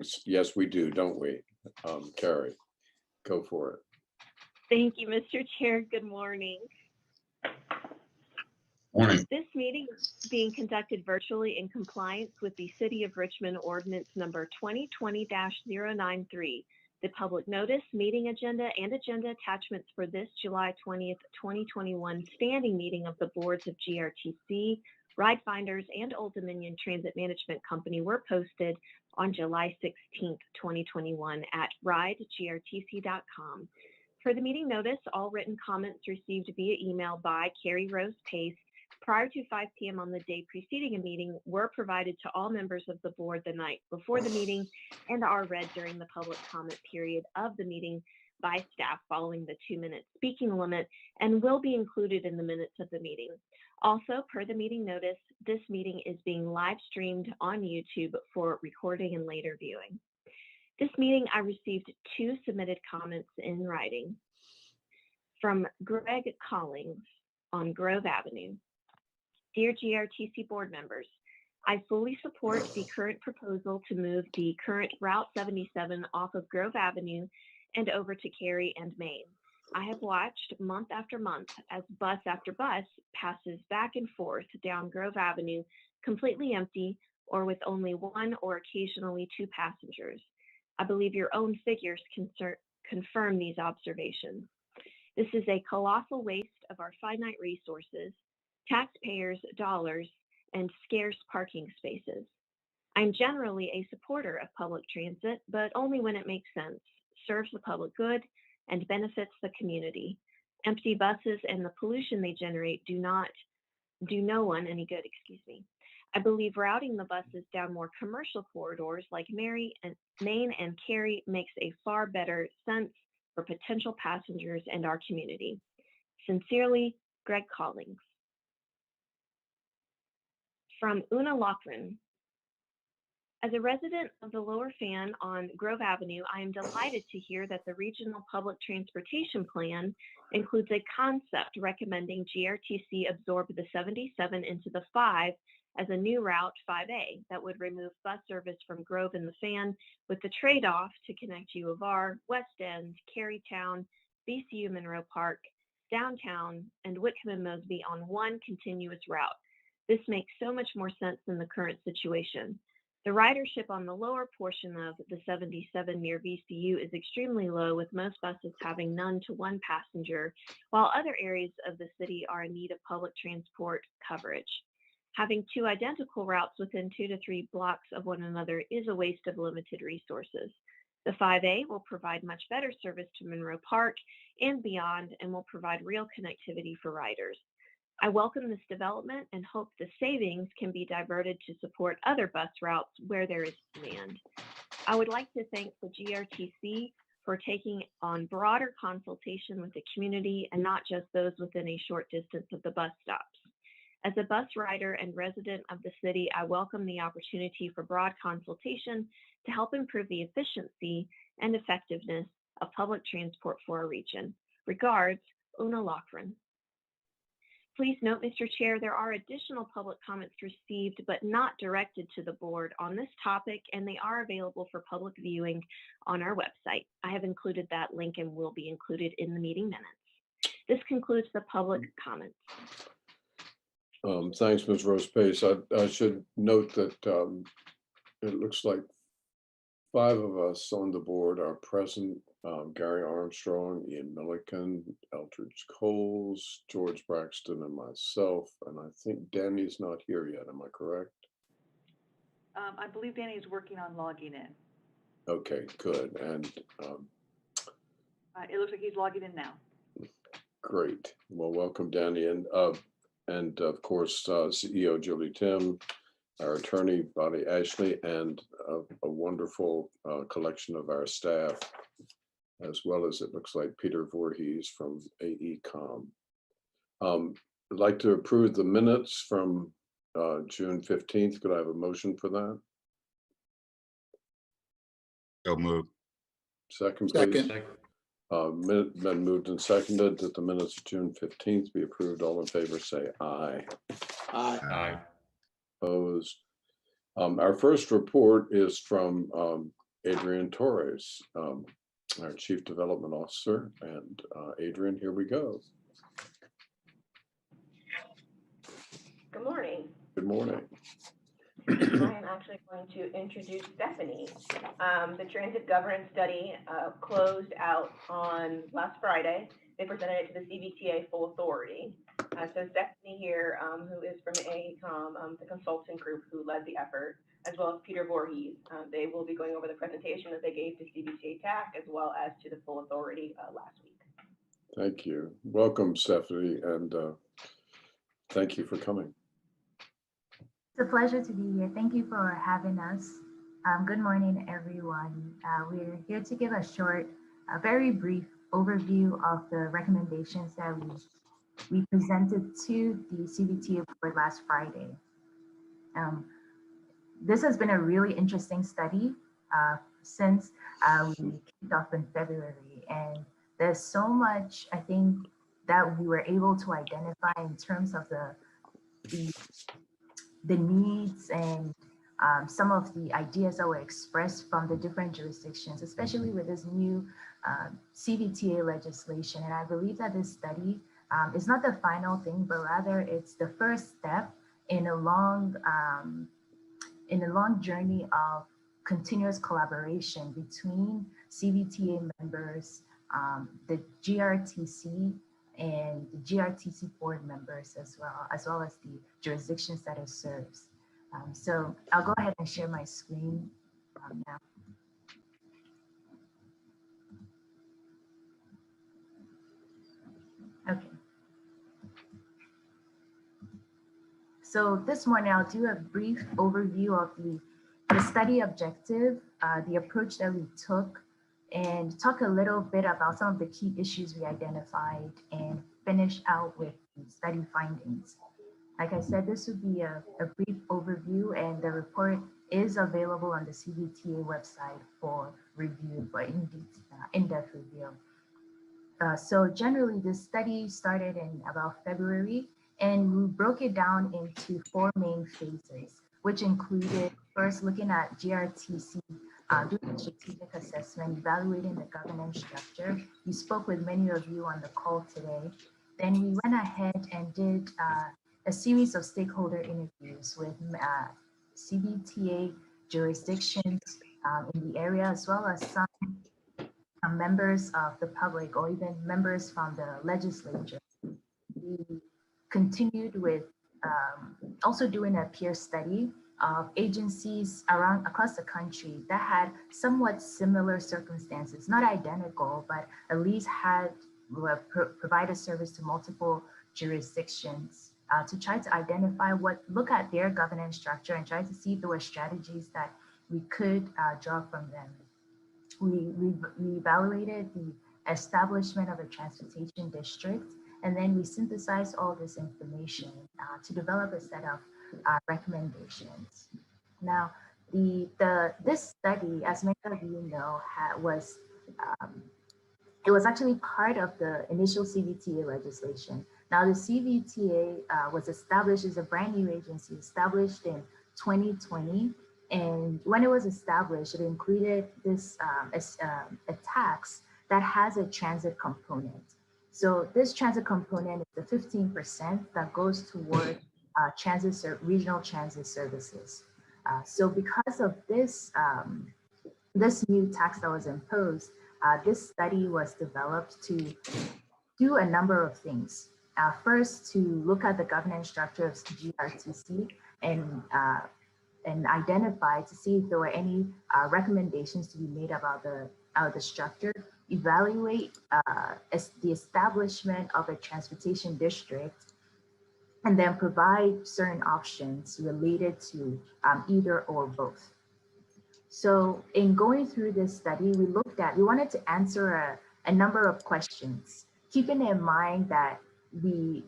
things. Yes, we do, don't we? Carrie, go for it. Thank you, Mr. Chair. Good morning. Morning. This meeting is being conducted virtually in compliance with the City of Richmond Ordinance number 2020-093. The public notice, meeting agenda, and agenda attachments for this July 20th, 2021 standing meeting of the boards of GRTC, RideFinders, and Old Dominion Transit Management Company were posted on July 16th, 2021 at ridegrtc.com. For the meeting notice, all written comments received via email by Carrie Rose Pace prior to 5 p.m. on the day preceding a meeting were provided to all members of the board the night before the meeting and are read during the public comment period of the meeting by staff following the 2-minute speaking limit and will be included in the minutes of the meeting. Also, per the meeting notice, this meeting is being live streamed on YouTube for recording and later viewing. This meeting, I received 2 submitted comments in writing from Greg Collings on Grove Avenue. Dear GRTC board members, I fully support the current proposal to move the current Route 77 off of Grove Avenue and over to Cary and Main. I have watched month after month as bus after bus passes back and forth down Grove Avenue completely empty or with only 1 or occasionally 2 passengers. I believe your own figures confirm these observations. This is a colossal waste of our finite resources, taxpayers' dollars, and scarce parking spaces. I'm generally a supporter of public transit, but only when it makes sense, serves the public good, and benefits the community. Empty buses and the pollution they generate do no one any good, I believe routing the buses down more commercial corridors like Main and Cary makes a far better sense for potential passengers and our community. Sincerely, Greg Collings. From Una Lochran. As a resident of the Lower Fan on Grove Avenue, I am delighted to hear that the Regional Public Transportation Plan includes a concept recommending GRTC absorb the 77 into the 5 as a new route 5A that would remove bus service from Grove and the Fan with the trade-off to connect U of R, West End, Carytown, VCU Monroe Park, downtown, and Whitcomb and Mosby on one continuous route. This makes so much more sense than the current situation. The ridership on the lower portion of the 77 near VCU is extremely low, with most buses having none to 1 passenger, while other areas of the city are in need of public transport coverage. Having 2 identical routes within 2 to 3 blocks of one another is a waste of limited resources. The 5A will provide much better service to Monroe Park and beyond and will provide real connectivity for riders. I welcome this development and hope the savings can be diverted to support other bus routes where there is demand. I would like to thank the GRTC for taking on broader consultation with the community and not just those within a short distance of the bus stops. As a bus rider and resident of the city, I welcome the opportunity for broad consultation to help improve the efficiency and effectiveness of public transport for our region. Regards, Una Lochran. Please note, Mr. Chair, there are additional public comments received but not directed to the board on this topic, and they are available for public viewing on our website. I have included that link and will be included in the meeting minutes. This concludes the public comments. Thanks, Ms. Rose Pace. I should note that it looks like 5 of us on the board are present. Gary Armstrong, Ian Milliken, Eldridge Coles, George Braxton, and myself. And I think Danny's not here yet. Am I correct? I believe Danny is working on logging in. Okay, good. And it looks like he's logging in now. Great. Well, welcome, Danny. And of course, CEO Julie Tim, our attorney, Bonnie Ashley, and a wonderful collection of our staff, as well as it looks like Peter Voorhees from AECOM. I'd like to approve the minutes from June 15th. Could I have a motion for that? So moved. Second, please. Been moved and seconded that the minutes of June 15th be approved. All in favor say aye. Aye. Opposed. Our first report is from Adrian Torres, our Chief Development Officer. And Adrian, here we go. Good morning. Good morning. I am actually going to introduce Stephanie. The Transit Governance Study closed out on last Friday. They presented it to the CVTA full authority. So Stephanie here, who is from AECOM, the consulting group who led the effort, as well as Peter Voorhees. They will be going over the presentation that they gave to CVTA TAC as well as to the full authority last week. Thank you. Welcome, Stephanie, and thank you for coming. It's a pleasure to be here. Thank you for having us. Good morning, everyone. We're here to give a short, very brief overview of the recommendations that we presented to the CVTA board last Friday. This has been a really interesting study since we kicked off in February, and there's so much, I think, that we were able to identify in terms of the needs and some of the ideas that were expressed from the different jurisdictions, especially with this new CVTA legislation. And I believe that this study is not the final thing, but rather it's the first step in a long journey of continuous collaboration between CVTA members, the GRTC, and the GRTC board members as well as the jurisdictions that it serves. So I'll go ahead and share my screen now. Okay. So this morning I'll do a brief overview of the study objective, the approach that we took, and talk a little bit about some of the key issues we identified and finish out with the study findings. Like I said, this would be a brief overview, and the report is available on the CVTA website for review, for in-depth review. So generally, this study started in about February, and we broke it down into 4 main phases, which included first looking at GRTC, doing a strategic assessment, evaluating the governance structure. We spoke with many of you on the call today. Then we went ahead and did a series of stakeholder interviews with CVTA jurisdictions in the area, as well as some members of the public or even members from the legislature. We continued with also doing a peer study of agencies across the country that had somewhat similar circumstances, not identical, but at least provided service to multiple jurisdictions to try to identify look at their governance structure and try to see if there were strategies that we could draw from them. We evaluated the establishment of a transportation district, and then we synthesized all this information to develop a set of recommendations. Now, this study, as many of you know, it was actually part of the initial CVTA legislation. Now, the CVTA was established as a brand new agency, established in 2020. And when it was established, it included this a tax that has a transit component. So this transit component is the 15% that goes toward regional transit services. So because of this, this new tax that was imposed, this study was developed to do a number of things. First, to look at the governance structure of GRTC and identify to see if there were any recommendations to be made about the structure, evaluate the establishment of a transportation district, and then provide certain options related to either or both. So in going through this study, we wanted to answer a number of questions, keeping in mind that the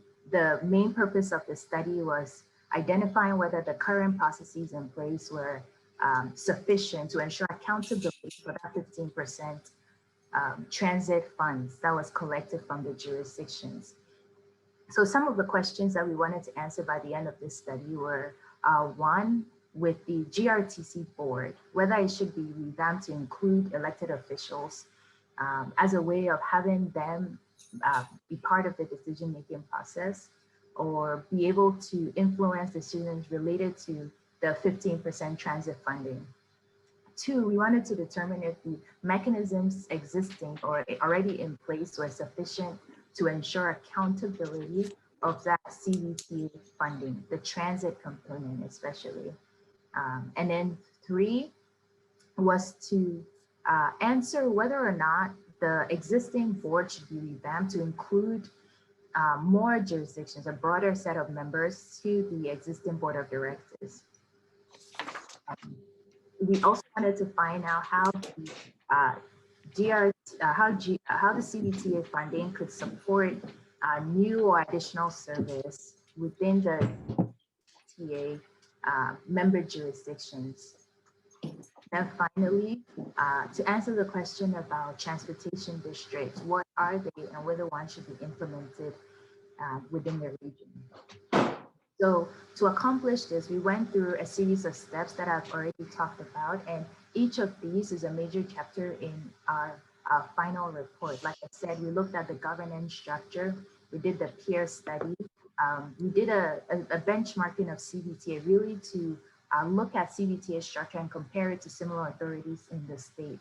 main purpose of the study was identifying whether the current processes in place were sufficient to ensure accountability for that 15% transit funds that was collected from the jurisdictions. So some of the questions that we wanted to answer by the end of this study were, one, with the GRTC board, whether it should be revamped to include elected officials as a way of having them be part of the decision-making process, or be able to influence decisions related to the 15% transit funding. Two, we wanted to determine if the mechanisms existing or already in place were sufficient to ensure accountability of that CVT funding, the transit component especially. And then three was to answer whether or not the existing board should be revamped to include more jurisdictions, a broader set of members to the existing board of directors. We also wanted to find out how the how the CVTA funding could support new or additional service within the TA member jurisdictions. And finally, to answer the question about transportation districts, what are they and whether one should be implemented within the region. So to accomplish this, we went through a series of steps that I've already talked about, and each of these is a major chapter in our final report. Like I said, we looked at the governance structure, we did the peer study, we did a benchmarking of CVTA really to look at CVTA structure and compare it to similar authorities in the state.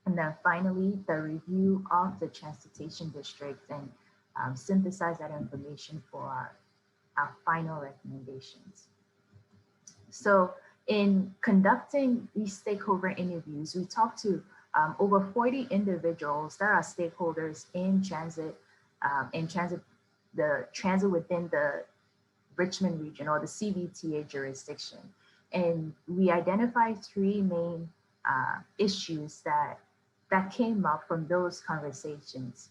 And then finally, the review of the transportation districts and synthesize that information for our final recommendations. So in conducting these stakeholder interviews, we talked to over 40 individuals that are stakeholders in transit, the transit within the Richmond region or the CVTA jurisdiction. And we identified three main issues that came up from those conversations.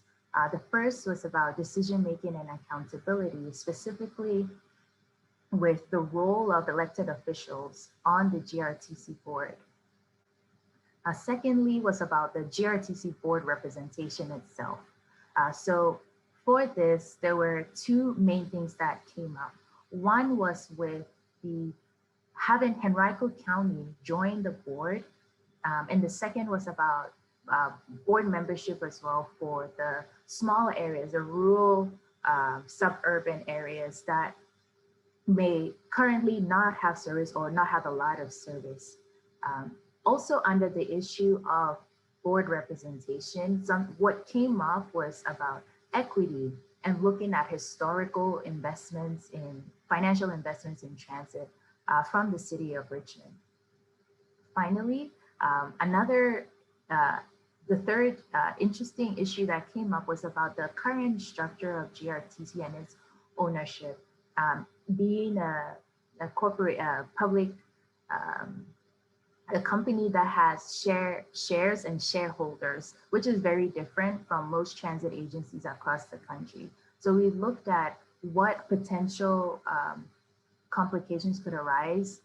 The first was about decision-making and accountability, specifically with the role of elected officials on the GRTC board. Secondly was about the GRTC board representation itself. So for this, there were two main things that came up. One was with having Henrico County join the board, and the second was about board membership as well for the small areas, the rural suburban areas that may currently not have service or not have a lot of service. Also under the issue of board representation, what came up was about equity and looking at historical investments in financial investments in transit from the city of Richmond. Finally, the third interesting issue that came up was about the current structure of GRTC and its ownership, being a corporate, public, a company that has shares and shareholders, which is very different from most transit agencies across the country. So we looked at what potential complications could arise,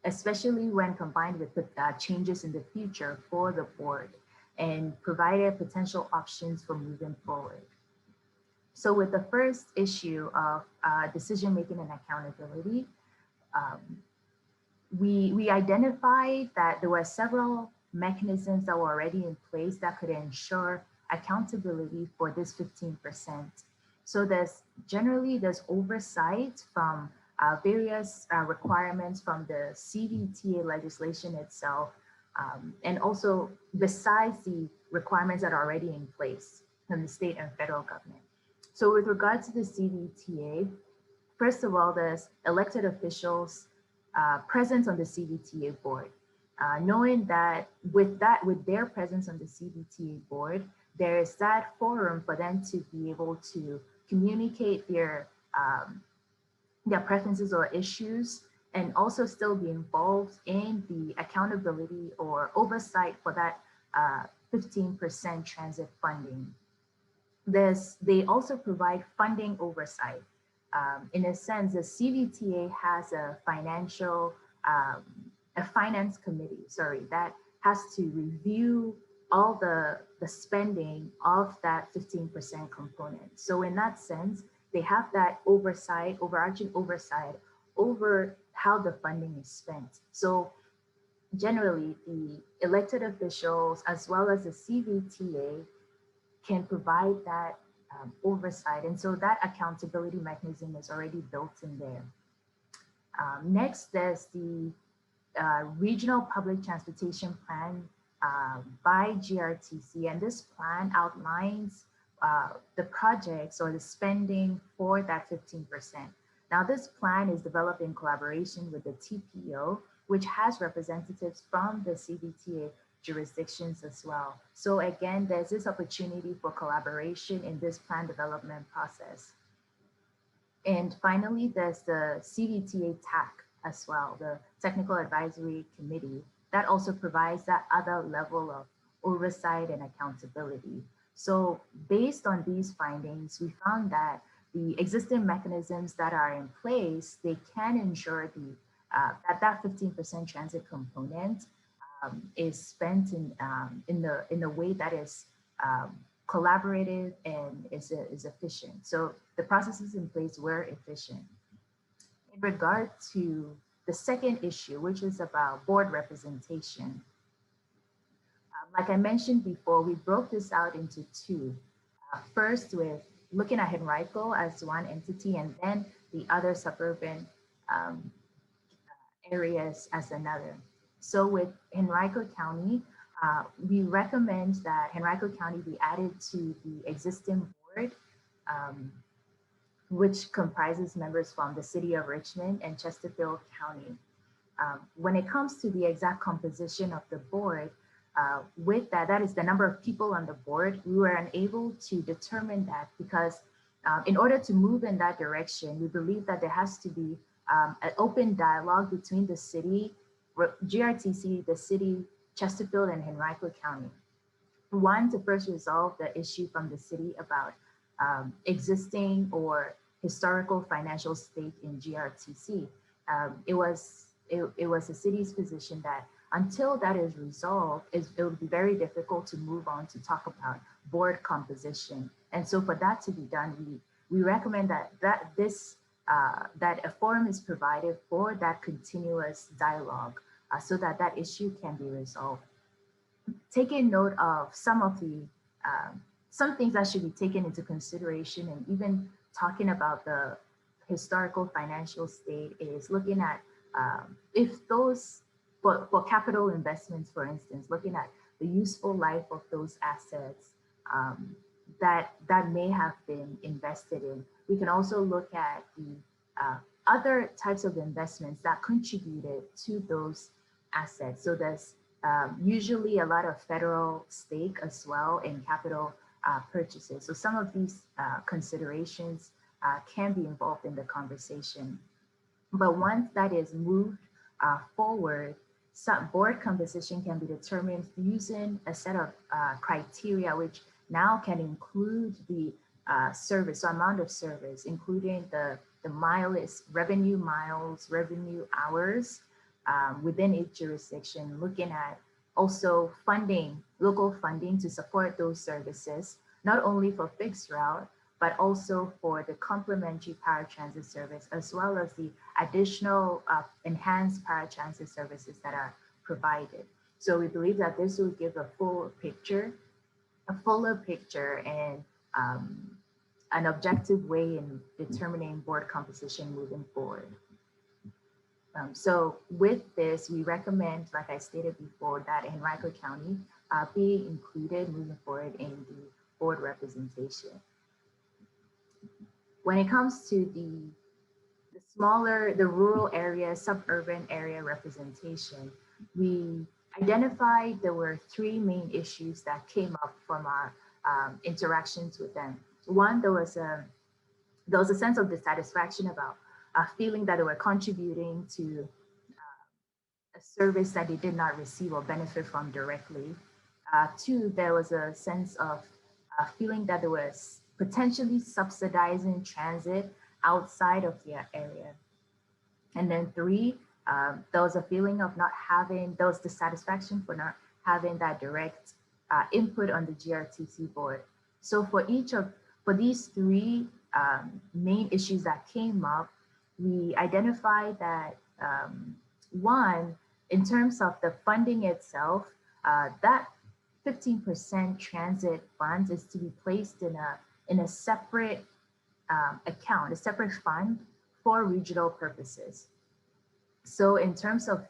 especially when combined with the changes in the future for the board, and provided potential options for moving forward. So with the first issue of decision-making and accountability, we identified that there were several mechanisms that were already in place that could ensure accountability for this 15%. So there's oversight from various requirements from the CVTA legislation itself, and also besides the requirements that are already in place from the state and federal government. So with regard to the CVTA, first of all, there's elected officials presence on the CVTA board. Knowing that with their presence on the CVTA board, there is that forum for them to be able to communicate their preferences or issues, and also still be involved in the accountability or oversight for that 15% transit funding. They also provide funding oversight. In a sense, the CVTA has a finance committee, that has to review all the spending of that 15% component. So in that sense, they have that overarching oversight over how the funding is spent. So generally, the elected officials as well as the CVTA can provide that oversight. And so that accountability mechanism is already built in there. Next, there's the Regional Public Transportation Plan by GRTC. And this plan outlines the projects or the spending for that 15%. Now, this plan is developed in collaboration with the TPO, which has representatives from the CVTA jurisdictions as well. So again, there's this opportunity for collaboration in this plan development process. And finally, there's the CVTA TAC as well, the Technical Advisory Committee, that also provides that other level of oversight and accountability. So based on these findings, we found that the existing mechanisms that are in place, they can ensure that 15% transit component is spent in a way that is collaborative and is efficient. So the processes in place were efficient. In regard to the second issue, which is about board representation, like I mentioned before, we broke this out into two. First, with looking at Henrico as one entity, and then the other suburban areas as another. So with Henrico County, we recommend that Henrico County be added to the existing board, which comprises members from the city of Richmond and Chesterfield County. When it comes to the exact composition of the board, with that is the number of people on the board. We were unable to determine that because in order to move in that direction, we believe that there has to be an open dialogue between the city, GRTC, the city, Chesterfield, and Henrico County. One, to first resolve the issue from the city about existing or historical financial stake in GRTC. It was the city's position that until that is resolved, it would be very difficult to move on to talk about board composition. And so for that to be done, we recommend that a forum is provided for that continuous dialogue so that issue can be resolved. Taking note of some things that should be taken into consideration, and even talking about the historical financial state, is looking at if those, for capital investments, for instance, looking at the useful life of those assets that may have been invested in. We can also look at the other types of investments that contributed to those assets. So there's usually a lot of federal stake as well in capital purchases. So some of these considerations can be involved in the conversation. But once that is moved forward, some board composition can be determined using a set of criteria, which now can include the service, so amount of service, including the mileage, revenue miles, revenue hours within each jurisdiction, looking at also funding, local funding to support those services, not only for fixed route, but also for the complementary paratransit service, as well as the additional enhanced paratransit services that are provided. So we believe that this will give a fuller picture and an objective way in determining board composition moving forward. So with this, we recommend, like I stated before, that Henrico County be included moving forward in the board representation. When it comes to the rural area, suburban area representation, we identified there were three main issues that came up from our interactions with them. One, there was a sense of dissatisfaction about feeling that they were contributing to a service that they did not receive or benefit from directly. Two, there was a sense of feeling that there was potentially subsidizing transit outside of their area. And then three, there was a feeling of there was dissatisfaction for not having that direct input on the GRTC board. So for these three main issues that came up, we identified that One, in terms of the funding itself, that 15% transit funds is to be placed in a separate account, a separate fund for regional purposes. So in terms of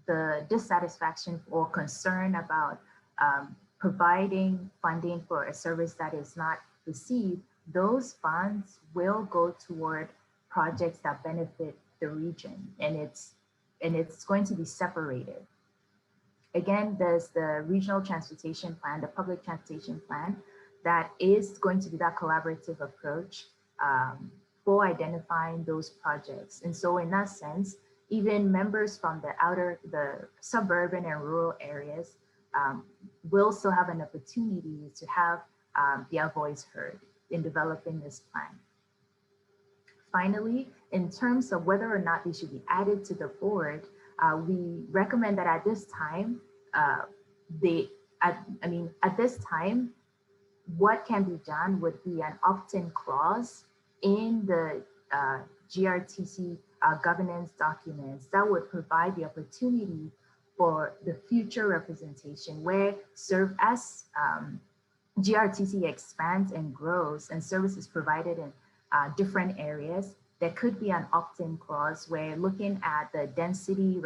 the dissatisfaction or concern about providing funding for a service that is not received, those funds will go toward projects that benefit the region, and it's going to be separated. Again, there's the regional transportation plan, the public transportation plan, that is going to be that collaborative approach for identifying those projects. And so in that sense, even members from the suburban and rural areas will still have an opportunity to have their voice heard in developing this plan. Finally, in terms of whether or not they should be added to the board, we recommend that at this time, at this time, what can be done would be an opt-in clause in the GRTC governance documents that would provide the opportunity for the future representation where serve as GRTC expands and grows and services provided in different areas. There could be an opt-in clause where looking at the density,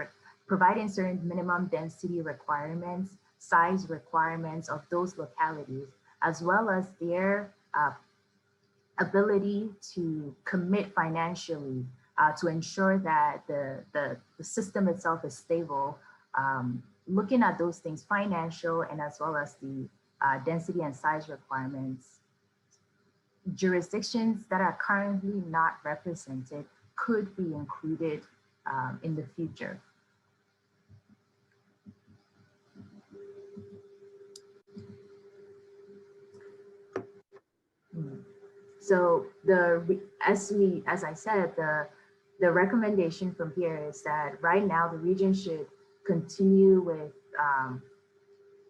providing certain minimum density requirements, size requirements of those localities, as well as their ability to commit financially to ensure that the system itself is stable. Looking at those things, financial and as well as the density and size requirements, jurisdictions that are currently not represented could be included in the future. So as I said, the recommendation from here is that right now the region should continue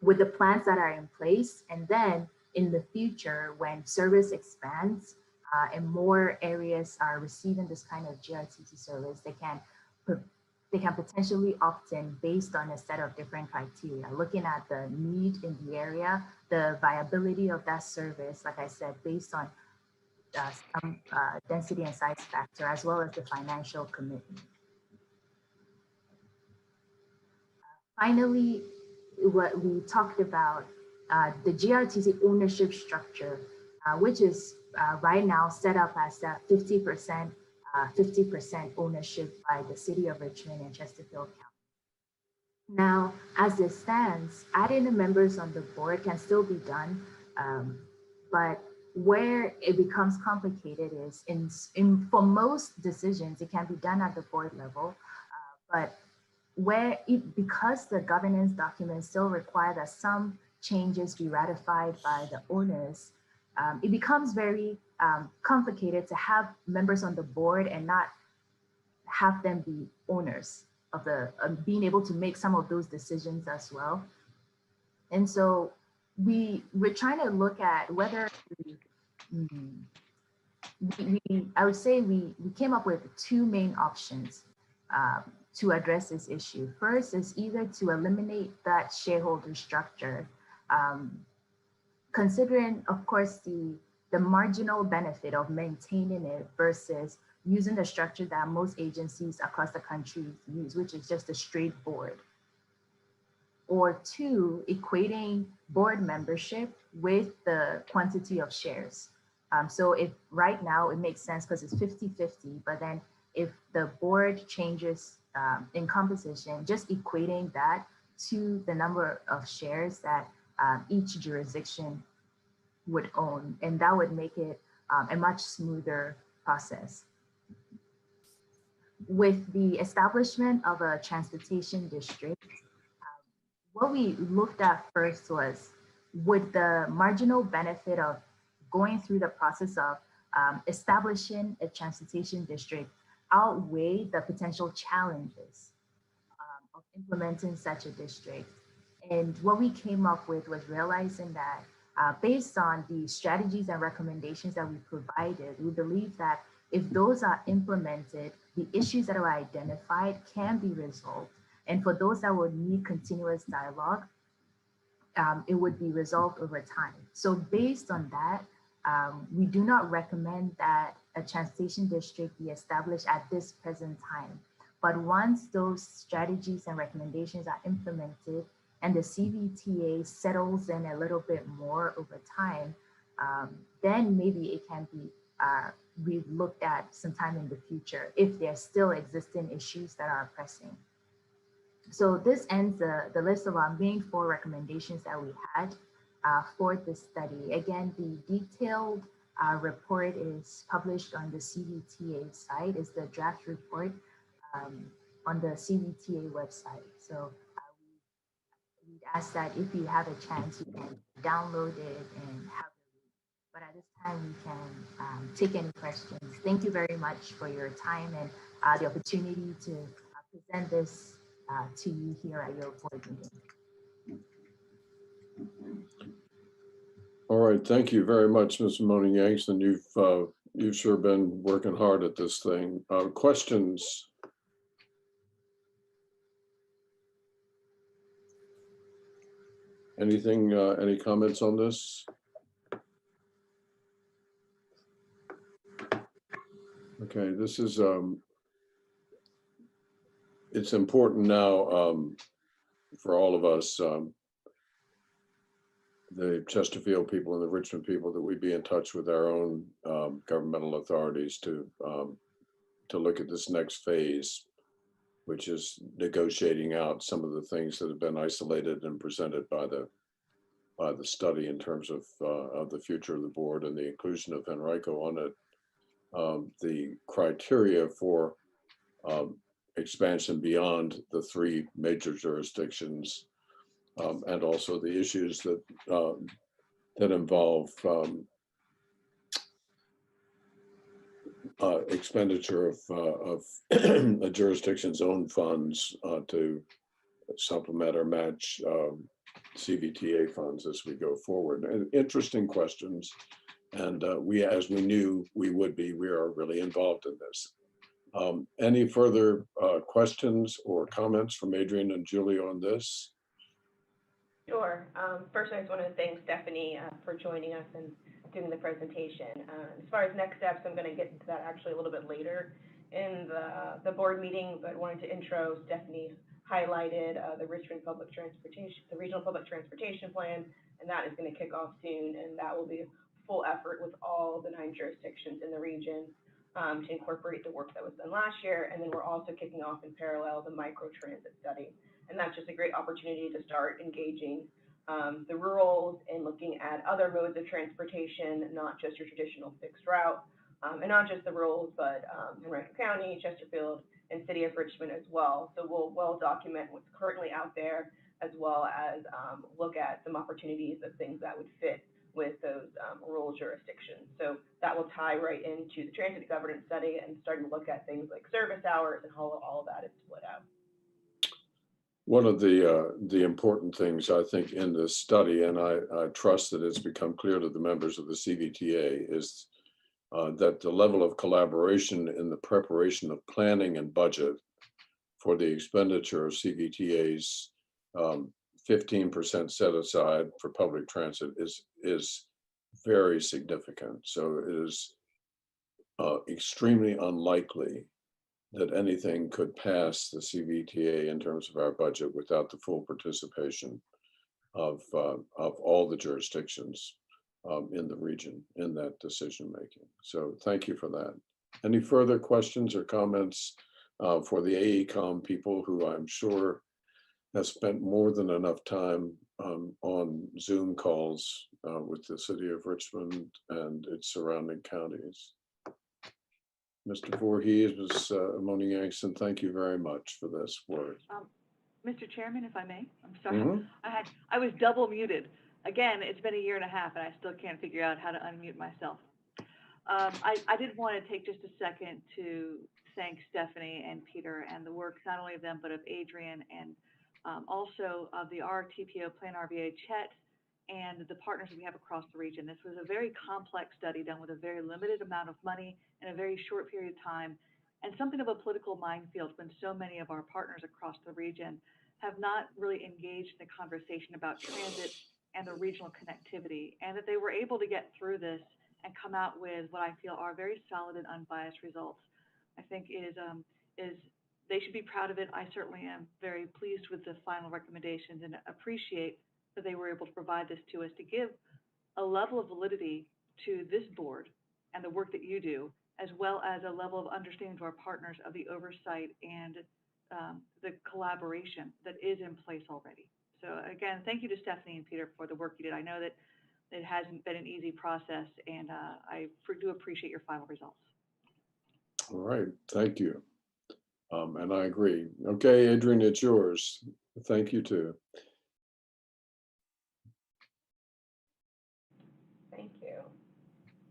with the plans that are in place, and then in the future, when service expands and more areas are receiving this kind of GRTC service, they can potentially opt in based on a set of different criteria, looking at the need in the area, the viability of that service, like I said, based on some density and size factor, as well as the financial commitment. Finally, what we talked about, the GRTC ownership structure, which is right now set up as that 50% ownership by the city of Richmond and Chesterfield County. Now, as it stands, adding the members on the board can still be done, but where it becomes complicated is for most decisions, it can be done at the board level, but because the governance documents still require that some changes be ratified by the owners, it becomes very complicated to have members on the board and not have them be owners of being able to make some of those decisions as well. And so we're trying to look at whether I would say we came up with two main options to address this issue. First is either to eliminate that shareholder structure, considering, of course, the marginal benefit of maintaining it versus using the structure that most agencies across the country use, which is just a straight board. Or two, equating board membership with the quantity of shares. So if right now it makes sense because it's 50-50, but then if the board changes in composition, just equating that to the number of shares that each jurisdiction would own, and that would make it a much smoother process. With the establishment of a transportation district, what we looked at first was, would the marginal benefit of going through the process of establishing a transportation district outweigh the potential challenges of implementing such a district? And what we came up with was realizing that based on the strategies and recommendations that we provided, we believe that If those are implemented, the issues that are identified can be resolved. And for those that would need continuous dialogue, it would be resolved over time. So based on that, we do not recommend that a transportation district be established at this present time. But once those strategies and recommendations are implemented and the CVTA settles in a little bit more over time, then maybe it can be re-looked at sometime in the future if there's still existing issues that are pressing. So this ends the list of our main 4 recommendations that we had for this study. Again, the detailed report is published on the CVTA site. It's the draft report on the CVTA website. So we'd ask that if you have a chance, you can download it and have a read. But at this time, we can take any questions. Thank you very much for your time and the opportunity to present this to you here at your board meeting. All right, thank you very much, Ms. Moni-Yanks, and you've sure been working hard at this thing. Questions? Anything, any comments on this? Okay, this is, it's important now for all of us, the Chesterfield people and the Richmond people, that we be in touch with our own governmental authorities to look at this next phase, which is negotiating out some of the things that have been isolated and presented by the study in terms of the future of the board and the inclusion of Henrico on it. The criteria for expansion beyond the 3 major jurisdictions, and also the issues that that involve expenditure of a jurisdiction's own funds to supplement or match CVTA funds as we go forward. And interesting questions. And we, as we knew we would be, we are really involved in this. Any further questions or comments from Adrian and Julie on this? Sure. First, I just want to thank Stephanie for joining us and doing the presentation. As far as next steps, I'm going to get into that actually a little bit later in the board meeting, but wanted to intro. Stephanie highlighted the Richmond Public Transportation, the Regional Public Transportation Plan, and that is going to kick off soon, and that will be a full effort with all the 9 jurisdictions in the region to incorporate the work that was done last year. And then we're also kicking off in parallel the microtransit study. And that's just a great opportunity to start engaging the rurals and looking at other modes of transportation, not just your traditional fixed route, and not just the rurals, but Henrico County, Chesterfield, and City of Richmond as well. So we'll well document what's currently out there, as well as look at some opportunities of things that would fit with those rural jurisdictions. So that will tie right into the transit governance study and starting to look at things like service hours and how all of that is split out. One of the important things I think in this study, and I trust that it's become clear to the members of the CVTA, is that the level of collaboration in the preparation of planning and budget for the expenditure of CVTA's 15% set aside for public transit is very significant. So it is extremely unlikely that anything could pass the CVTA in terms of our budget without the full participation of all the jurisdictions in the region in that decision making. So thank you for that. Any further questions or comments for the AECOM people, who I'm sure have spent more than enough time on Zoom calls with the City of Richmond and its surrounding counties? Mr. Voorhees, Ms. Moni-Yanks, thank you very much for this work. Mr. Chairman, if I may, I'm sorry. I was double muted. Again, it's been 1.5 years and I still can't figure out how to unmute myself. I did want to take just a second to thank Stephanie and Peter and the work, not only of them, but of Adrian and also of the RTPO Plan RVA Chet and the partners that we have across the region. This was a very complex study done with a very limited amount of money in a very short period of time, and something of a political minefield when so many of our partners across the region have not really engaged in a conversation about transit and the regional connectivity, and that they were able to get through this and come out with what I feel are very solid and unbiased results. I think is they should be proud of it. I certainly am very pleased with the final recommendations and appreciate that they were able to provide this to us to give a level of validity to this board and the work that you do, as well as a level of understanding to our partners of the oversight and the collaboration that is in place already. So again, thank you to Stephanie and Peter for the work you did. I know that it hasn't been an easy process, and I do appreciate your final results. All right, thank you. And I agree. Okay, Adrian, it's yours. Thank you too. Thank you.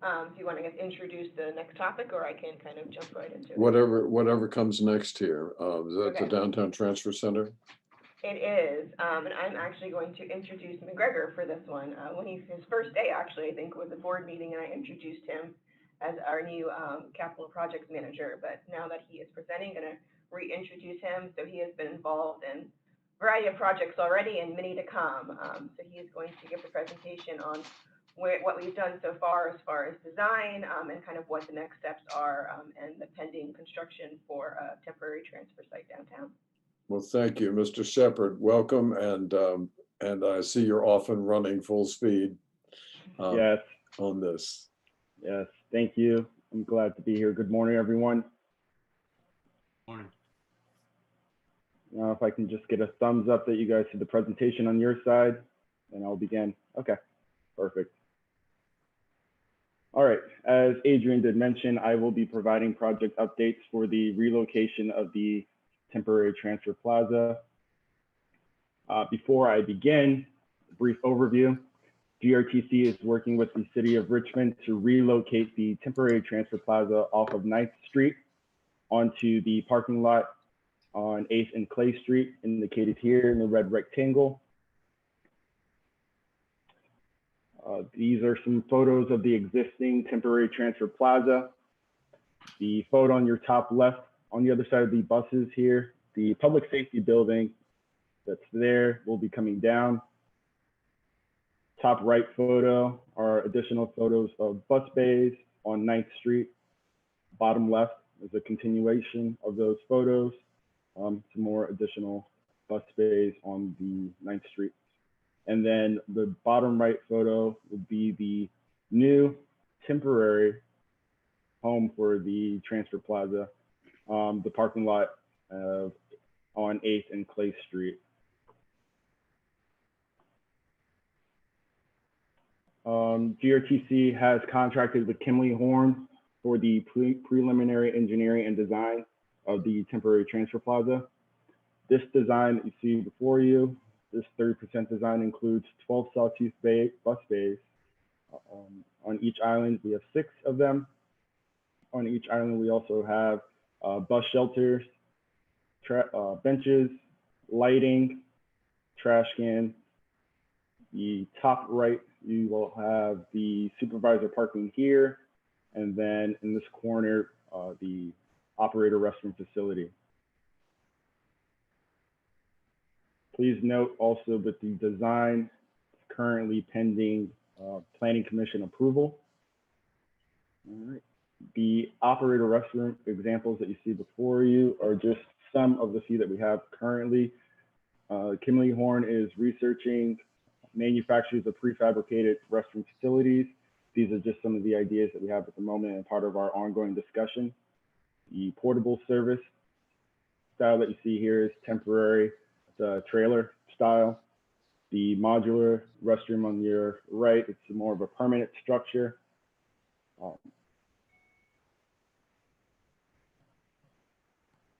Do you want to introduce the next topic, or I can kind of jump right into it? Whatever comes next here. Is that the Okay. Downtown Transfer Center? It is, and I'm actually going to introduce McGregor for this one. When his first day, actually, I think, was a board meeting, and I introduced him as our new capital projects manager. But now that he is presenting, I'm going to reintroduce him. So he has been involved in a variety of projects already and many to come. So he is going to give the presentation on what we've done so far as design and kind of what the next steps are and the pending construction for a temporary transfer site downtown. Well, thank you, Mr. Shepherd. Welcome, and I see you're off and running full speed. Yes. On this. Yes. Thank you. I'm glad to be here. Good morning, everyone. Morning. Now, if I can just get a thumbs up that you guys see the presentation on your side, and I'll begin. Okay, perfect. All right, as Adrian did mention, I will be providing project updates for the relocation of the temporary transfer plaza. Before I begin, a brief overview. GRTC is working with the city of Richmond to relocate the temporary transfer plaza off of 9th Street onto the parking lot on 8th and Clay Street, indicated here in the red rectangle. These are some photos of the existing temporary transfer plaza. The photo on your top left, on the other side of the buses here, the public safety building that's there will be coming down. Top right photo are additional photos of bus bays on 9th Street. Bottom left is a continuation of those photos. Some more additional bus bays on the 9th Street. And then the bottom right photo would be the new temporary home for the transfer plaza, the parking lot on 8th and Clay Street. GRTC has contracted with Kimley Horn for the preliminary engineering and design of the temporary transfer plaza. This design that you see before you, this 30% design includes 12 sawtooth bus bays. On each island, we have 6 of them. On each island, we also have bus shelters, benches, lighting, trash can. The top right, you will have the supervisor parking here, and then in this corner, the operator restroom facility. Please note also that the design is currently pending Planning Commission approval. All right. The operator restroom examples that you see before you are just some of the few that we have currently. Kimley Horn is researching manufacturers of prefabricated restroom facilities. These are just some of the ideas that we have at the moment and part of our ongoing discussion. The portable service style that you see here is temporary, the trailer style. The modular restroom on your right, it's more of a permanent structure.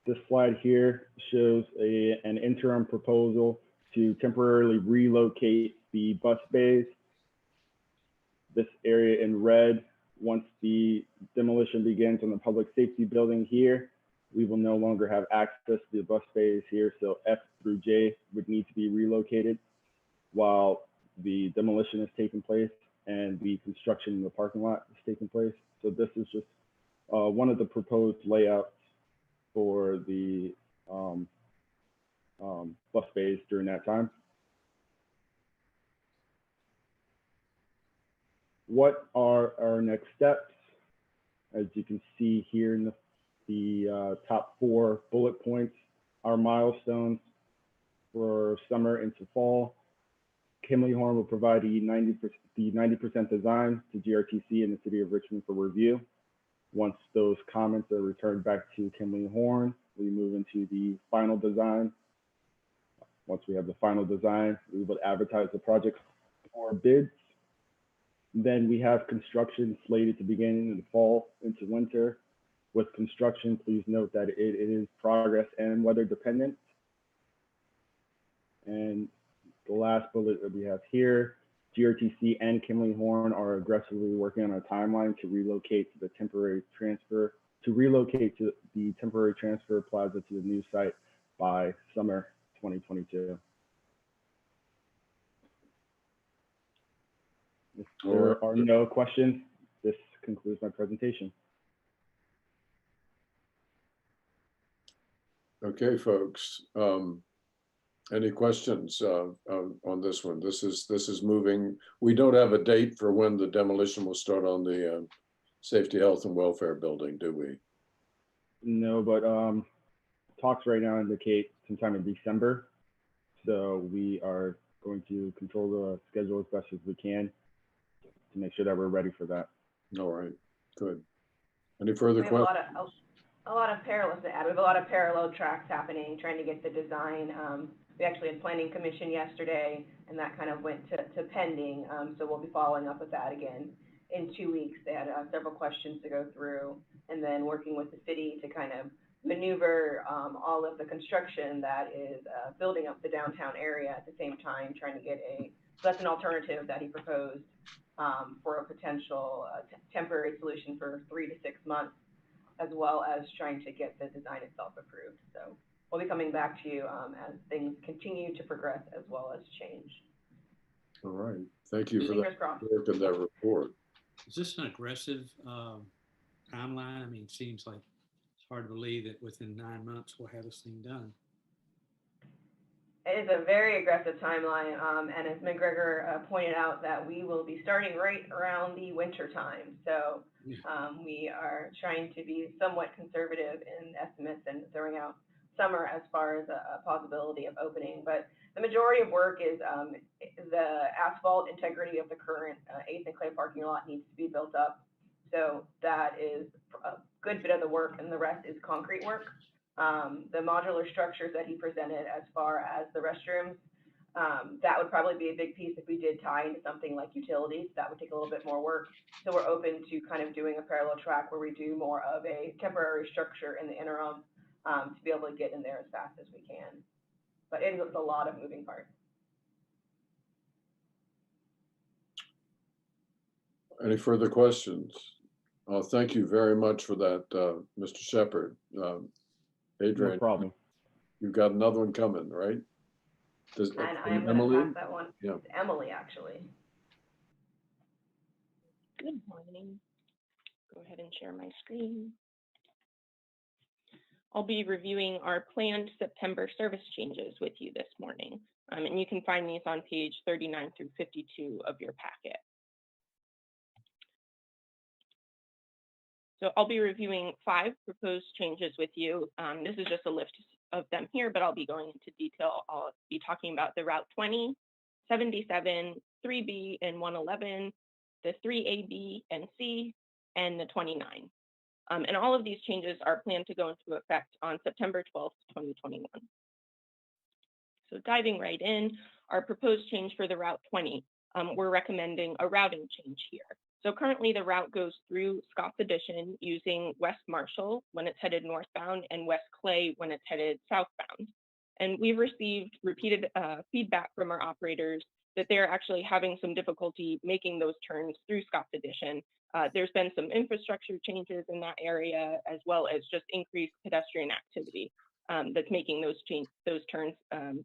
This slide here shows an interim proposal to temporarily relocate the bus bays. This area in red, once the demolition begins on the public safety building here, we will no longer have access to the bus bays here, so F through J would need to be relocated, while the demolition is taking place and the construction in the parking lot is taking place. So this is just one of the proposed layouts for the bus bays during that time. What are our next steps? As you can see here in the top 4 bullet points, our milestones for summer into fall. Kimley Horn will provide the 90% design to GRTC in the city of Richmond for review. Once those comments are returned back to Kimley Horn, we move into the final design. Once we have the final design, we will advertise the project for bids. Then we have construction slated to begin in the fall into winter. With construction, please note that it is progress and weather dependent. And the last bullet that we have here, GRTC and Kimley Horn are aggressively working on a timeline to relocate to the temporary transfer plaza to the new site by summer 2022. If there are no questions, this concludes my presentation. Okay, folks. Any questions on this one? This is moving. We don't have a date for when the demolition will start on the Safety, Health, and Welfare building, do we? No, but talks right now indicate sometime in December. So we are going to control the schedule as best as we can to make sure that we're ready for that. All right, good. Any further questions? A lot of parallels to add. We have a lot of parallel tracks happening, trying to get the design. We actually had planning commission yesterday, and that kind of went to pending. So we'll be following up with that again in 2 weeks. They had several questions to go through, and then working with the city to kind of maneuver all of the construction that is building up the downtown area at the same time, trying to get so that's an alternative that he proposed for a potential temporary solution for 3 to 6 months, as well as trying to get the design itself approved. So we'll be coming back to you as things continue to progress as well as change. All right, thank you for Fingers that crossed. work and that report. Is this an aggressive timeline? I mean, it seems like it's hard to believe that within 9 months we'll have this thing done. It is a very aggressive timeline, and as McGregor pointed out, that we will be starting right around the winter time. So we are trying to be somewhat conservative in estimates and throwing out summer as far as a possibility of opening. But the majority of work is the asphalt integrity of the current 8th and Clay parking lot needs to be built up. So that is a good bit of the work, and the rest is concrete work. The modular structures that he presented as far as the restrooms, that would probably be a big piece if we did tie into something like utilities. That would take a little bit more work. So we're open to kind of doing a parallel track where we do more of a temporary structure in the interim to be able to get in there as fast as we can. But it is a lot of moving parts. Any further questions? Thank you very much for that, Mr. Shepherd. Adrian, No problem. You've got another one coming, right? And I'm going to pass that one to Emily, actually. Good morning. Go ahead and share my screen. I'll be reviewing our planned September service changes with you this morning. And you can find these on page 39 through 52 of your packet. So I'll be reviewing 5 proposed changes with you. This is just a list of them here, but I'll be going into detail. I'll be talking about the Route 20, 77, 3B and 111, the 3A, B, and C, and the 29. And all of these changes are planned to go into effect on September 12th, 2021. So diving right in, our proposed change for the Route 20, we're recommending a routing change here. So currently the route goes through Scott's Addition using West Marshall when it's headed northbound and West Clay when it's headed southbound. And we've received repeated feedback from our operators that they're actually having some difficulty making those turns through Scott's Addition. There's been some infrastructure changes in that area, as well as just increased pedestrian activity. that's making those turns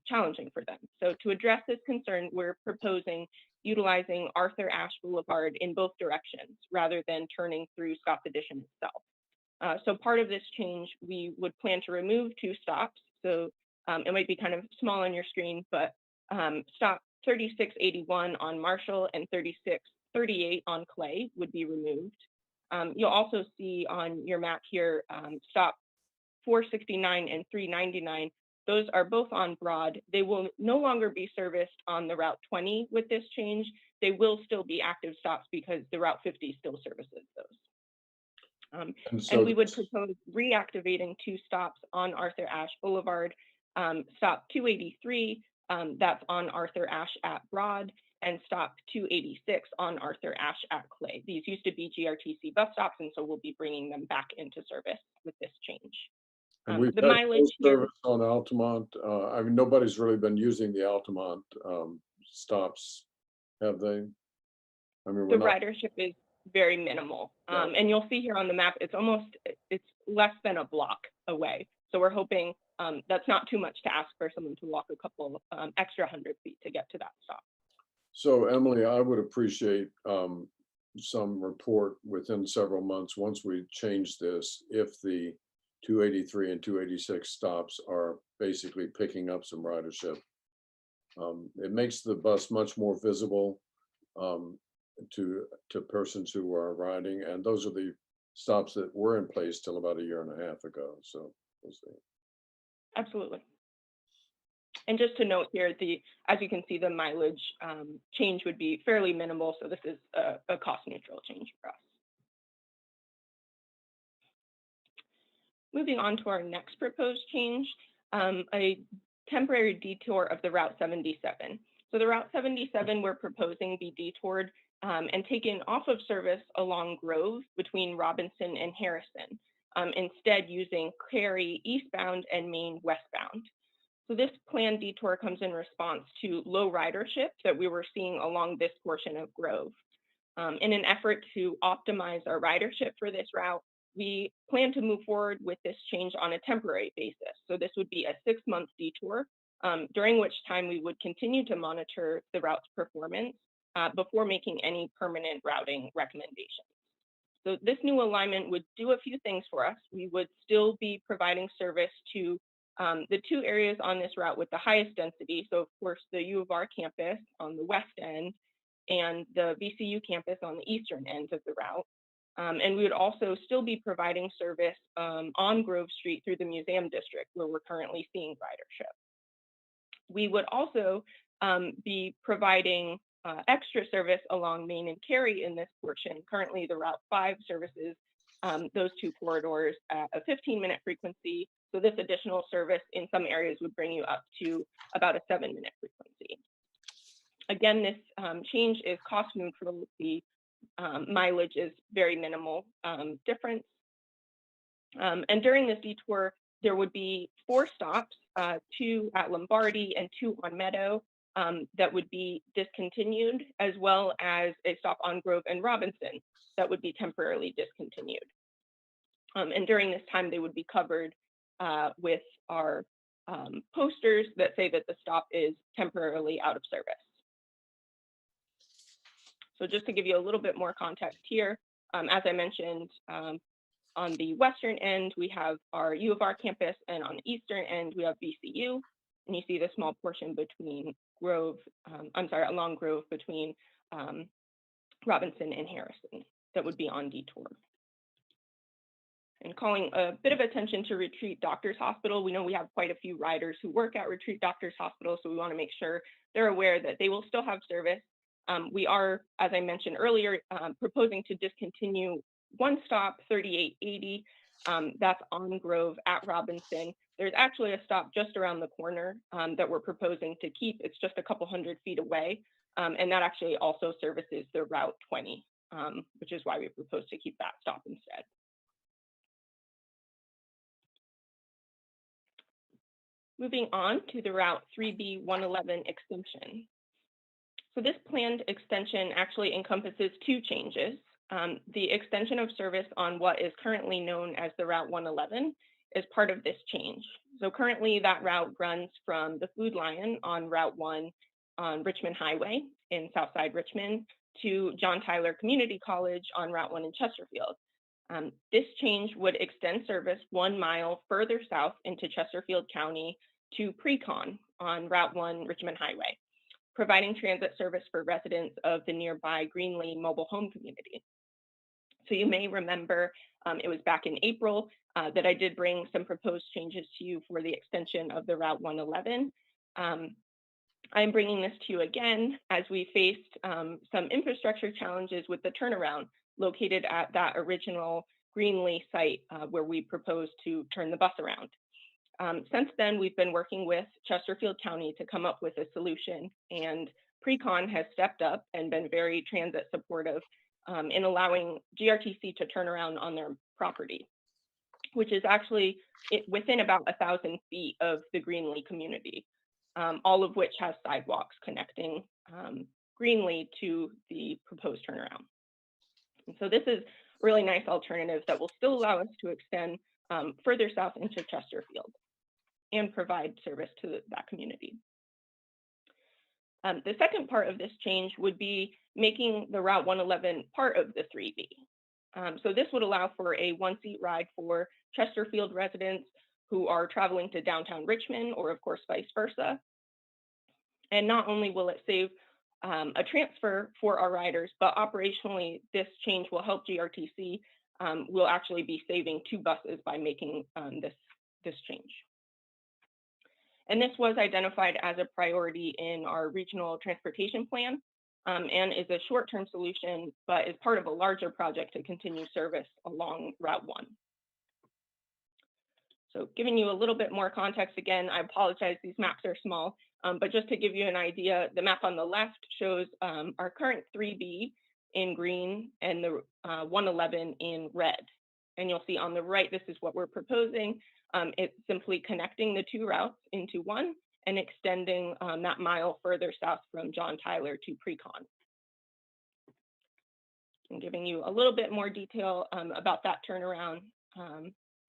challenging for them. So to address this concern, we're proposing utilizing Arthur Ashe Boulevard in both directions rather than turning through Scott's Addition itself. So part of this change, we would plan to remove 2 stops. So it might be kind of small on your screen, but stop 3681 on Marshall and 3638 on Clay would be removed. You'll also see on your map here, stop 469 and 399. Those are both on Broad. They will no longer be serviced on the Route 20 with this change. They will still be active stops because the Route 50 still services those. And we would propose reactivating 2 stops on Arthur Ashe Boulevard. Stop 283, that's on Arthur Ashe at Broad, and stop 286 on Arthur Ashe at Clay. These used to be GRTC bus stops, and so we'll be bringing them back into service with this change. And we've The had mileage full here, service on Altamont. I mean, nobody's really been using the Altamont stops, have they? I mean, the ridership is very minimal. Yeah. And you'll see here on the map, it's less than a block away. So we're hoping that's not too much to ask for someone to walk a couple extra 100 feet to get to that stop. So Emily, I would appreciate some report within several months once we change this, if the 283 and 286 stops are basically picking up some ridership. It makes the bus much more visible to persons who are riding, and those are the stops that were in place till about 1.5 years ago. So we'll see. Absolutely. And just to note here, as you can see, the mileage change would be fairly minimal. So this is a cost neutral change for us. Moving on to our next proposed change, a temporary detour of the Route 77. So the Route 77 we're proposing be detoured and taken off of service along Grove between Robinson and Harrison, instead using Cary eastbound and Main westbound. So this planned detour comes in response to low ridership that we were seeing along this portion of Grove. In an effort to optimize our ridership for this route, we plan to move forward with this change on a temporary basis. So this would be a 6-month detour, during which time we would continue to monitor the route's performance before making any permanent routing recommendations. So this new alignment would do a few things for us. We would still be providing service to the 2 areas on this route with the highest density. So of course, the U of R campus on the west end and the VCU campus on the eastern end of the route. And we would also still be providing service on Grove Street through the Museum District, where we're currently seeing ridership. We would also be providing extra service along Main and Cary in this portion. Currently, the Route 5 services those 2 corridors at a 15-minute frequency. So this additional service in some areas would bring you up to about a 7-minute frequency. Again, this change is cost neutral. The mileage is very minimal difference. And during this detour, there would be 4 stops, 2 at Lombardi and 2 on Meadow that would be discontinued, as well as a stop on Grove and Robinson that would be temporarily discontinued. And during this time, they would be covered with our posters that say that the stop is temporarily out of service. So just to give you a little bit more context here, as I mentioned, on the western end, we have our U of R campus, and on the eastern end, we have VCU. And you see the small portion between Grove, along Grove between Robinson and Harrison that would be on detour. And calling a bit of attention to Retreat Doctors Hospital, we know we have quite a few riders who work at Retreat Doctors Hospital, so we want to make sure they're aware that they will still have service. We are, as I mentioned earlier, proposing to discontinue 1 stop, 3880, that's on Grove at Robinson. There's actually a stop just around the corner that we're proposing to keep. It's just a couple 100 feet away, and that actually also services the Route 20, which is why we propose to keep that stop instead. Moving on to the Route 3B 111 extension. So this planned extension actually encompasses 2 changes. The extension of service on what is currently known as the Route 111 as part of this change. So currently that route runs from the Food Lion on Route 1 on Richmond Highway in Southside Richmond to John Tyler Community College on Route 1 in Chesterfield. This change would extend service 1 mile further south into Chesterfield County to Precon on Route 1 Richmond Highway, providing transit service for residents of the nearby Greenlee mobile home community. So you may remember it was back in April that I did bring some proposed changes to you for the extension of the Route 111. I'm bringing this to you again as we faced some infrastructure challenges with the turnaround located at that original Greenlee site where we proposed to turn the bus around. Since then, we've been working with Chesterfield County to come up with a solution, and Precon has stepped up and been very transit supportive in allowing GRTC to turn around on their property, which is actually within about 1,000 feet of the Greenlee community, all of which has sidewalks connecting Greenlee to the proposed turnaround. And so this is a really nice alternative that will still allow us to extend further south into Chesterfield and provide service to that community. The second part of this change would be making the Route 111 part of the 3B. So this would allow for a one-seat ride for Chesterfield residents who are traveling to downtown Richmond, or of course vice versa. And not only will it save a transfer for our riders, but operationally this change will help GRTC. We'll actually be saving 2 buses by making this change. And this was identified as a priority in our regional transportation plan and is a short-term solution, but is part of a larger project to continue service along Route 1. So giving you a little bit more context again, I apologize, these maps are small, but just to give you an idea, the map on the left shows our current 3B in green and the 111 in red. And you'll see on the right, this is what we're proposing. It's simply connecting the 2 routes into one and extending that mile further south from John Tyler to Precon. And giving you a little bit more detail about that turnaround.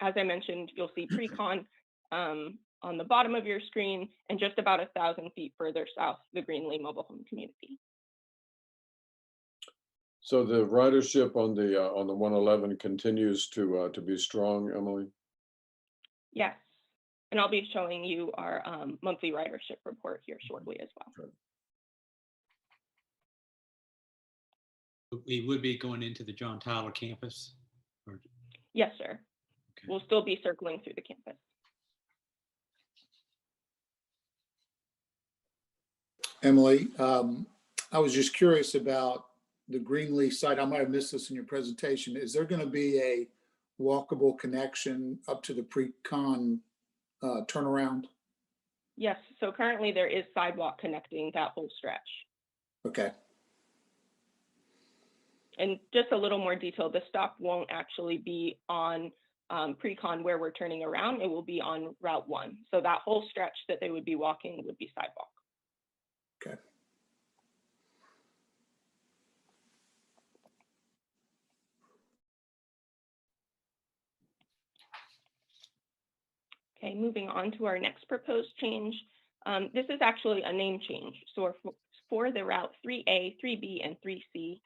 As I mentioned, you'll see Precon on the bottom of your screen and just about 1,000 feet further south, the Greenlee mobile home community. So the ridership on the 111 continues to be strong, Emily? Yes, and I'll be showing you our monthly ridership report here shortly as well. Okay. We would be going into the John Tyler campus? Or... Yes, sir. Okay. We'll still be circling through the campus. Emily, I was just curious about the Greenlee site. I might have missed this in your presentation. Is there going to be a walkable connection up to the Precon turnaround? Yes, so currently there is sidewalk connecting that whole stretch. Okay. And just a little more detail, the stop won't actually be on Precon where we're turning around, it will be on Route 1. So that whole stretch that they would be walking would be sidewalk. Okay. Okay, moving on to our next proposed change. This is actually a name change. So for the Route 3A, 3B, and 3C,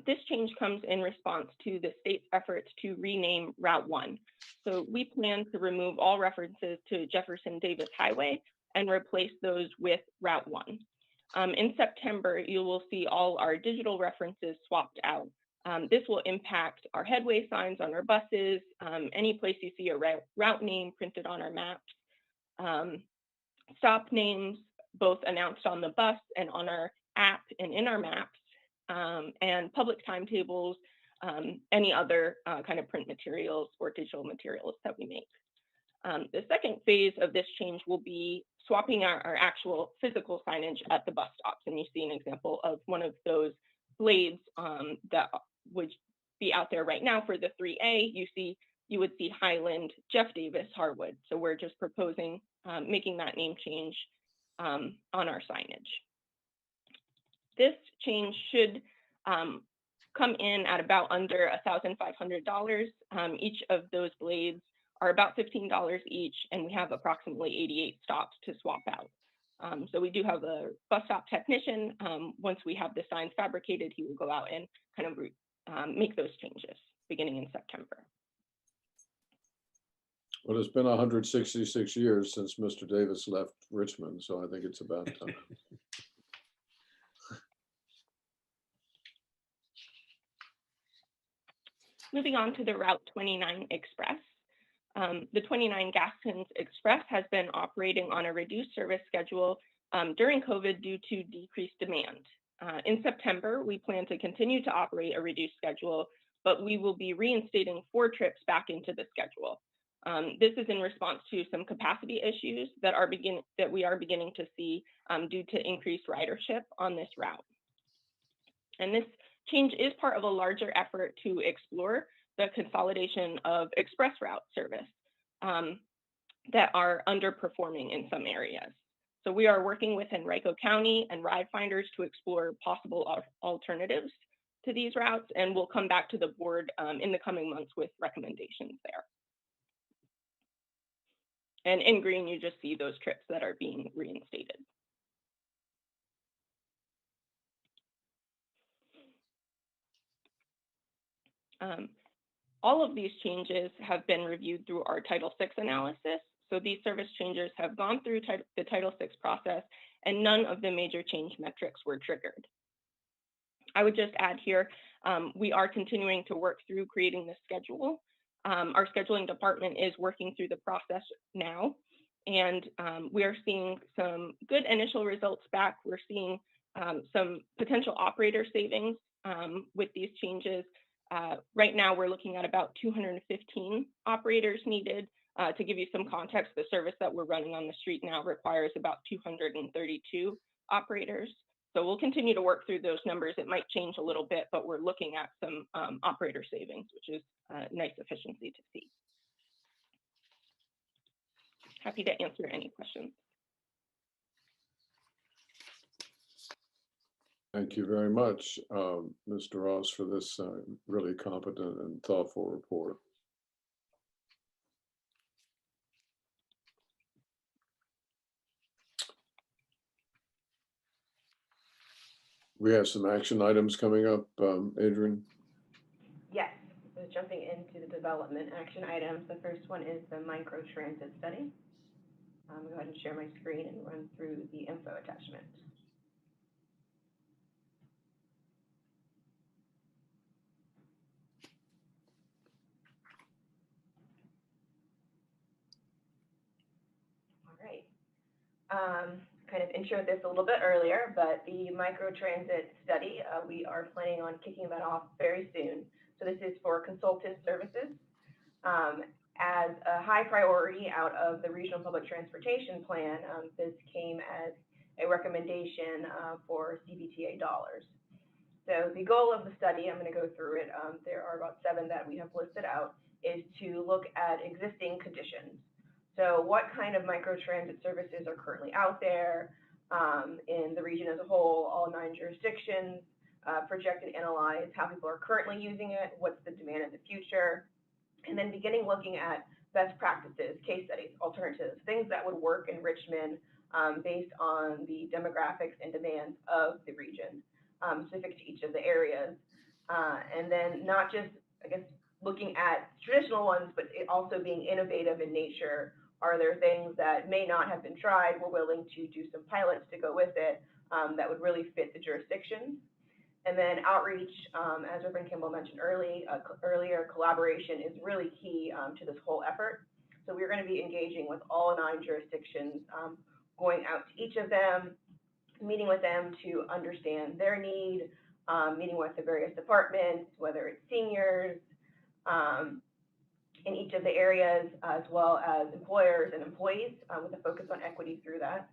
this change comes in response to the state's efforts to rename Route 1. So we plan to remove all references to Jefferson Davis Highway and replace those with Route 1. In September, you will see all our digital references swapped out. This will impact our headway signs on our buses, any place you see a route name printed on our maps, stop names, both announced on the bus and on our app and in our maps, and public timetables, any other kind of print materials or digital materials that we make. The second phase of this change will be swapping our actual physical signage at the bus stops. And you see an example of one of those blades that would be out there right now for the 3A. You would see Highland, Jeff Davis, Harwood. So we're just proposing making that name change on our signage. This change should come in at about under $1,500. Each of those blades are about $15 each, and we have approximately 88 stops to swap out. So we do have a bus stop technician. Once we have the signs fabricated, he will go out and kind of make those changes beginning in September. Well, it's been 166 years since Mr. Davis left Richmond, so I think it's about time. Moving on to the Route 29 Express. The 29 Gaskins Express has been operating on a reduced service schedule during COVID due to decreased demand. In September, we plan to continue to operate a reduced schedule, but we will be reinstating 4 trips back into the schedule. This is in response to some capacity issues that we are beginning to see due to increased ridership on this route. And this change is part of a larger effort to explore the consolidation of express route service that are underperforming in some areas. So we are working with Henrico County and RideFinders to explore possible alternatives to these routes, and we'll come back to the board in the coming months with recommendations there. And in green, you just see those trips that are being reinstated. All of these changes have been reviewed through our Title VI analysis. So these service changes have gone through the Title VI process, and none of the major change metrics were triggered. I would just add here, we are continuing to work through creating the schedule. Our scheduling department is working through the process now, and we are seeing some good initial results back. We're seeing some potential operator savings with these changes. Right now, we're looking at about 215 operators needed. To give you some context, the service that we're running on the street now requires about 232 operators. So we'll continue to work through those numbers. It might change a little bit, but we're looking at some operator savings, which is a nice efficiency to see. Happy to answer any questions. Thank you very much, Mr. Ross, for this really competent and thoughtful report. We have some action items coming up, Adrian. Yes, so jumping into the development action items, the first one is the microtransit study. I'm going to go ahead and share my screen and run through the info attachment. All right. Kind of introed this a little bit earlier, but the microtransit study, we are planning on kicking that off very soon. So this is for consultative services. As a high priority out of the Regional Public Transportation Plan, this came as a recommendation for CBTA dollars. So the goal of the study, I'm going to go through it, there are about 7 that we have listed out, is to look at existing conditions. So what kind of microtransit services are currently out there in the region as a whole, all 9 jurisdictions, projected analyze how people are currently using it, what's the demand in the future, and then beginning looking at best practices, case studies, alternatives, things that would work in Richmond based on the demographics and demands of the region, specific to each of the areas. And then not just, I guess, looking at traditional ones, but it also being innovative in nature. Are there things that may not have been tried? We're willing to do some pilots to go with it that would really fit the jurisdictions. And then outreach, as Reverend Kimball mentioned earlier, collaboration is really key to this whole effort. So we're going to be engaging with all 9 jurisdictions, going out to each of them, meeting with them to understand their need, meeting with the various departments, whether it's seniors, in each of the areas, as well as employers and employees, with a focus on equity through that.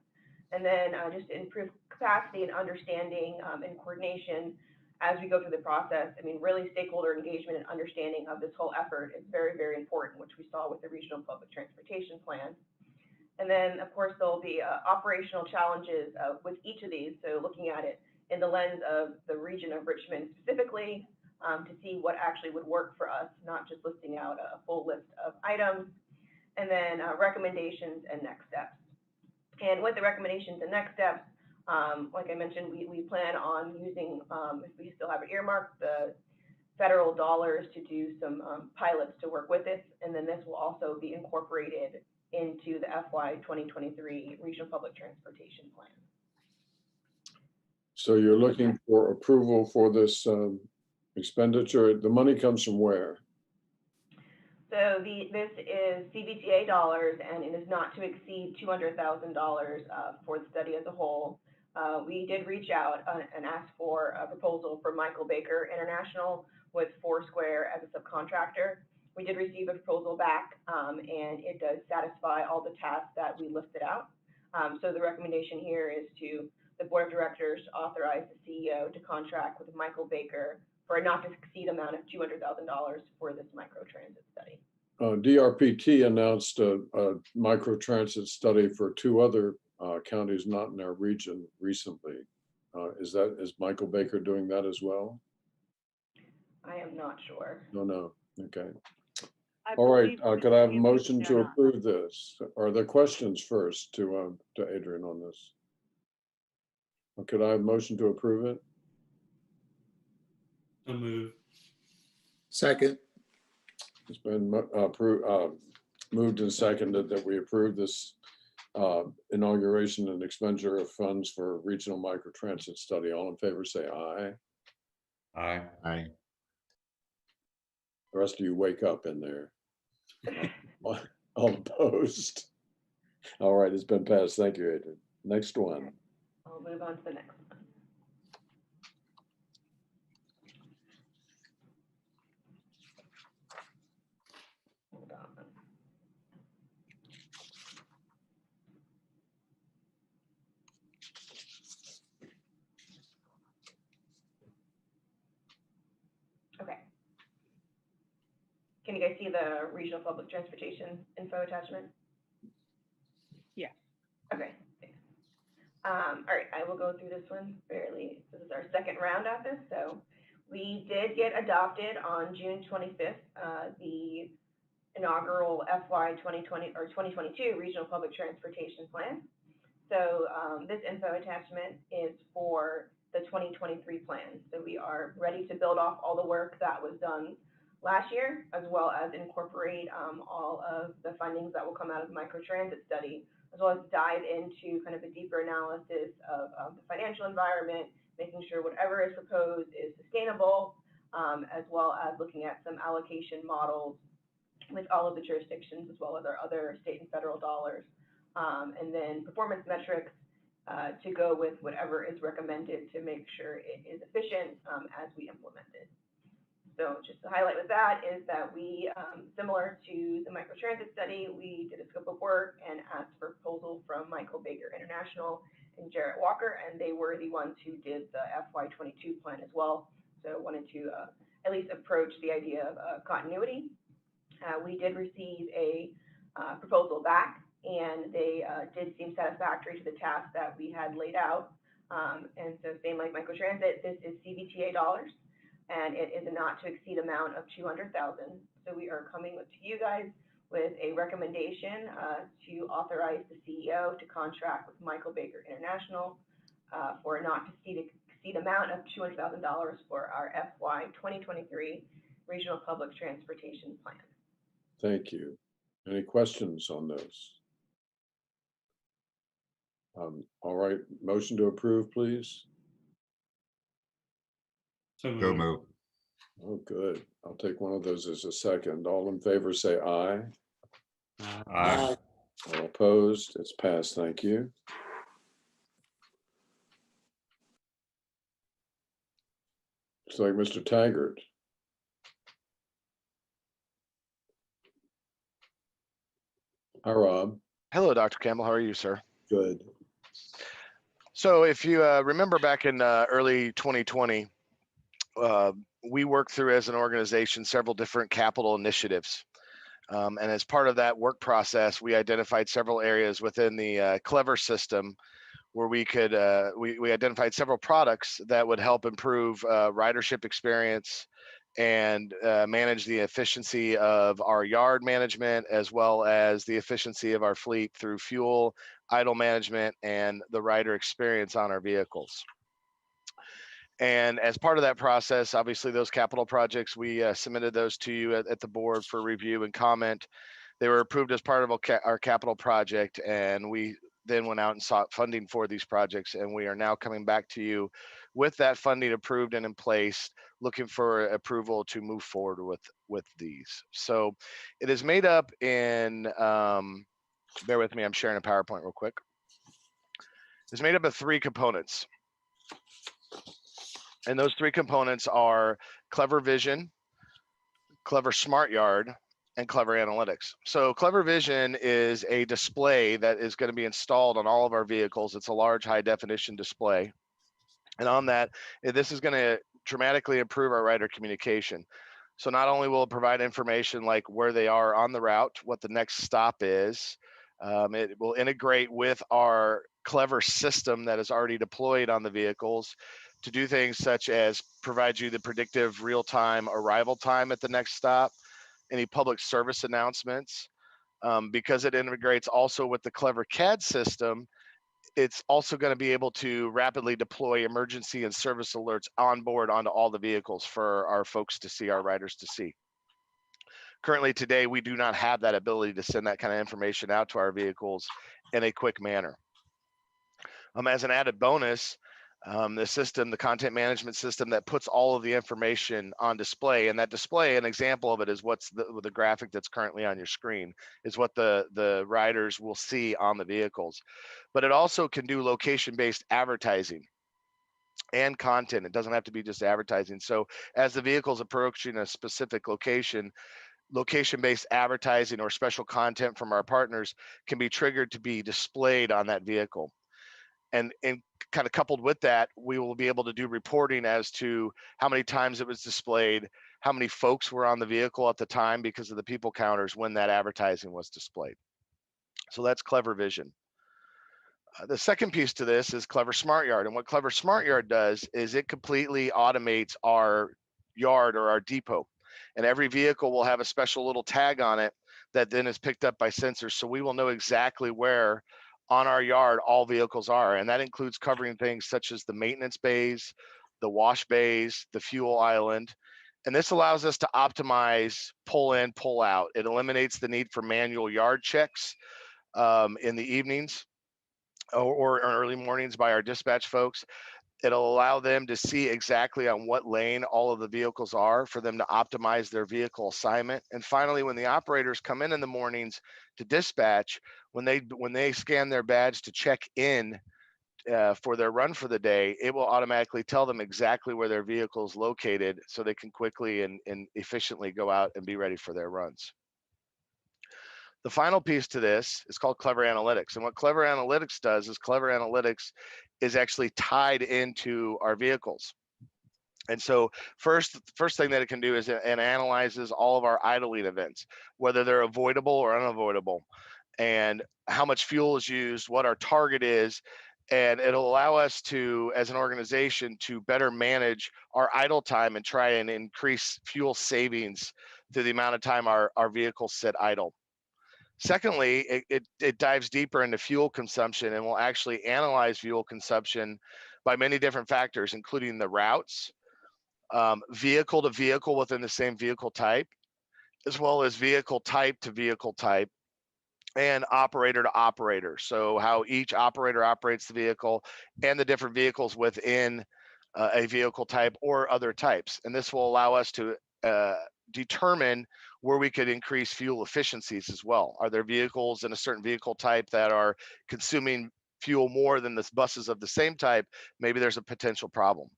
And then just improve capacity and understanding and coordination as we go through the process. I mean, really stakeholder engagement and understanding of this whole effort is very, very important, which we saw with the Regional Public Transportation Plan. And then, of course, there'll be operational challenges with each of these. So looking at it in the lens of the region of Richmond specifically, to see what actually would work for us, not just listing out a full list of items. and then recommendations and next steps. And with the recommendations and next steps, like I mentioned, we plan on using, if we still have it earmarked, the federal dollars to do some pilots to work with this, and then this will also be incorporated into the FY 2023 Regional Public Transportation Plan. So you're looking for approval for this expenditure. The money comes from where? So this is CVTA dollars, and it is not to exceed $200,000 for the study as a whole. We did reach out and ask for a proposal for Michael Baker International with Foursquare as a subcontractor. We did receive a proposal back, and it does satisfy all the tasks that we listed out. So the recommendation here is to the Board of Directors authorize the CEO to contract with Michael Baker for a not to exceed amount of $200,000 for this microtransit study. DRPT announced a microtransit study for 2 other counties not in our region recently. Is Michael Baker doing that as well? I am not sure. No. Okay. All right. Could I have a motion to they're approve this? Are there questions first to Adrian on this? Or could I have a motion to approve it? So move. Second. It's been moved and seconded that we approve this inauguration and expenditure of funds for regional microtransit study. All in favor, say aye. Aye. Aye. The rest of you wake up in there. All opposed. All right, it's been passed. Thank you, Adrian. Next one. I'll move on to the next one. Hold on. Okay. Can you guys see the regional public transportation info attachment? Yeah. Okay. All right, I will go through this one fairly. This is our second round at this. So we did get adopted on June 25th, the inaugural FY 2020 or 2022 Regional Public Transportation Plan. So this info attachment is for the 2023 plan. So we are ready to build off all the work that was done last year, as well as incorporate all of the findings that will come out of the microtransit study, as well as dive into kind of a deeper analysis of the financial environment, making sure whatever is proposed is sustainable, as well as looking at some allocation models with all of the jurisdictions, as well as our other state and federal dollars, and then performance metrics to go with whatever is recommended to make sure it is efficient as we implement it. So just to highlight with that is that we, similar to the microtransit study, we did a scope of work and asked for proposal from Michael Baker International and Jarrett Walker, and they were the ones who did the FY22 plan as well. So wanted to at least approach the idea of continuity. We did receive a proposal back, and they did seem satisfactory to the task that we had laid out. And so same like microtransit, this is CVTA dollars, and it is a not to exceed amount of $200,000. So we are coming to you guys with a recommendation to authorize the CEO to contract with Michael Baker International for a not to exceed amount of $200,000 for our FY 2023 Regional Public Transportation Plan. Thank you. Any questions on this? All right, motion to approve, please. So So move. move. Oh, good. I'll take one of those as a second. All in favor, say aye. Aye. All opposed, it's passed. Thank you. Looks like Mr. Taggart. Hi, Rob. Hello, Dr. Campbell. How are you, sir? Good. So if you remember back in early 2020, we worked through as an organization several different capital initiatives. And as part of that work process, we identified several areas within the Clever system where we could, we identified several products that would help improve ridership experience and manage the efficiency of our yard management, as well as the efficiency of our fleet through fuel, idle management, and the rider experience on our vehicles. And as part of that process, obviously those capital projects, we submitted those to you at the board for review and comment. They were approved as part of our capital project, and we then went out and sought funding for these projects, and we are now coming back to you with that funding approved and in place, looking for approval to move forward with these. So it is made up in, bear with me, I'm sharing a PowerPoint real quick. It's made up of 3 components. And those 3 components are Clever Vision, Clever Smart Yard, and Clever Analytics. So Clever Vision is a display that is going to be installed on all of our vehicles. It's a large high definition display. And on that, this is going to dramatically improve our rider communication. So not only will it provide information like where they are on the route, what the next stop is, it will integrate with our Clever system that is already deployed on the vehicles to do things such as provide you the predictive real-time arrival time at the next stop, any public service announcements. Because it integrates also with the Clever CAD system, it's also going to be able to rapidly deploy emergency and service alerts on board onto all the vehicles for our folks to see, our riders to see. Currently today, we do not have that ability to send that kind of information out to our vehicles in a quick manner. As an added bonus, the system, the content management system that puts all of the information on display, and that display, an example of it is what's the graphic that's currently on your screen, is what the riders will see on the vehicles. But it also can do location-based advertising and content. It doesn't have to be just advertising. So as the vehicle's approaching a specific location, location-based advertising or special content from our partners can be triggered to be displayed on that vehicle. And kind of coupled with that, we will be able to do reporting as to how many times it was displayed, how many folks were on the vehicle at the time because of the people counters when that advertising was displayed. So that's Clever Vision. The second piece to this is Clever Smart Yard. And what Clever Smart Yard does is it completely automates our yard or our depot. And every vehicle will have a special little tag on it that then is picked up by sensors. So we will know exactly where on our yard all vehicles are, and that includes covering things such as the maintenance bays, the wash bays, the fuel island. And this allows us to optimize pull in, pull out. It eliminates the need for manual yard checks in the evenings or early mornings by our dispatch folks. It'll allow them to see exactly on what lane all of the vehicles are for them to optimize their vehicle assignment. And finally, when the operators come in the mornings to dispatch, when they scan their badge to check in for their run for the day, it will automatically tell them exactly where their vehicle is located so they can quickly and efficiently go out and be ready for their runs. The final piece to this is called Clever Analytics. And what Clever Analytics does is Clever Analytics is actually tied into our vehicles. And so first thing that it can do is it analyzes all of our idling events, whether they're avoidable or unavoidable, and how much fuel is used, what our target is, and it'll allow us to, as an organization, to better manage our idle time and try and increase fuel savings through the amount of time our vehicles sit idle. Secondly, it dives deeper into fuel consumption and will actually analyze fuel consumption by many different factors, including the routes, vehicle to vehicle within the same vehicle type, as well as vehicle type to vehicle type, and operator to operator. So how each operator operates the vehicle and the different vehicles within a vehicle type or other types. And this will allow us to determine where we could increase fuel efficiencies as well. Are there vehicles in a certain vehicle type that are consuming fuel more than the buses of the same type? Maybe there's a potential problem.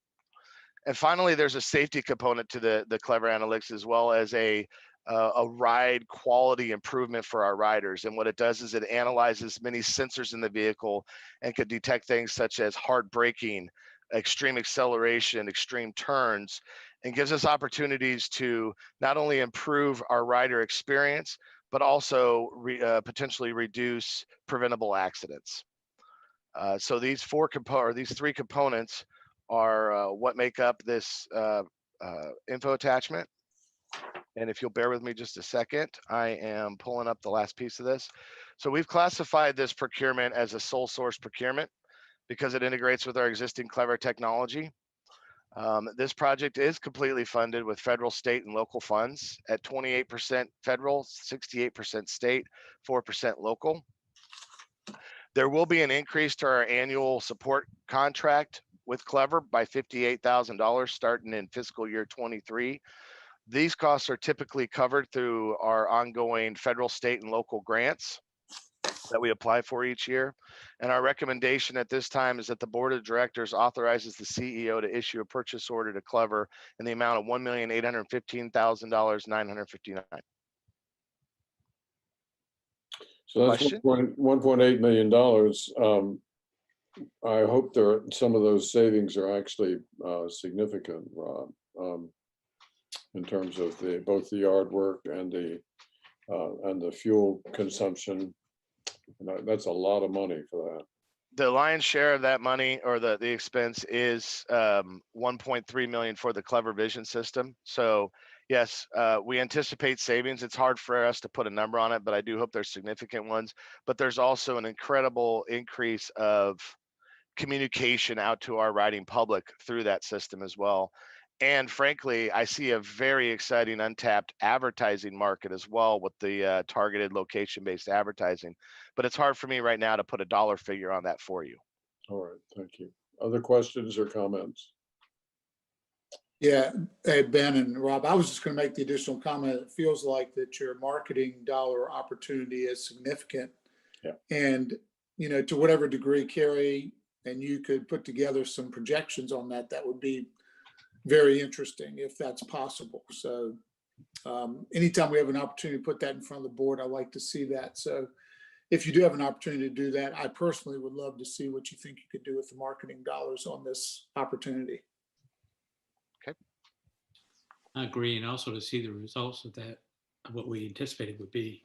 And finally, there's a safety component to the Clever Analytics, as well as a ride quality improvement for our riders. And what it does is it analyzes many sensors in the vehicle and can detect things such as hard braking, extreme acceleration, extreme turns, and gives us opportunities to not only improve our rider experience, but also potentially reduce preventable accidents. So these three components are what make up this info attachment. And if you'll bear with me just a second, I am pulling up the last piece of this. So we've classified this procurement as a sole source procurement because it integrates with our existing Clever technology. This project is completely funded with federal, state, and local funds at 28% federal, 68% state, 4% local. There will be an increase to our annual support contract with Clever by $58,000 starting in fiscal year 23. These costs are typically covered through our ongoing federal, state, and local grants that we apply for each year. And our recommendation at this time is that the board of directors authorizes the CEO to issue a purchase order to Clever in the amount of $1,815,959. So that's Question? $1.8 million. I hope some of those savings are actually significant, Rob, in terms of both the yard work and the fuel consumption. That's a lot of money for that. The lion's share of that money, or the expense, is 1.3 million for the Clever Vision system. So yes, we anticipate savings. It's hard for us to put a number on it, but I do hope there's significant ones. But there's also an incredible increase of communication out to our riding public through that system as well. And frankly, I see a very exciting untapped advertising market as well with the targeted location-based advertising. But it's hard for me right now to put a dollar figure on that for you. All right, thank you. Other questions or comments? Yeah, hey, Ben and Rob, I was just going to make the additional comment. It feels like that your marketing dollar opportunity is significant. Yeah. And, you know, to whatever degree, Carrie, and you could put together some projections on that, that would be very interesting if that's possible. So anytime we have an opportunity to put that in front of the board, I like to see that. So if you do have an opportunity to do that, I personally would love to see what you think you could do with the marketing dollars on this opportunity. Okay. I agree, and also to see the results of that, of what we anticipated would be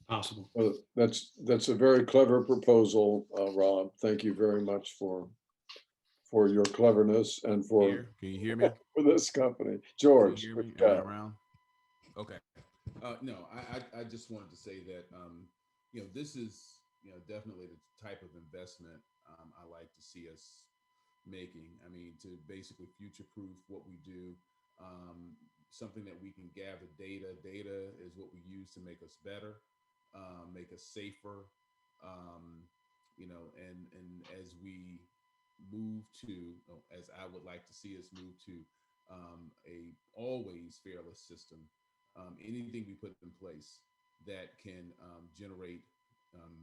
possible. Well, that's a very clever proposal, Rob. Thank you very much for your cleverness and for Can you hear me? for this company. George, Can you what hear me? you Am I got? around? Okay. No, I just wanted to say that you know, this is, you know, definitely the type of investment I like to see us making. I mean, to basically future-proof what we do, something that we can gather data. Data is what we use to make us better, make us safer, you know, and as we move to, as I would like to see us move to a always fearless system, anything we put in place that can generate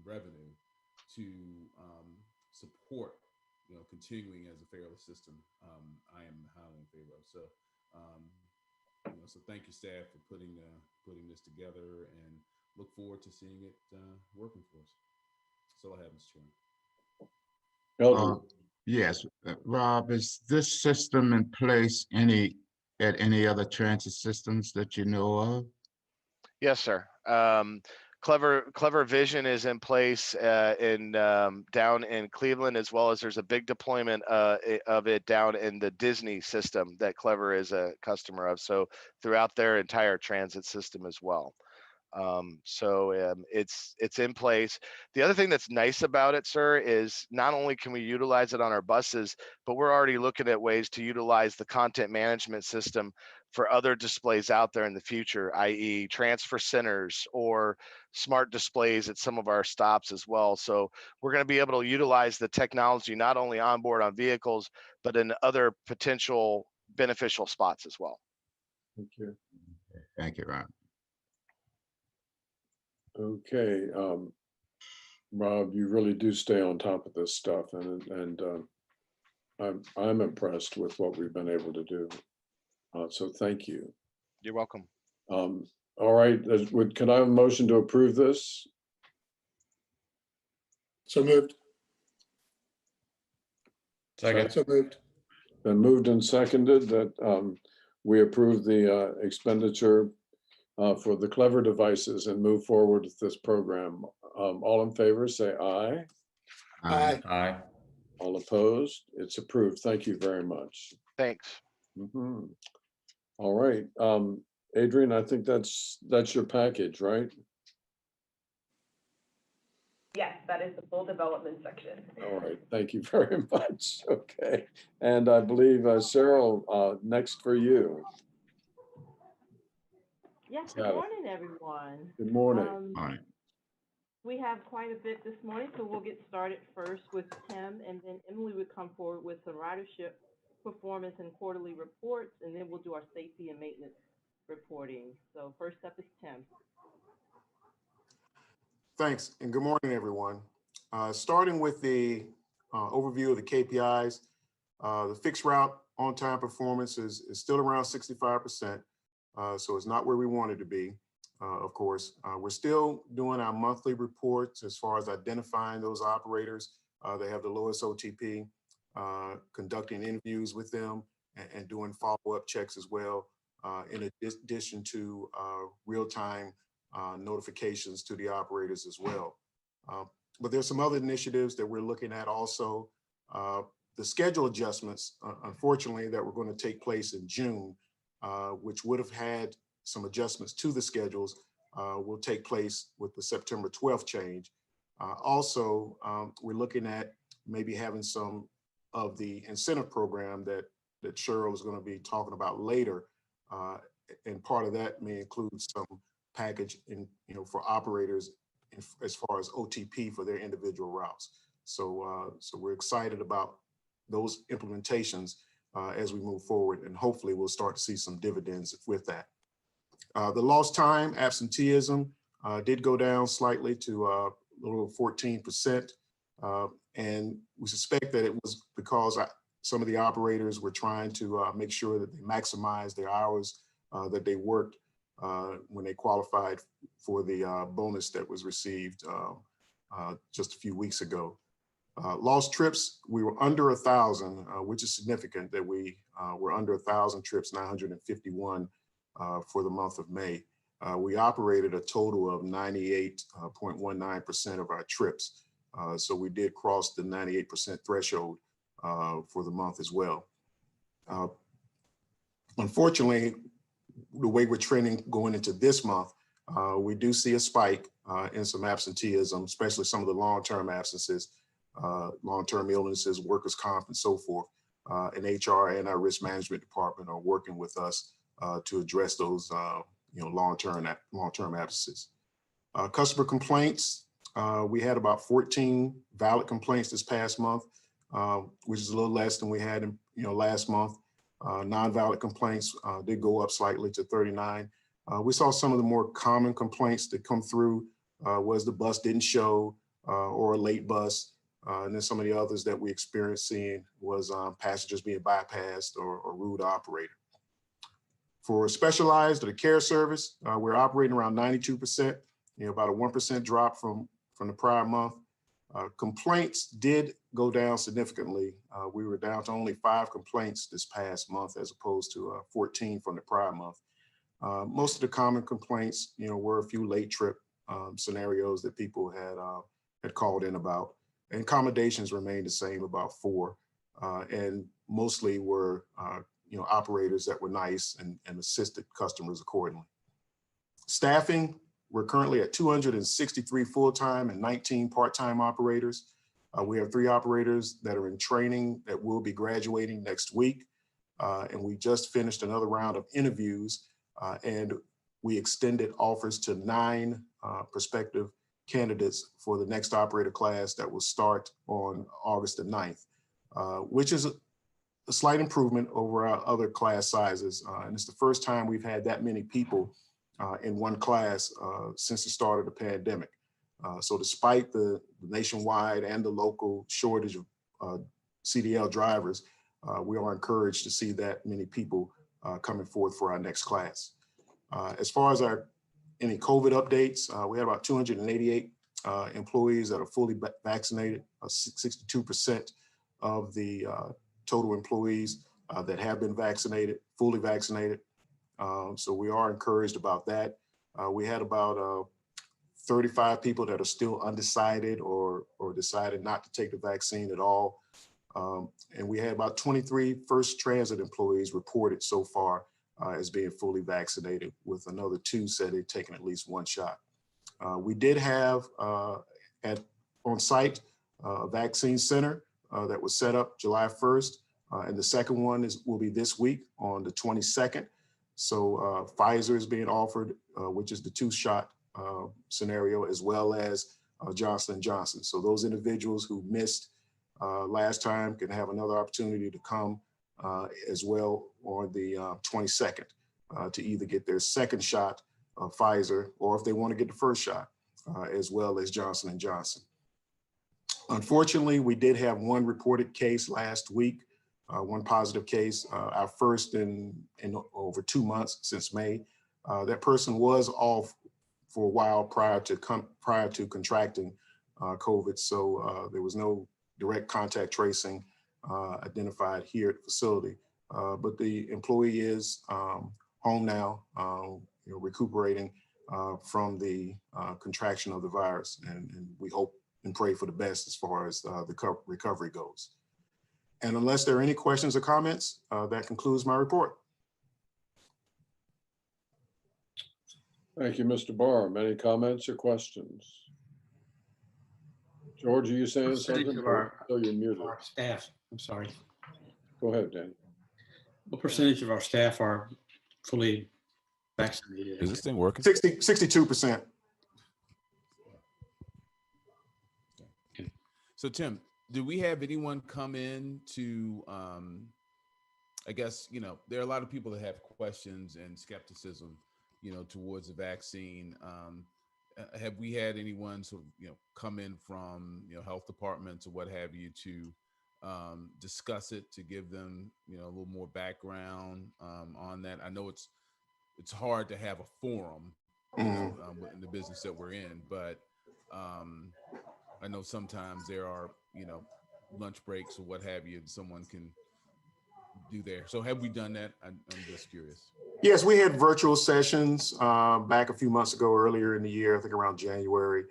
revenue to support, you know, continuing as a fearless system, I am highly in favor of. So, you know, so thank you, staff, for putting this together, and look forward to seeing it working for us. That's all I have, Mr. Chairman. Eldon. Yes, Rob, is this system in place at any other transit systems that you know of? Yes, sir. Clever Vision is in place down in Cleveland, as well as there's a big deployment of it down in the Disney system that Clever is a customer of. So throughout their entire transit system as well. It's in place. The other thing that's nice about it, sir, is not only can we utilize it on our buses, but we're already looking at ways to utilize the content management system for other displays out there in the future, i.e. transfer centers or smart displays at some of our stops as well. So we're going to be able to utilize the technology not only on board on vehicles, but in other potential beneficial spots as well. Thank you. Thank you, Rob. Okay, Rob, you really do stay on top of this stuff, and I'm impressed with what we've been able to do. So thank you. You're welcome. All right, can I have a motion to approve this? So moved. Second. So moved. Been moved and seconded that we approve the expenditure for the Clever devices and move forward with this program. All in favor, say aye. Aye. Aye. All opposed? It's approved. Thank you very much. Thanks. Mhm. All right, Adrian, I think that's your package, right? Yes, that is the full development section. All right, thank you very much. Okay, and I believe Cheryl, next for you. Yes, Got good it. morning, everyone. Good morning. All right. We have quite a bit this morning, so we'll get started first with Tim, and then Emily would come forward with some ridership performance and quarterly reports, and then we'll do our safety and maintenance reporting. So first up is Tim. Thanks, and good morning, everyone. Starting with the overview of the KPIs, the fixed route on-time performance is still around 65%, so it's not where we want it to be, of course. We're still doing our monthly reports as far as identifying those operators that have the lowest OTP, conducting interviews with them, and doing follow-up checks as well, in addition to real-time notifications to the operators as well. But there's some other initiatives that we're looking at also. The schedule adjustments, unfortunately, that were going to take place in June, which would have had some adjustments to the schedules, will take place with the September 12th change. Also, we're looking at maybe having some of the incentive program that Cheryl is going to be talking about later. And part of that may include some package for operators as far as OTP for their individual routes. So we're excited about those implementations as we move forward, and hopefully we'll start to see some dividends with that. The lost time absenteeism did go down slightly to a little 14%, and we suspect that it was because some of the operators were trying to make sure that they maximize their hours that they worked when they qualified for the bonus that was received just a few weeks ago. Lost trips, we were under 1,000, which is significant that we were under 1,000 trips, 951 for the month of May. We operated a total of 98.19% of our trips. So we did cross the 98% threshold for the month as well. Unfortunately, the way we're trending going into this month, we do see a spike in some absenteeism, especially some of the long-term absences, long-term illnesses, workers' comp, and so forth. And HR and our risk management department are working with us to address those, long-term absences. Customer complaints, we had about 14 valid complaints this past month, which is a little less than we had in last month. Non-valid complaints did go up slightly to 39. We saw some of the more common complaints that come through was the bus didn't show or a late bus. And then some of the others that we experienced seeing was passengers being bypassed or rude operator. For specialized or the care service, we're operating around 92%, about a 1% drop from the prior month. Complaints did go down significantly. We were down to only 5 complaints this past month as opposed to 14 from the prior month. Most of the common complaints, were a few late trip scenarios that people had called in about. And accommodations remained the same, about 4, and mostly were operators that were nice and assisted customers accordingly. Staffing, we're currently at 263 full-time and 19 part-time operators. We have 3 operators that are in training that will be graduating next week. And we just finished another round of interviews and we extended offers to 9 prospective candidates for the next operator class that will start on August the 9th, which is a slight improvement over our other class sizes. And it's the first time we've had that many people in one class since the start of the pandemic. So despite the nationwide and the local shortage of CDL drivers, we are encouraged to see that many people coming forth for our next class. As far as any COVID updates, we had about 288 employees that are fully vaccinated, 62% of the total employees that have been vaccinated, fully vaccinated. So we are encouraged about that. We had about 35 people that are still undecided or decided not to take the vaccine at all. And we had about 23 First Transit employees reported so far as being fully vaccinated, with another 2 said they'd taken at least 1 shot. We did have on site a vaccine center that was set up July 1st. And the second one will be this week on the 22nd. So Pfizer is being offered, which is the 2-shot scenario, as well as Johnson & Johnson. So those individuals who missed last time can have another opportunity to come as well on the 22nd to either get their second shot of Pfizer, or if they want to get the first shot, as well as Johnson & Johnson. Unfortunately, we did have 1 reported case last week, 1 positive case, our first in over 2 months since May. That person was off for a while prior to contracting COVID, so there was no direct contact tracing identified here at the facility. But the employee is home now, recuperating from the contraction of the virus, and we hope and pray for the best as far as the recovery goes. And unless there are any questions or comments, that concludes my report. Thank you, Mr. Barham. Any comments or questions? George, are you saying something? Oh, you're muted. Our staff, I'm sorry. Go ahead, Danny. What percentage of our staff are fully vaccinated? Is this thing working? 62%. So Tim, do we have anyone come in to, I guess, there are a lot of people that have questions and skepticism, towards the vaccine. Have we had anyone sort of, come in from, health departments or what have you to discuss it, to give them, a little more background on that? I know it's hard to have a forum in the business that we're in, but I know sometimes there are, lunch breaks or what have you, and someone can do there. So have we done that? I'm just curious. Yes, we had virtual sessions back a few months ago, earlier in the year, I think around January.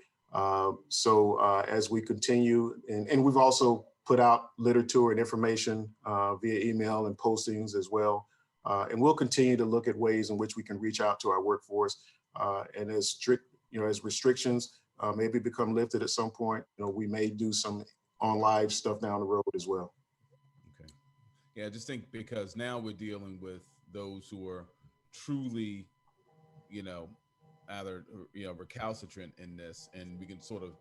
So as we continue, and we've also put out literature and information via email and postings as well. And we'll continue to look at ways in which we can reach out to our workforce. And as strict, as restrictions maybe become lifted at some point, we may do some on live stuff down the road as well. Okay. Yeah, I just think because now we're dealing with those who are truly, either, recalcitrant in this, and we can sort of,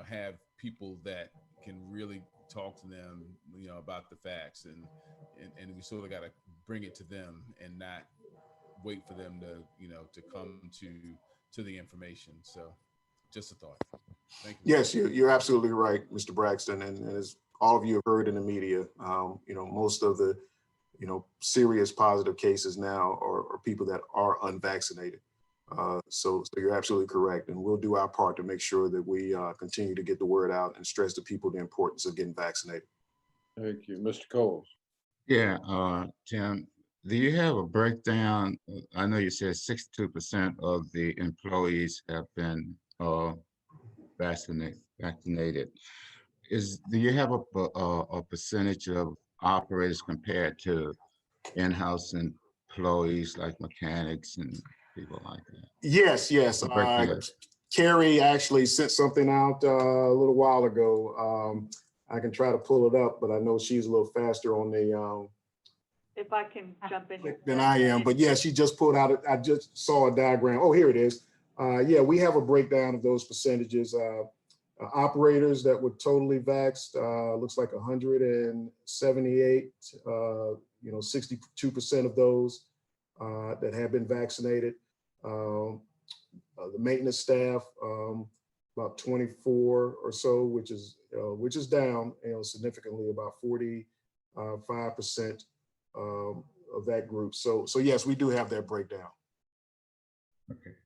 have people that can really talk to them, about the facts, and we sort of got to bring it to them and not wait for them to, to come to the information. So just a thought. Thank you. Yes, you're absolutely right, Mr. Braxton. And as all of you have heard in the media, most of the, serious positive cases now are people that are unvaccinated. So you're absolutely correct. And we'll do our part to make sure that we continue to get the word out and stress to people the importance of getting vaccinated. Thank you. Mr. Coles. Yeah, Tim, do you have a breakdown? I know you said 62% of the employees have been vaccinated. Do you have a percentage of operators compared to in-house employees like mechanics and people like that? Yes. Carrie actually sent something out a little while ago. I can try to pull it up, but I know she's a little faster on the If I can jump in here. than I am. But yeah, she just pulled out, I just saw a diagram. Oh, here it is. Yeah, we have a breakdown of those percentages. Operators that were totally vaxxed, looks like 178, 62% of those that have been vaccinated. The maintenance staff, about 24 or so, which is down, significantly, about 45% of that group. So yes, we do have that breakdown. Okay.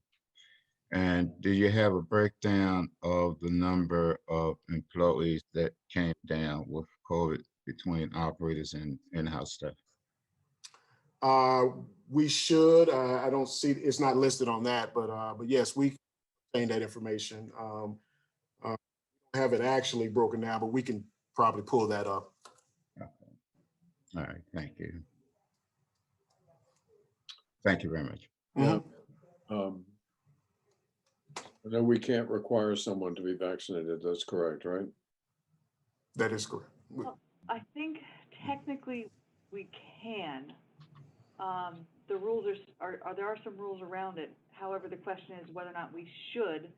And do you have a breakdown of the number of employees that came down with COVID between operators and in-house staff? We should. I don't see, it's not listed on that, but yes, we obtain that information. Have it actually broken down, but we can probably pull that up. Okay. All right, thank you. Thank you very much. Yeah. I know we can't require someone to be vaccinated. That's correct, right? That is correct. Well, I think technically we can. The rules there are some rules around it. However, the question is whether or not we should,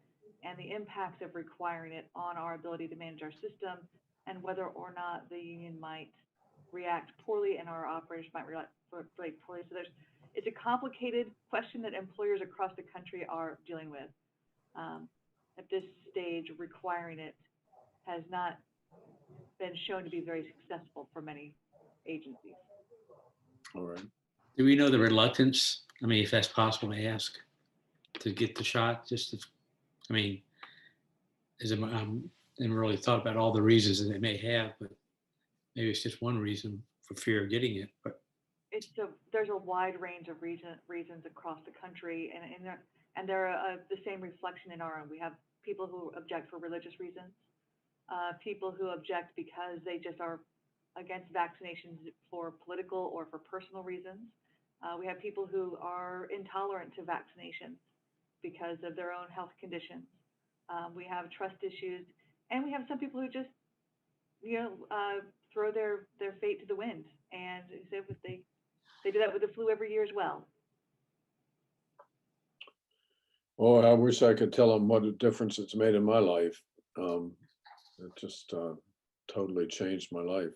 and the impacts of requiring it on our ability to manage our system, and whether or not the union might react poorly and our operators might react poorly. So it's a complicated question that employers across the country are dealing with. At this stage, requiring it has not been shown to be very successful for many agencies. All right. Do we know the reluctance? I mean, if that's possible to ask, to get the shot, I mean, I haven't really thought about all the reasons that they may have, but maybe it's just one reason for fear of getting it. But there's a wide range of reasons across the country, and they're the same reflection in our own. We have people who object for religious reasons, people who object because they just are against vaccinations for political or for personal reasons. We have people who are intolerant to vaccinations because of their own health conditions. We have trust issues, and we have some people who just, throw their fate to the wind, and they do that with the flu every year as well. Oh, I wish I could tell them what a difference it's made in my life. It just totally changed my life.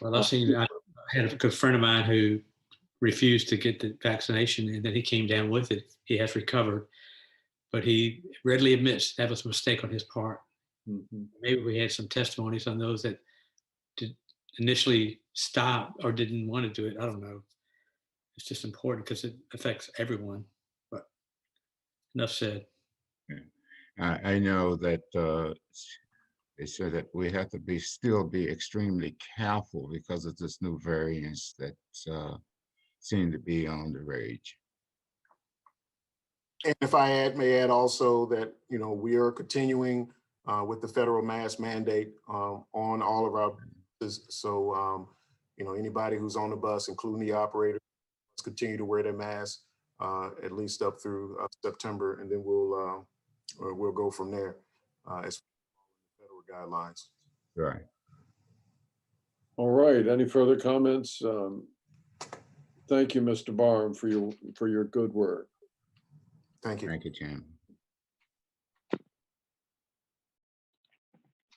well, I had a good friend of mine who refused to get the vaccination, and then he came down with it. He has recovered, but he readily admits that was a mistake on his part. Mm-hmm. Maybe we had some testimonies on those that did initially stop or didn't want to do it. I don't know. It's just important because it affects everyone. But enough said. I know that they said that we have to still be extremely careful because of this new variants that seem to be on the rage. And if I may add also that, we are continuing with the federal mask mandate on all of our buses. So, anybody who's on the bus, including the operator, must continue to wear their mask at least up through September, and then we'll go from there as federal guidelines. Right. All right. Any further comments? Thank you, Mr. Barham, for your good work. Thank you. Thank you, Jim.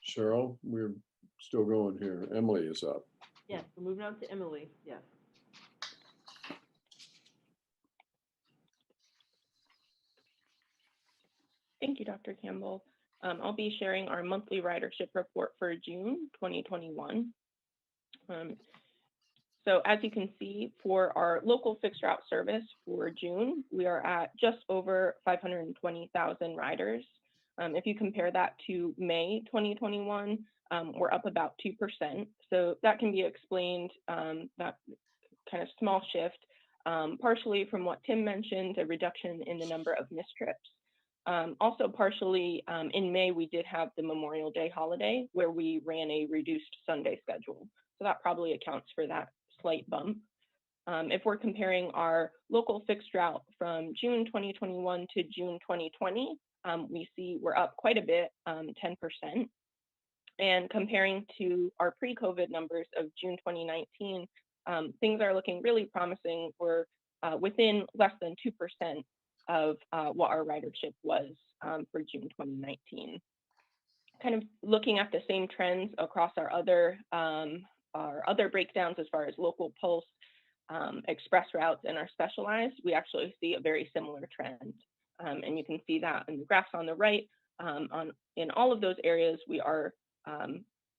Cheryl, we're still going here. Emily is up. Yes, we're moving on to Emily, yes. Thank you, Dr. Campbell. I'll be sharing our monthly ridership report for June 2021. So as you can see, for our local fixed route service for June, we are at just over 520,000 riders. If you compare that to May 2021, we're up about 2%. So that can be explained, that kind of small shift, partially from what Tim mentioned, a reduction in the number of missed trips. Also partially in May, we did have the Memorial Day holiday where we ran a reduced Sunday schedule. So that probably accounts for that slight bump. If we're comparing our local fixed route from June 2021 to June 2020, we see we're up quite a bit, 10%. And comparing to our pre-COVID numbers of June 2019, things are looking really promising. We're within less than 2% of what our ridership was for June 2019. Kind of looking at the same trends across our other breakdowns as far as local pulse, express routes, and our specialized, we actually see a very similar trend. And you can see that in the graphs on the right. In all of those areas, we are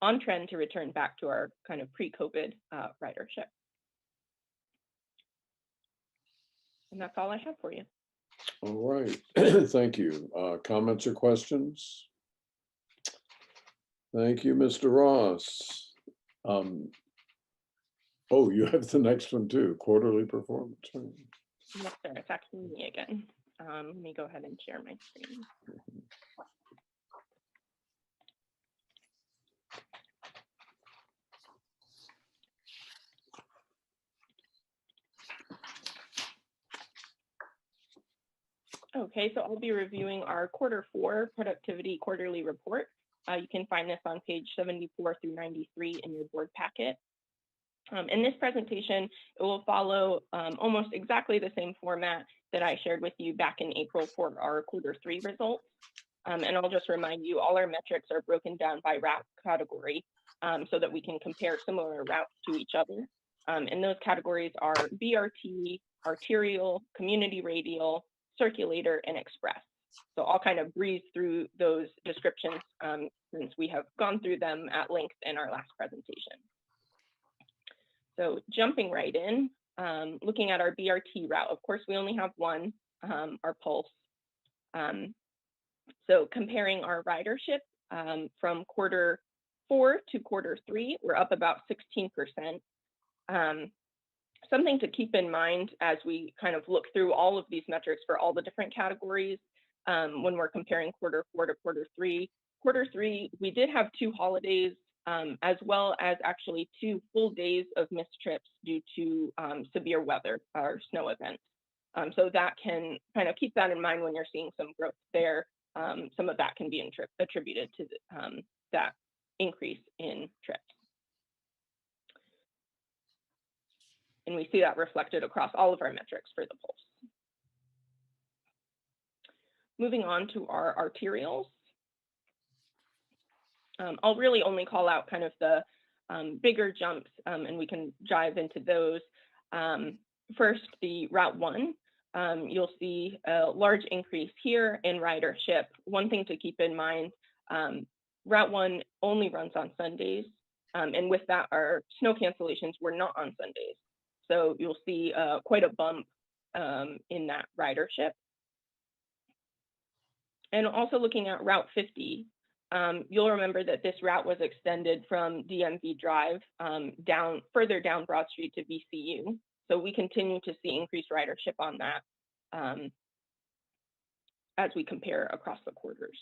on trend to return back to our kind of pre-COVID ridership. And that's all I have for you. All right. Thank you. Comments or questions? Thank you, Mr. Ross. Oh, you have the next one too, quarterly performance. Yes, sir. It's actually me again. Let me go ahead and share my screen. Okay, so I'll be reviewing our Q4 productivity quarterly report. You can find this on page 74 through 93 in your board packet. In this presentation, it will follow almost exactly the same format that I shared with you back in April for our Q3 results. And I'll just remind you, all our metrics are broken down by route category so that we can compare similar routes to each other. And those categories are BRT, arterial, community radial, circulator, and express. So I'll kind of breeze through those descriptions since we have gone through them at length in our last presentation. So jumping right in, looking at our BRT route, of course, we only have one, our Pulse. So comparing our ridership from Q4 to Q3, we're up about 16%. Something to keep in mind as we kind of look through all of these metrics for all the different categories when we're comparing Q4 to Q3. Q3, we did have 2 holidays as well as actually 2 full days of missed trips due to severe weather or snow events. So that can kind of keep that in mind when you're seeing some growth there. Some of that can be attributed to that increase in trips. And we see that reflected across all of our metrics for the Pulse. Moving on to our arterials. I'll really only call out kind of the bigger jumps and we can dive into those. First, the Route 1. You'll see a large increase here in ridership. One thing to keep in mind, Route 1 only runs on Sundays. And with that, our snow cancellations were not on Sundays. So you'll see quite a bump in that ridership. And also looking at Route 50, you'll remember that this route was extended from DMV Drive further down Broad Street to VCU. So we continue to see increased ridership on that as we compare across the quarters.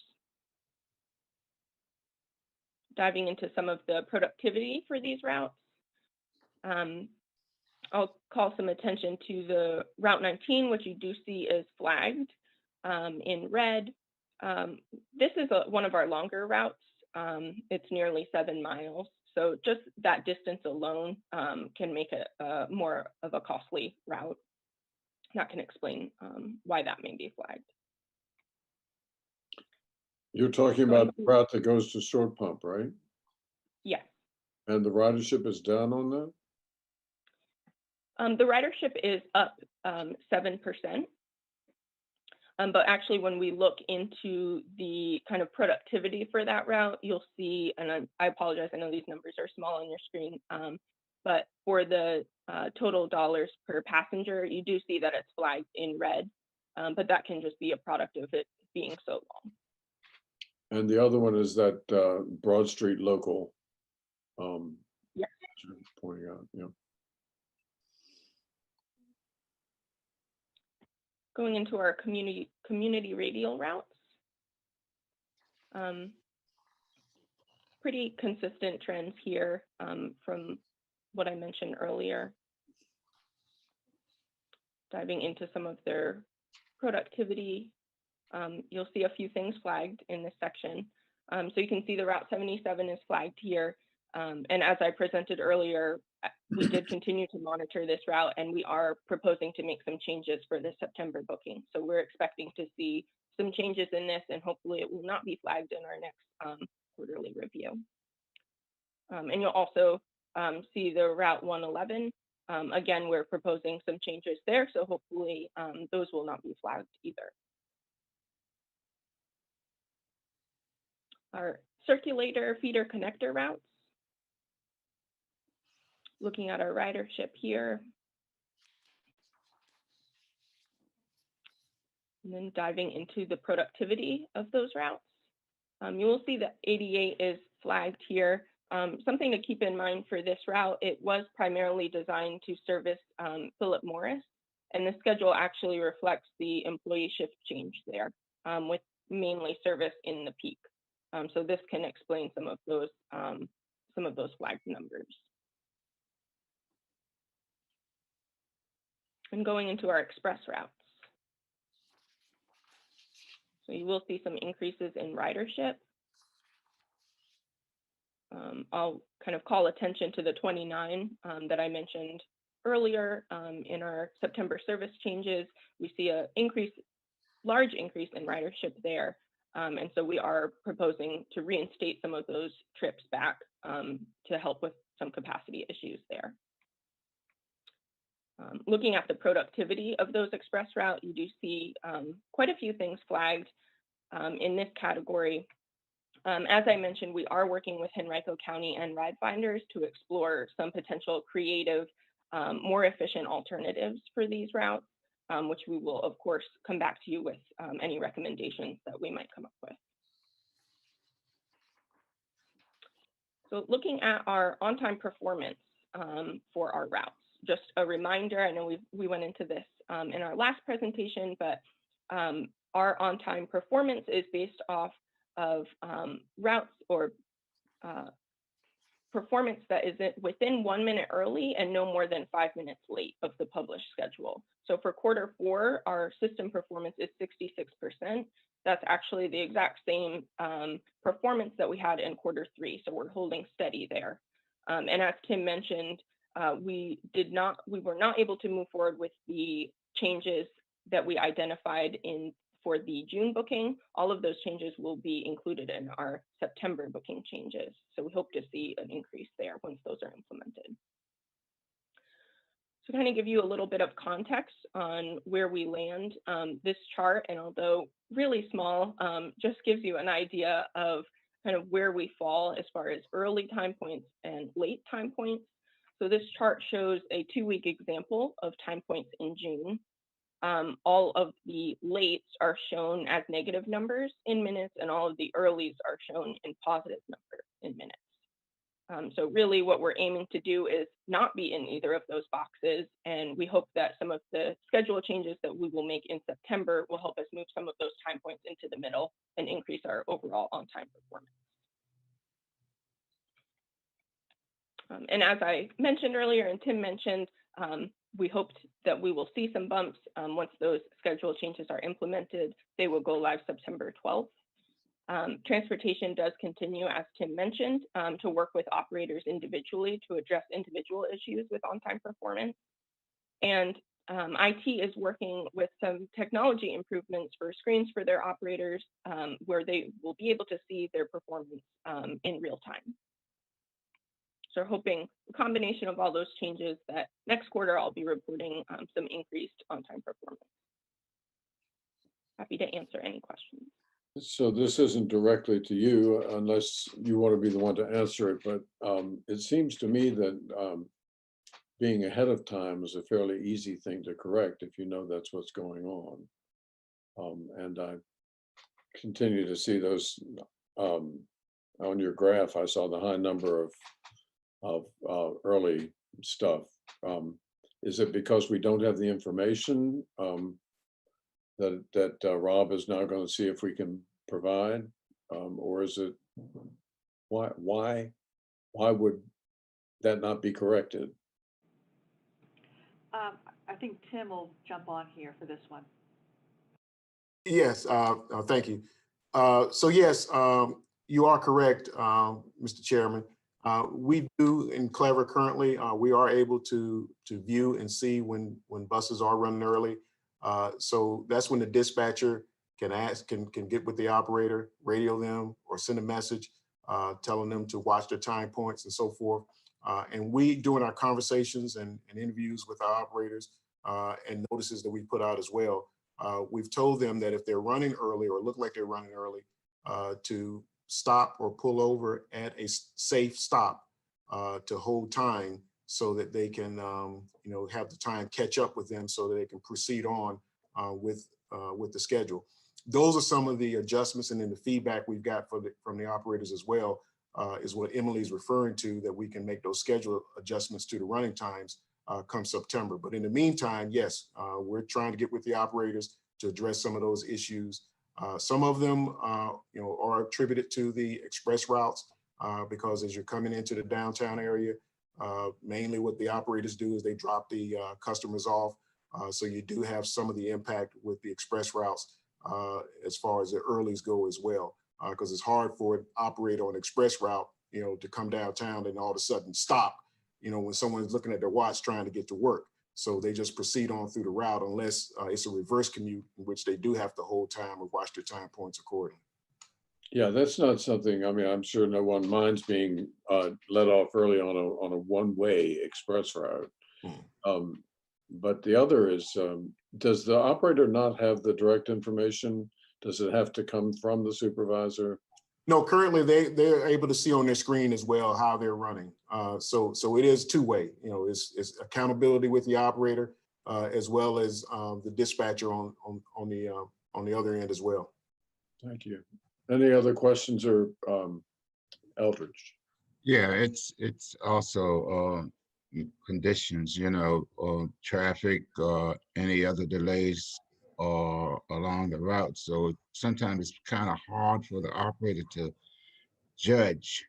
Diving into some of the productivity for these routes. I'll call some attention to the Route 19, which you do see is flagged in red. This is one of our longer routes. It's nearly 7 miles. So just that distance alone can make it more of a costly route. That can explain why that may be flagged. You're talking about the route that goes to Short Pump, right? Yes. And the ridership is down on that? The ridership is up 7%. But actually, when we look into the kind of productivity for that route, you'll see, and I apologize, I know these numbers are small on your screen, but for the total dollars per passenger, you do see that it's flagged in red, but that can just be a product of it being so long. And the other one is that Broad Street local. Yes. Pointing out, yeah. Going into our community radial routes. Pretty consistent trends here from what I mentioned earlier. Diving into some of their productivity, you'll see a few things flagged in this section. So you can see the Route 77 is flagged here. And as I presented earlier, we did continue to monitor this route and we are proposing to make some changes for the September booking. So we're expecting to see some changes in this and hopefully it will not be flagged in our next quarterly review. And you'll also see the Route 111. Again, we're proposing some changes there. So hopefully those will not be flagged either. Our circulator feeder connector routes. Looking at our ridership here. And then diving into the productivity of those routes. You will see that 88 is flagged here. Something to keep in mind for this route, it was primarily designed to service Philip Morris. And the schedule actually reflects the employee shift change there, with mainly service in the peak. So this can explain some of those flagged numbers. And going into our express routes. So you will see some increases in ridership. I'll kind of call attention to the 29 that I mentioned earlier. In our September service changes, we see a large increase in ridership there. And so we are proposing to reinstate some of those trips back to help with some capacity issues there. Looking at the productivity of those express route, you do see quite a few things flagged in this category. As I mentioned, we are working with Henrico County and RideFinders to explore some potential creative, more efficient alternatives for these routes, which we will, of course, come back to you with any recommendations that we might come up with. So looking at our on-time performance for our routes, just a reminder, I know we went into this in our last presentation, but our on-time performance is based off of routes or performance that is within 1 minute early and no more than 5 minutes late of the published schedule. So for Q4, our system performance is 66%. That's actually the exact same performance that we had in Q3. So we're holding steady there. And as Tim mentioned, we were not able to move forward with the changes that we identified for the June booking. All of those changes will be included in our September booking changes. So we hope to see an increase there once those are implemented. To kind of give you a little bit of context on where we land, this chart, and although really small, just gives you an idea of kind of where we fall as far as early time points and late time points. So this chart shows a 2-week example of time points in June. All of the lates are shown as negative numbers in minutes, and all of the earlies are shown in positive numbers in minutes. So really what we're aiming to do is not be in either of those boxes, and we hope that some of the schedule changes that we will make in September will help us move some of those time points into the middle and increase our overall on-time performance. And as I mentioned earlier, and Tim mentioned, we hoped that we will see some bumps once those schedule changes are implemented. They will go live September 12th. Transportation does continue, as Tim mentioned, to work with operators individually to address individual issues with on-time performance. And IT is working with some technology improvements for screens for their operators where they will be able to see their performance in real time. So hoping a combination of all those changes that next quarter I'll be reporting some increased on-time performance. Happy to answer any questions. So this isn't directly to you unless you want to be the one to answer it, but it seems to me that being ahead of time is a fairly easy thing to correct if you know that's what's going on. And I continue to see those on your graph. I saw the high number of early stuff. Is it because we don't have the information that Rob is now going to see if we can provide, or is it why would that not be corrected? I think Tim will jump on here for this one. Yes, thank you. So yes, you are correct, Mr. Chairman. We do in Clever currently, we are able to view and see when buses are running early. So that's when the dispatcher can get with the operator, radio them, or send a message telling them to watch their time points and so forth. And we, during our conversations and interviews with our operators and notices that we put out as well, we've told them that if they're running early or look like they're running early, to stop or pull over at a safe stop to hold time so that they can have the time catch up with them so that they can proceed on with the schedule. Those are some of the adjustments, and then the feedback we've got from the operators as well is what Emily's referring to, that we can make those schedule adjustments to the running times come September. But in the meantime, yes, we're trying to get with the operators to address some of those issues. Some of them, are attributed to the express routes because as you're coming into the downtown area, mainly what the operators do is they drop the customers off. So you do have some of the impact with the express routes as far as the earlies go as well, because it's hard for an operator on an express route, to come downtown and all of a sudden stop, when someone's looking at their watch trying to get to work. So they just proceed on through the route unless it's a reverse commute in which they do have to hold time or watch their time points accordingly. Yeah, that's not something, I mean, I'm sure no one minds being let off early on a one-way express route. But the other is, does the operator not have the direct information? Does it have to come from the supervisor? No, currently they're able to see on their screen as well how they're running. So it is two-way. It's accountability with the operator as well as the dispatcher on the other end as well. Thank you. Any other questions or Eldridge? Yeah, it's also conditions, traffic, any other delays along the route. So sometimes it's kind of hard for the operator to judge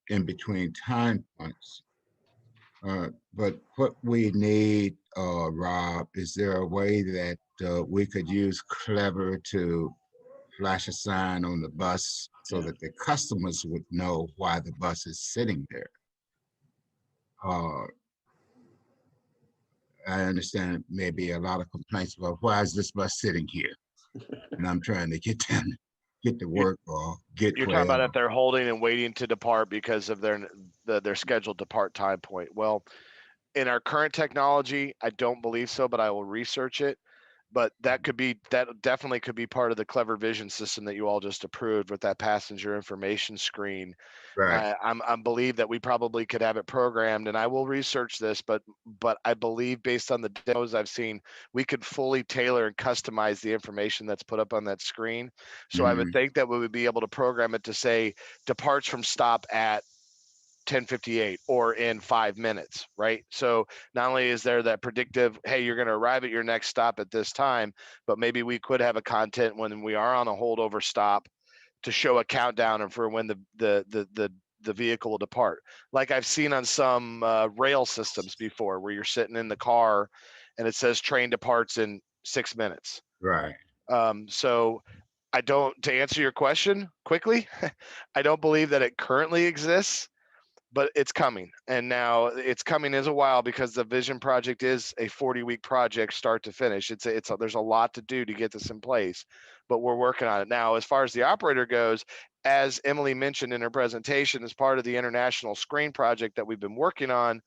in between time points. But what we need, Rob, is there a way that we could use Clever to flash a sign on the bus so that the customers would know why the bus is sitting there? I understand maybe a lot of complaints about why is this bus sitting here? And I'm trying to get them, get to work or get You're talking about if they're holding and waiting to depart because of their scheduled depart time point. Well, in our current technology, I don't believe so, but I will research it. But that definitely could be part of the Clever Vision system that you all just approved with that passenger information screen. Right. I believe that we probably could have it programmed, and I will research this, but I believe based on the demos I've seen, we could fully tailor and customize the information that's put up on that screen. So I would think that we would be able to program it to say departs from stop at 10:58 or in 5 minutes, right? So not only is there that predictive, hey, you're going to arrive at your next stop at this time, but maybe we could have a content when we are on a holdover stop to show a countdown and for when the vehicle will depart. Like I've seen on some rail systems before, where you're sitting in the car and it says train departs in 6 minutes. Right. So to answer your question quickly, I don't believe that it currently exists, but it's coming. And now it's coming as a while because the Vision project is a 40-week project start to finish. There's a lot to do to get this in place, but we're working on it. Now, as far as the operator goes, as Emily mentioned in her presentation, as part of the international screen project that we've been working on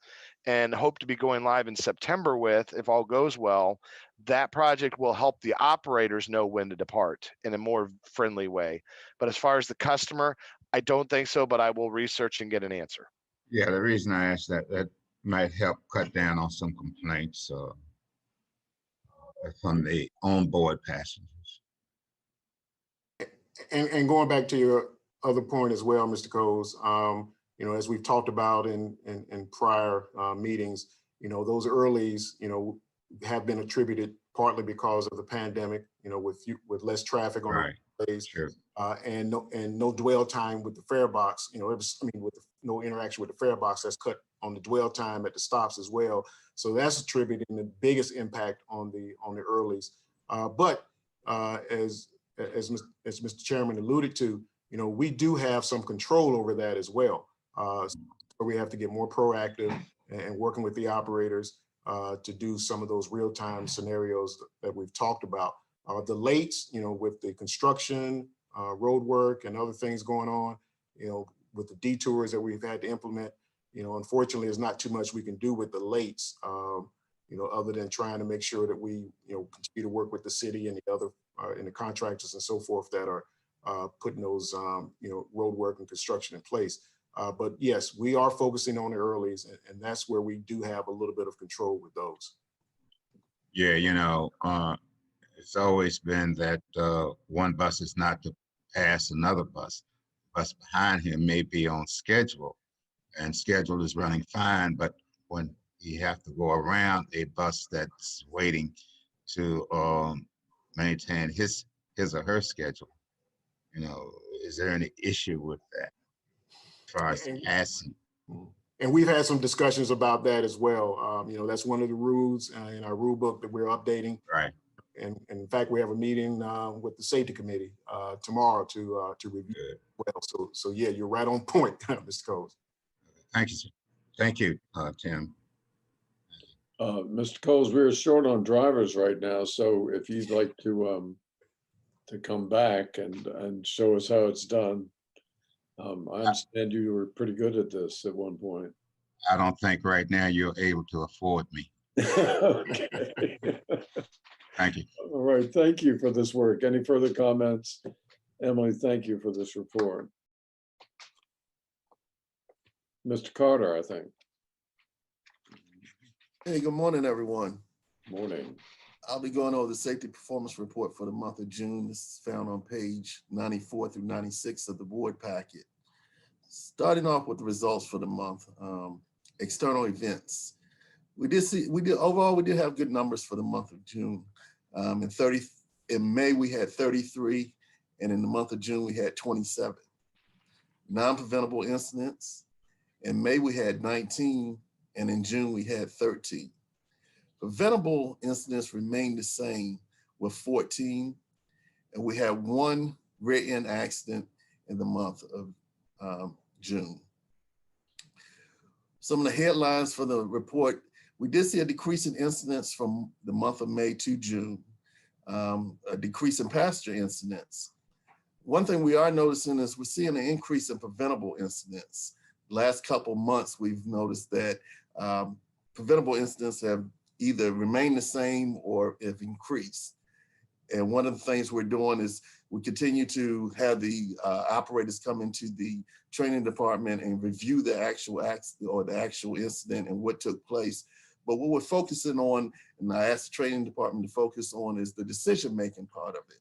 and hope to be going live in September with, if all goes well, that project will help the operators know when to depart in a more friendly way. But as far as the customer, I don't think so, but I will research and get an answer. Yeah, the reason I asked that might help cut down on some complaints from the onboard passengers. And going back to your other point as well, Mr. Coles, as we've talked about in prior meetings, those earlies, have been attributed partly because of the pandemic, with less traffic on the days, sure. and no dwell time with the fare box, with no interaction with the fare box. That's cut on the dwell time at the stops as well. So that's attributing the biggest impact on the earlies. But as Mr. Chairman alluded to, we do have some control over that as well. So we have to get more proactive and working with the operators to do some of those real-time scenarios that we've talked about. The lates, with the construction, road work and other things going on, with the detours that we've had to implement, unfortunately, there's not too much we can do with the lates, other than trying to make sure that we, continue to work with the city and the other, and the contractors and so forth that are putting those, road work and construction in place. But yes, we are focusing on the earlies, and that's where we do have a little bit of control with those. Yeah, it's always been that one bus is not to pass another bus. Bus behind him may be on schedule, and schedule is running fine, but when you have to go around a bus that's waiting to maintain his or her schedule. You know, is there any issue with that as far as passing? And we've had some discussions about that as well. You know, that's one of the rules in our rule book that we're updating. Right. And in fact, we have a meeting with the safety committee tomorrow to review it well. So yeah, you're right on point, Mr. Coles. Thank you, sir. Thank you, Tim. Mr. Coles, we're short on drivers right now, so if you'd like to come back and show us how it's done. I understand you were pretty good at this at one point. I don't think right now you're able to afford me. Okay. Thank you. All right, thank you for this work. Any further comments? Emily, thank you for this report. Mr. Carter, I think. Hey, good morning, everyone. Morning. I'll be going over the safety performance report for the month of June. This is found on page 94 through 96 of the board packet. Starting off with the results for the month, external events. Overall, we did have good numbers for the month of June. In May, we had 33, and in the month of June, we had 27. Non-preventable incidents. In May, we had 19, and in June, we had 13. Preventable incidents remained the same with 14, and we had one rear-end accident in the month of June. Some of the headlines for the report: we did see a decrease in incidents from the month of May to June, a decrease in passenger incidents. One thing we are noticing is we're seeing an increase in preventable incidents. Last couple months, we've noticed that preventable incidents have either remained the same or have increased. And one of the things we're doing is we continue to have the operators come into the training department and review the actual accident or the actual incident and what took place. But what we're focusing on, and I asked the training department to focus on, is the decision-making part of it.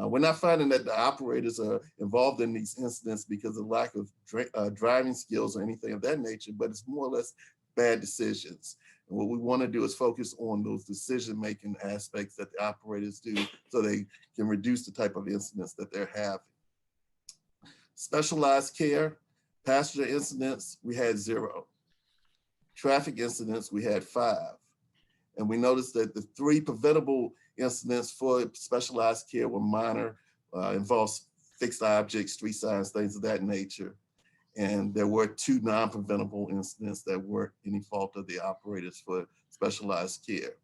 We're not finding that the operators are involved in these incidents because of lack of driving skills or anything of that nature, but it's more or less bad decisions. And what we want to do is focus on those decision-making aspects that the operators do so they can reduce the type of incidents that they're having. Specialized care, passenger incidents, we had 0. Traffic incidents, we had 5. And we noticed that the 3 preventable incidents for specialized care were minor, involves fixed objects, street signs, things of that nature. And there were 2 non-preventable incidents that weren't any fault of the operators for specialized care.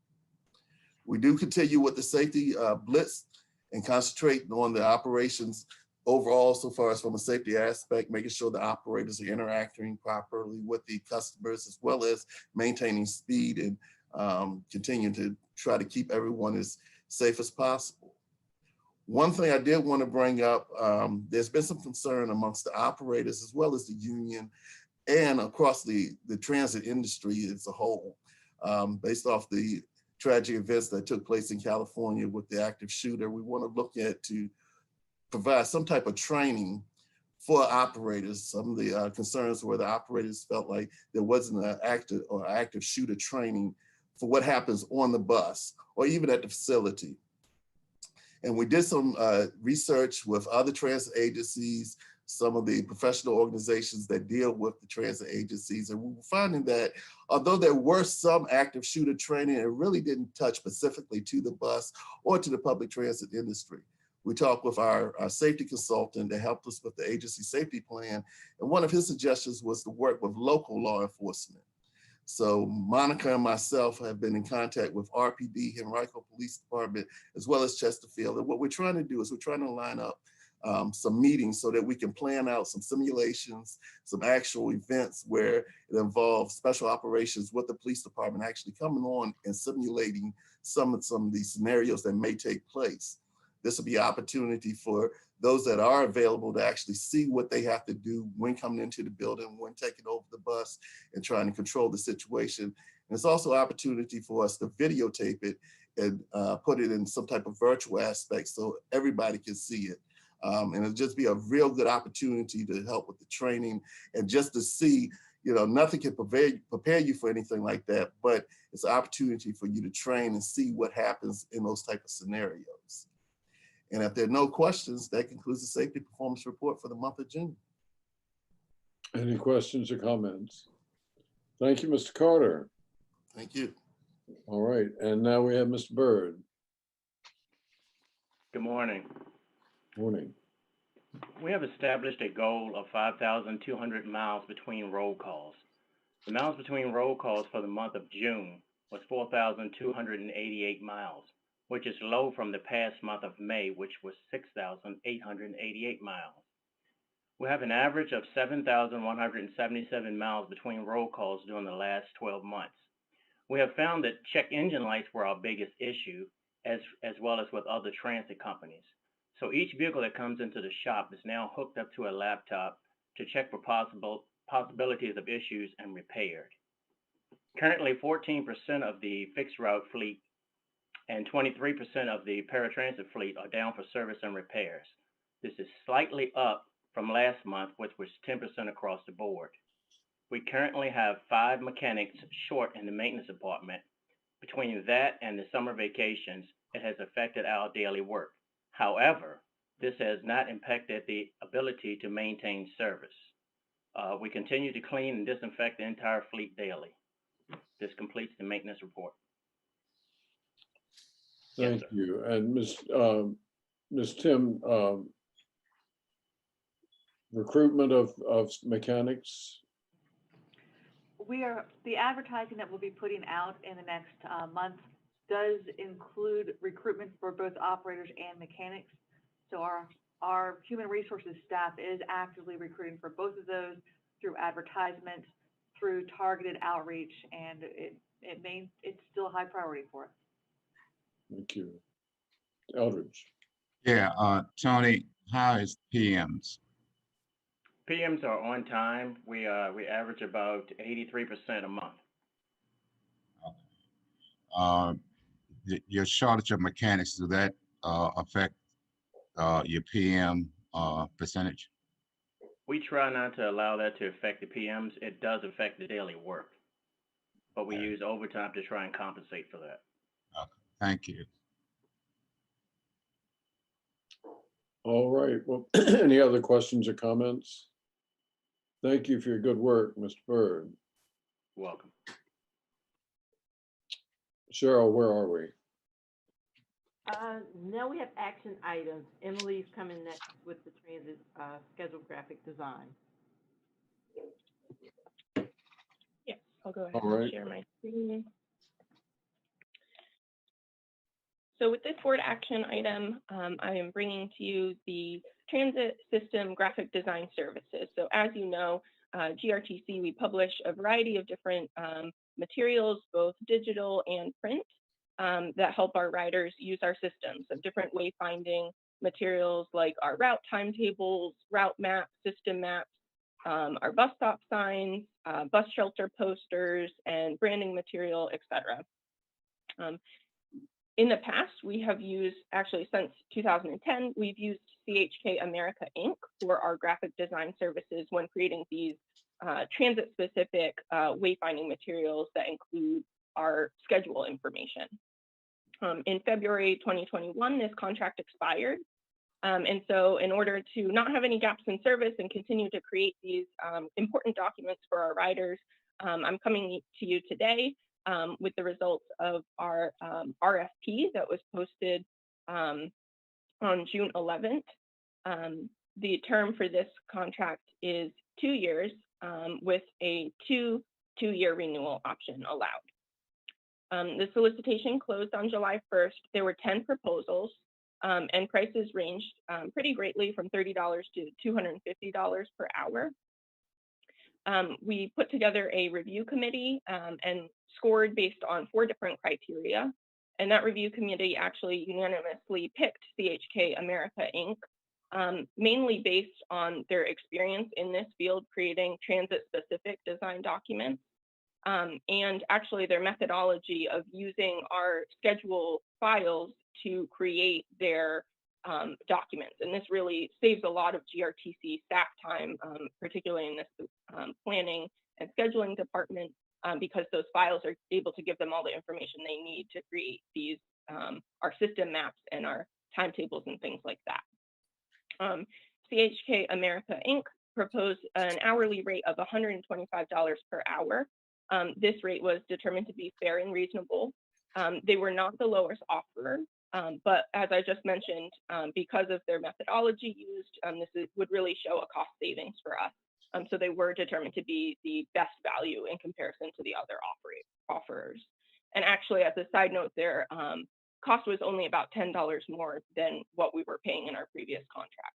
We do continue with the safety blitz and concentrate on the operations overall, so far as from a safety aspect, making sure the operators are interacting properly with the customers, as well as maintaining speed and continuing to try to keep everyone as safe as possible. One thing I did want to bring up, there's been some concern amongst the operators as well as the union and across the transit industry as a whole, based off the tragic events that took place in California with the active shooter. We want to look at to provide some type of training for operators. Some of the concerns were the operators felt like there wasn't an active shooter training for what happens on the bus or even at the facility. And we did some research with other transit agencies, some of the professional organizations that deal with the transit agencies. And we were finding that although there were some active shooter training, it really didn't touch specifically to the bus or to the public transit industry. We talked with our safety consultant that helped us with the agency safety plan. And one of his suggestions was to work with local law enforcement. So Monica and myself have been in contact with RPD, Henrico Police Department, as well as Chesterfield. And what we're trying to do is we're trying to line up some meetings so that we can plan out some simulations, some actual events where it involves special operations with the police department actually coming on and simulating some of these scenarios that may take place. This will be an opportunity for those that are available to actually see what they have to do when coming into the building, when taking over the bus and trying to control the situation. And it's also an opportunity for us to videotape it and put it in some type of virtual aspect so everybody can see it. And it'll just be a real good opportunity to help with the training and just to see, You know, nothing can prepare you for anything like that, but it's an opportunity for you to train and see what happens in those type of scenarios. And if there are no questions, that concludes the safety performance report for the month of June. Any questions or comments? Thank you, Mr. Carter. Thank you. All right, and now we have Mr. Byrd. Good morning. Morning. We have established a goal of 5,200 miles between roll calls. The miles between roll calls for the month of June was 4,288 miles, which is low from the past month of May, which was 6,888 miles. We have an average of 7,177 miles between roll calls during the last 12 months. We have found that check engine lights were our biggest issue, as well as with other transit companies. So each vehicle that comes into the shop is now hooked up to a laptop to check for possibilities of issues and repaired. Currently, 14% of the fixed route fleet and 23% of the paratransit fleet are down for service and repairs. This is slightly up from last month, which was 10% across the board. We currently have 5 mechanics short in the maintenance department. Between that and the summer vacations, it has affected our daily work. However, this has not impacted the ability to maintain service. We continue to clean and disinfect the entire fleet daily. This completes the maintenance report. Thank you. And Ms. Tim, recruitment of mechanics? The advertising that we'll be putting out in the next month does include recruitment for both operators and mechanics. So our human resources staff is actively recruiting for both of those through advertisement, through targeted outreach, and it's still a high priority for us. Thank you. Eldridge. Yeah, Tony, how is PMs? PMs are on time. We average about 83% a month. Your shortage of mechanics, does that affect your PM percentage? We try not to allow that to affect the PMs. It does affect the daily work, but we use overtime to try and compensate for that. Okay. Thank you. All right. Well, any other questions or comments? Thank you for your good work, Mr. Byrd. Welcome. Cheryl, where are we? Now we have action items. Emily's coming next with the transit schedule graphic design. Yes, I'll go ahead All right. and share my screen. So with this board action item, I am bringing to you the transit system graphic design services. So as you know, GRTC, we publish a variety of different materials, both digital and print, that help our riders use our systems. So different wayfinding materials like our route timetables, route maps, system maps, our bus stop signs, bus shelter posters, and branding material, etc. In the past, we have used, actually since 2010, we've used CHK America Inc. for our graphic design services when creating these transit-specific wayfinding materials that include our schedule information. In February 2021, this contract expired. And so in order to not have any gaps in service and continue to create these important documents for our riders, I'm coming to you today with the results of our RFP that was posted on June 11th. The term for this contract is 2 years with a two-year renewal option allowed. The solicitation closed on July 1st. There were 10 proposals and prices ranged pretty greatly from $30 to $250 per hour. We put together a review committee and scored based on 4 different criteria. And that review committee actually unanimously picked CHK America Inc., mainly based on their experience in this field creating transit-specific design documents, and actually their methodology of using our schedule files to create their documents. And this really saves a lot of GRTC staff time, particularly in this planning and scheduling department, because those files are able to give them all the information they need to create these, our system maps and our timetables and things like that. CHK America Inc. proposed an hourly rate of $125 per hour. This rate was determined to be fair and reasonable. They were not the lowest offer, but as I just mentioned, because of their methodology used, would really show a cost savings for us. So they were determined to be the best value in comparison to the other offerers. And actually, as a side note, their cost was only about $10 more than what we were paying in our previous contract.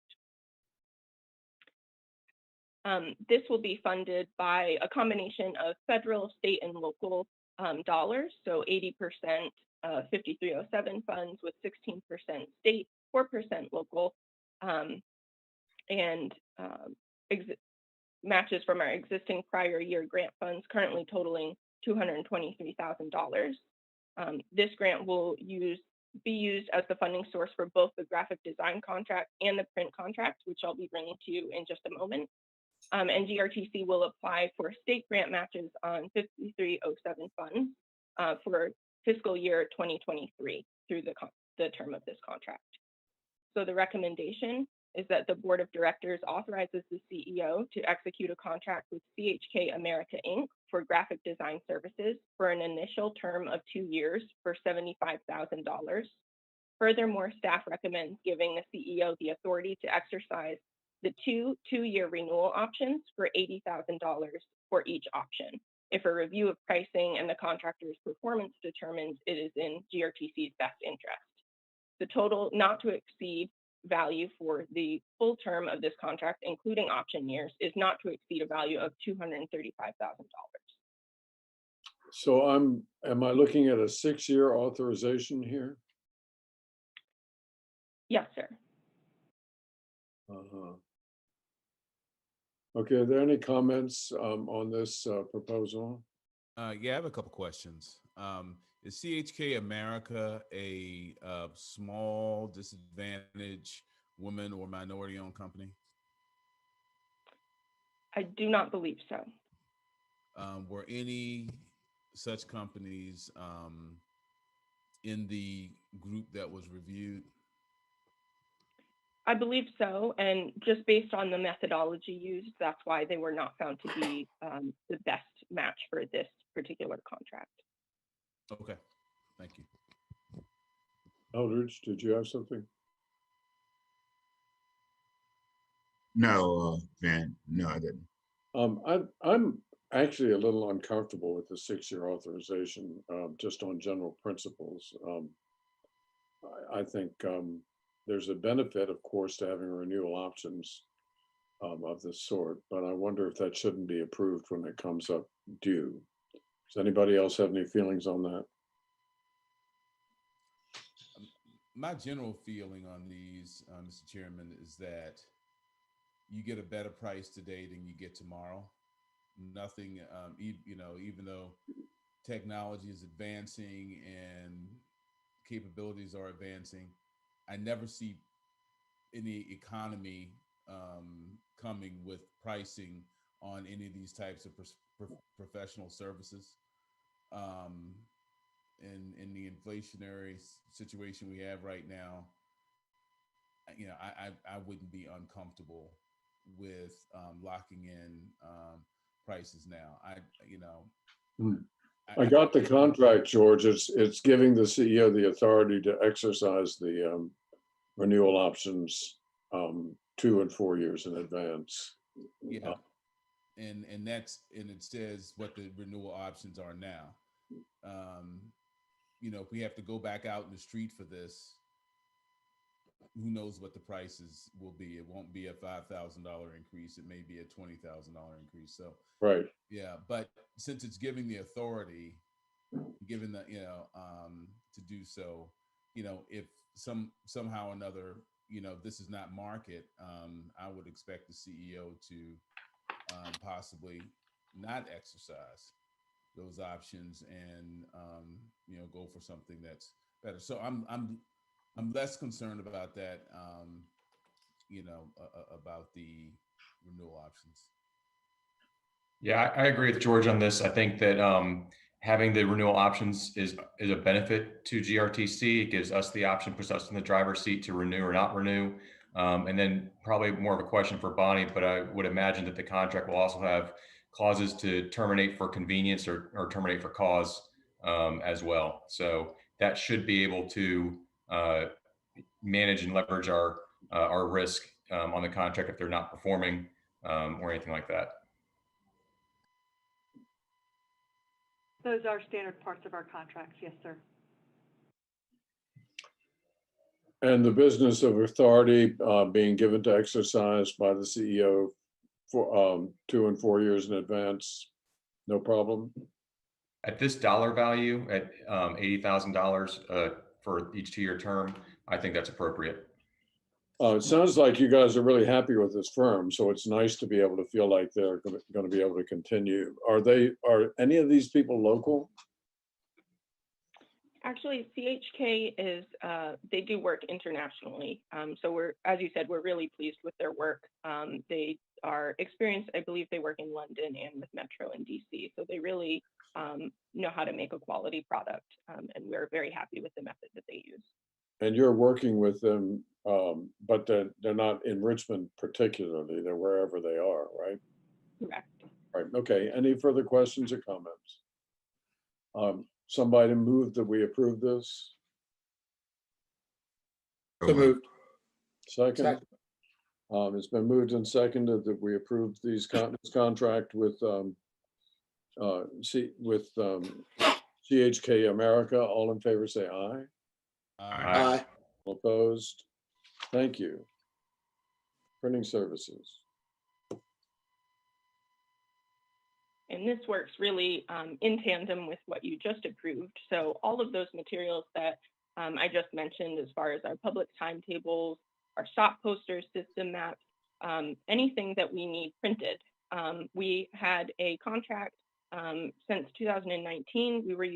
This will be funded by a combination of federal, state, and local dollars. So 80% 5307 funds with 16% state, 4% local, and matches from our existing prior year grant funds, currently totaling $223,000. This grant will be used as the funding source for both the graphic design contract and the print contract, which I'll be bringing to you in just a moment. And GRTC will apply for state grant matches on 5307 funds for fiscal year 2023 through the term of this contract. So the recommendation is that the Board of Directors authorizes the CEO to execute a contract with CHK America Inc. for graphic design services for an initial term of 2 years for $75,000. Furthermore, staff recommends giving the CEO the authority to exercise the two-year renewal options for $80,000 for each option, if a review of pricing and the contractor's performance determines it is in GRTC's best interest. The total not to exceed value for the full term of this contract, including option years, is not to exceed a value of $235,000. So am I looking at a 6-year authorization here? Yes, sir. Okay, are there any comments on this proposal? Yeah, I have a couple questions. Is CHK America a small, disadvantaged women or minority-owned company? I do not believe so. Were any such companies in the group that was reviewed? I believe so, and just based on the methodology used, that's why they were not found to be the best match for this particular contract. Okay, thank you. Eldridge, did you have something? No, Ben, no, I didn't. I'm actually a little uncomfortable with the 6-year authorization, just on general principles. I think there's a benefit, of course, to having renewal options of this sort, but I wonder if that shouldn't be approved when it comes up due. Does anybody else have any feelings on that? My general feeling on these, Mr. Chairman, is that you get a better price today than you get tomorrow. Nothing, even though technology is advancing and capabilities are advancing, I never see any economy coming with pricing on any of these types of professional services. In the inflationary situation we have right now, I wouldn't be uncomfortable with locking in prices now. I got the contract, George. It's giving the CEO the authority to exercise the renewal options 2 and 4 years in advance. Yeah, and it says what the renewal options are now. If we have to go back out in the street for this, who knows what the prices will be? It won't be a $5,000 increase. It may be a $20,000 increase. So right. Yeah, but since it's giving the authority, given the to do so, if somehow or another, this is not market, I would expect the CEO to possibly not exercise those options and go for something that's better. So I'm less concerned about that, about the renewal options. Yeah, I agree with George on this. I think that having the renewal options is a benefit to GRTC. It gives us the option, puts us in the driver's seat to renew or not renew. And then probably more of a question for Bonnie, but I would imagine that the contract will also have clauses to terminate for convenience or terminate for cause as well. So that should be able to manage and leverage our risk on the contract if they're not performing or anything like that. Those are standard parts of our contracts. Yes, sir. And the business of authority being given to exercise by the CEO for 2 and 4 years in advance, no problem? At this dollar value, at $80,000 for each 2-year term, I think that's appropriate. It sounds like you guys are really happy with this firm, so it's nice to be able to feel like they're going to be able to continue. Are any of these people local? Actually, CHK is, they do work internationally. So as you said, we're really pleased with their work. They are experienced, I believe they work in London and with Metro and DC. So they really know how to make a quality product. And we're very happy with the method that they use. And you're working with them, but they're not in Richmond particularly, they're wherever they are, right? Correct. Right, okay, any further questions or comments? Somebody move that we approve this? So moved. Second. It's been moved and seconded that we approve this contract with CHK America. All in favor say aye. Aye. All opposed? Thank you. Printing services. And this works really in tandem with what you just approved. So all of those materials that I just mentioned, as far as our public timetables, our shop posters, system maps, anything that we need printed. We had a contract since 2019. We were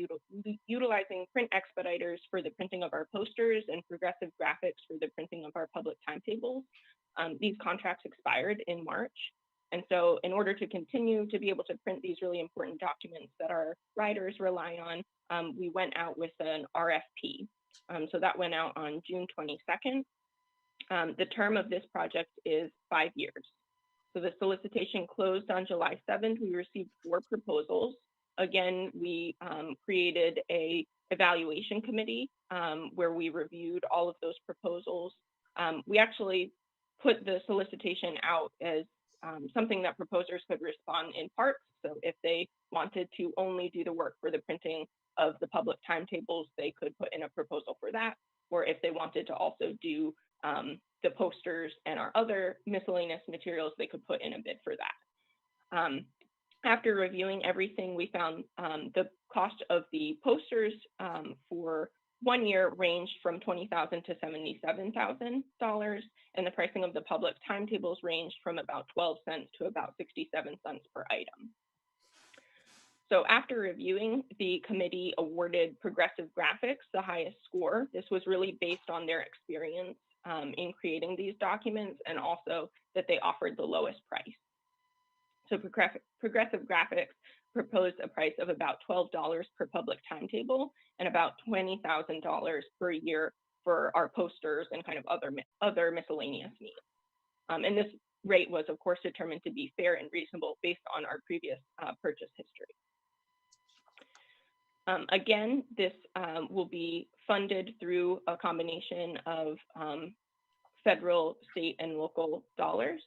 utilizing print expediters for the printing of our posters and Progressive Graphics for the printing of our public timetables. These contracts expired in March. And so in order to continue to be able to print these really important documents that our riders rely on, we went out with an RFP. So that went out on June 22nd. The term of this project is 5 years. So the solicitation closed on July 7th. We received 4 proposals. Again, we created a evaluation committee where we reviewed all of those proposals. We actually put the solicitation out as something that proposers could respond in parts. So if they wanted to only do the work for the printing of the public timetables, they could put in a proposal for that. Or if they wanted to also do the posters and our other miscellaneous materials, they could put in a bid for that. After reviewing everything, we found the cost of the posters for 1 year ranged from $20,000 to $77,000, and the pricing of the public timetables ranged from about 12 cents to about 67 cents per item. So after reviewing, the committee awarded Progressive Graphics the highest score. This was really based on their experience in creating these documents, and also that they offered the lowest price. So Progressive Graphics proposed a price of about $12 per public timetable and about $20,000 per year for our posters and kind of other miscellaneous needs. And this rate was, of course, determined to be fair and reasonable based on our previous purchase history. Again, this will be funded through a combination of federal, state, and local dollars.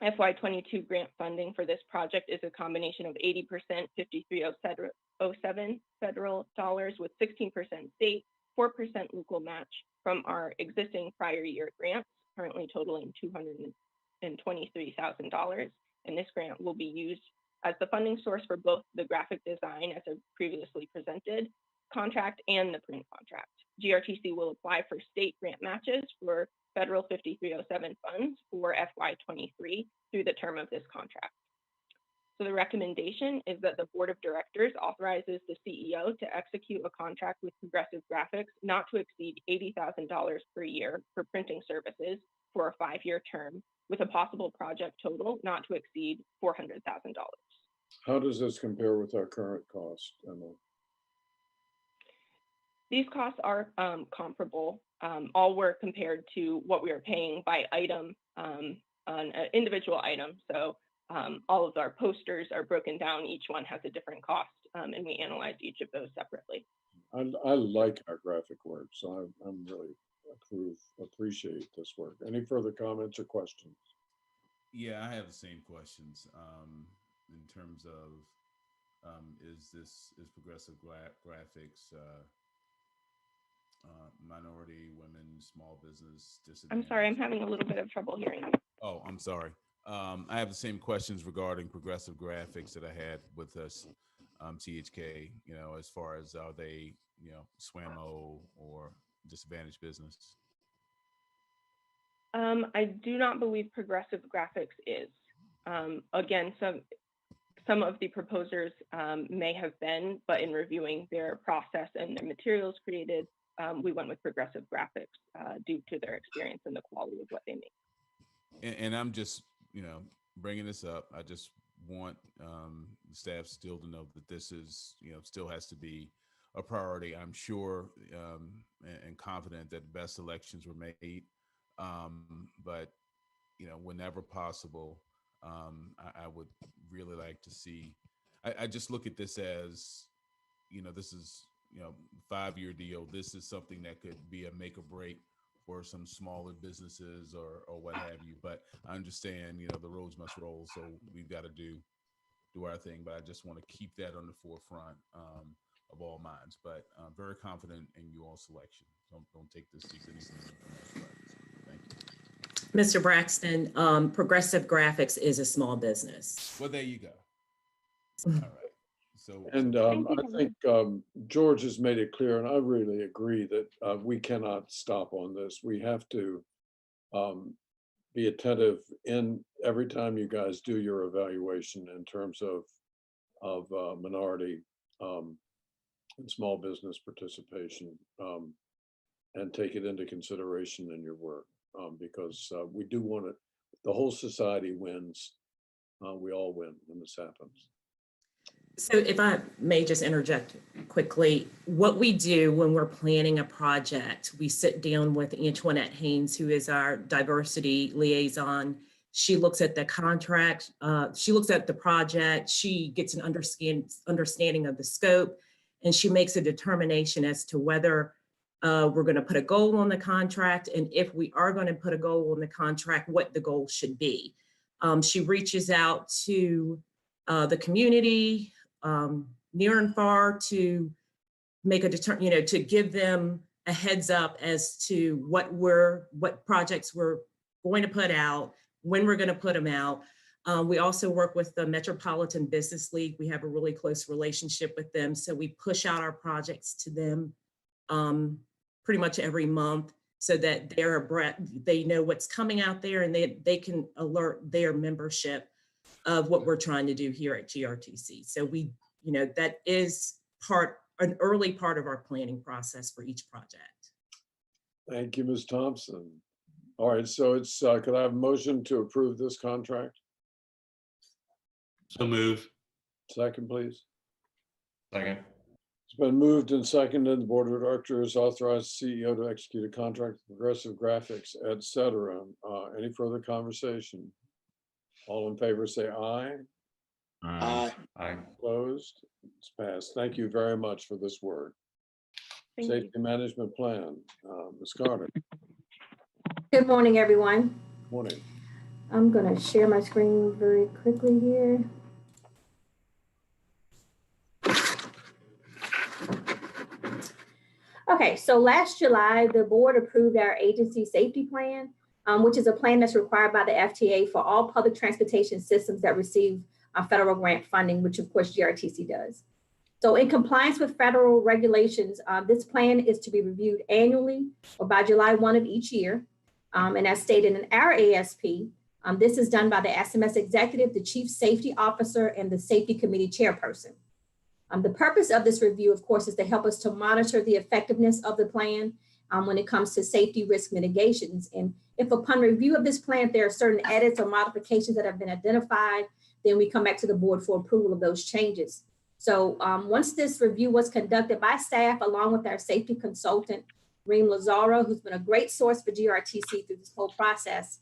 FY22 grant funding for this project is a combination of 80% 5307 federal dollars with 16% state, 4% local match from our existing prior year grants, currently totaling $223,000. And this grant will be used as the funding source for both the graphic design, as I previously presented, contract and the print contract. GRTC will apply for state grant matches for federal 5307 funds for FY23 through the term of this contract. So the recommendation is that the Board of Directors authorizes the CEO to execute a contract with Progressive Graphics not to exceed $80,000 per year for printing services for a 5-year term with a possible project total not to exceed $400,000. How does this compare with our current cost, Emily? These costs are comparable. All were compared to what we are paying by item on an individual item. So all of our posters are broken down. Each one has a different cost, and we analyzed each of those separately. I like our graphic work, so I'm really appreciate this work. Any further comments or questions? Yeah, I have the same questions in terms of is progressive graphics minority, women, small business, I'm sorry, I'm having a little bit of trouble hearing you. Oh, I'm sorry. I have the same questions regarding progressive graphics that I had with us, THK, as far as are they, SWAMO or disadvantaged business? I do not believe progressive graphics is. Again, some of the proposers may have been, but in reviewing their process and their materials created, we went with progressive graphics due to their experience and the quality of what they make. And I'm just, bringing this up. I just want the staff still to know that this is, still has to be a priority. I'm sure and confident that the best selections were made. But, whenever possible, I would really like to see, I just look at this as, this is, 5-year deal. This is something that could be a make or break for some smaller businesses or what have you. But I understand, the roads must roll. So we've got to do our thing. But I just want to keep that on the forefront of all minds. But I'm very confident in you all selection. Don't take this seriously. Thank you. Mr. Braxton, Progressive Graphics is a small business. Well, there you go. All right. And I think George has made it clear, and I really agree that we cannot stop on this. We have to be attentive in every time you guys do your evaluation in terms of minority and small business participation, and take it into consideration in your work, because we do want it. The whole society wins. We all win when this happens. So if I may just interject quickly, what we do when we're planning a project, we sit down with Antoinette Haynes, who is our diversity liaison. She looks at the contract, she looks at the project, she gets an understanding of the scope, and she makes a determination as to whether we're going to put a goal on the contract, and if we are going to put a goal on the contract, what the goal should be. She reaches out to the community, near and far, to make a to give them a heads up as to what projects we're going to put out, when we're going to put them out. We also work with the Metropolitan Business League. We have a really close relationship with them, so we push out our projects to them pretty much every month, so that they know what's coming out there, and they can alert their membership of what we're trying to do here at GRTC. So we, that is an early part of our planning process for each project. Thank you, Ms. Thompson. All right, so it's, could I have a motion to approve this contract? So move. Second, please. Second. It's been moved and seconded. The Board of Directors authorized the CEO to execute a contract with Progressive Graphics, et cetera. Any further conversation? All in favor say aye. Aye. Aye. Opposed? It's passed. Thank you very much for this work. Thank Safety you. Management Plan, Ms. Carter. Good morning, everyone. Morning. I'm going to share my screen very quickly here. Okay, so last July, the board approved our agency safety plan, which is a plan that's required by the FTA for all public transportation systems that receive federal grant funding, which of course GRTC does. So in compliance with federal regulations, this plan is to be reviewed annually or by July 1 of each year. And as stated in our ASP, this is done by the SMS executive, the chief safety officer, and the safety committee chairperson. The purpose of this review, of course, is to help us to monitor the effectiveness of the plan when it comes to safety risk mitigations. And if upon review of this plan, if there are certain edits or modifications that have been identified, then we come back to the board for approval of those changes. So once this review was conducted by staff, along with our safety consultant, Reem Lazaro, who's been a great source for GRTC through this whole process,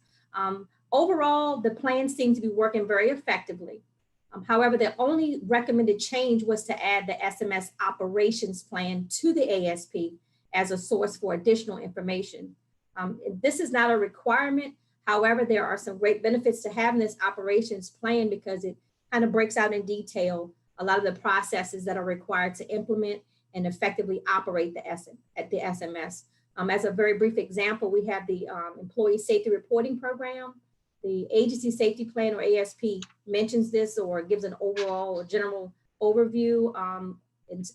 overall, the plan seemed to be working very effectively. However, the only recommended change was to add the SMS operations plan to the ASP as a source for additional information. This is not a requirement. However, there are some great benefits to having this operations plan because it kind of breaks out in detail a lot of the processes that are required to implement and effectively operate the SMS. As a very brief example, we have the Employee Safety Reporting Program. The Agency Safety Plan, or ASP, mentions this or gives an overall or general overview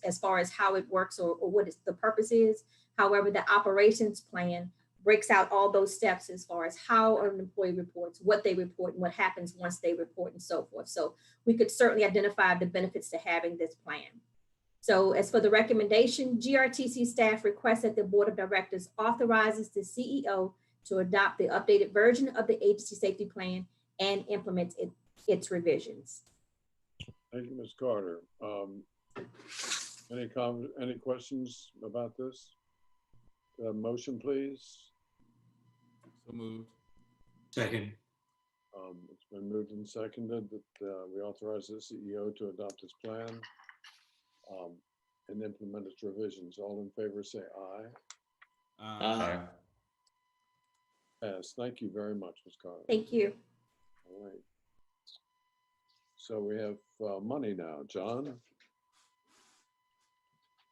as far as how it works or what the purpose is. However, the operations plan breaks out all those steps as far as how an employee reports, what they report, and what happens once they report and so forth. So we could certainly identify the benefits to having this plan. So as for the recommendation, GRTC staff requests that the Board of Directors authorizes the CEO to adopt the updated version of the agency safety plan and implement its revisions. Thank you, Ms. Carter. Any questions about this? Motion, please. So moved. Second. It's been moved and seconded that we authorize the CEO to adopt his plan and implement its revisions. All in favor say aye. Aye. Yes, thank you very much, Ms. Carter. Thank you. All right. So we have money now. John?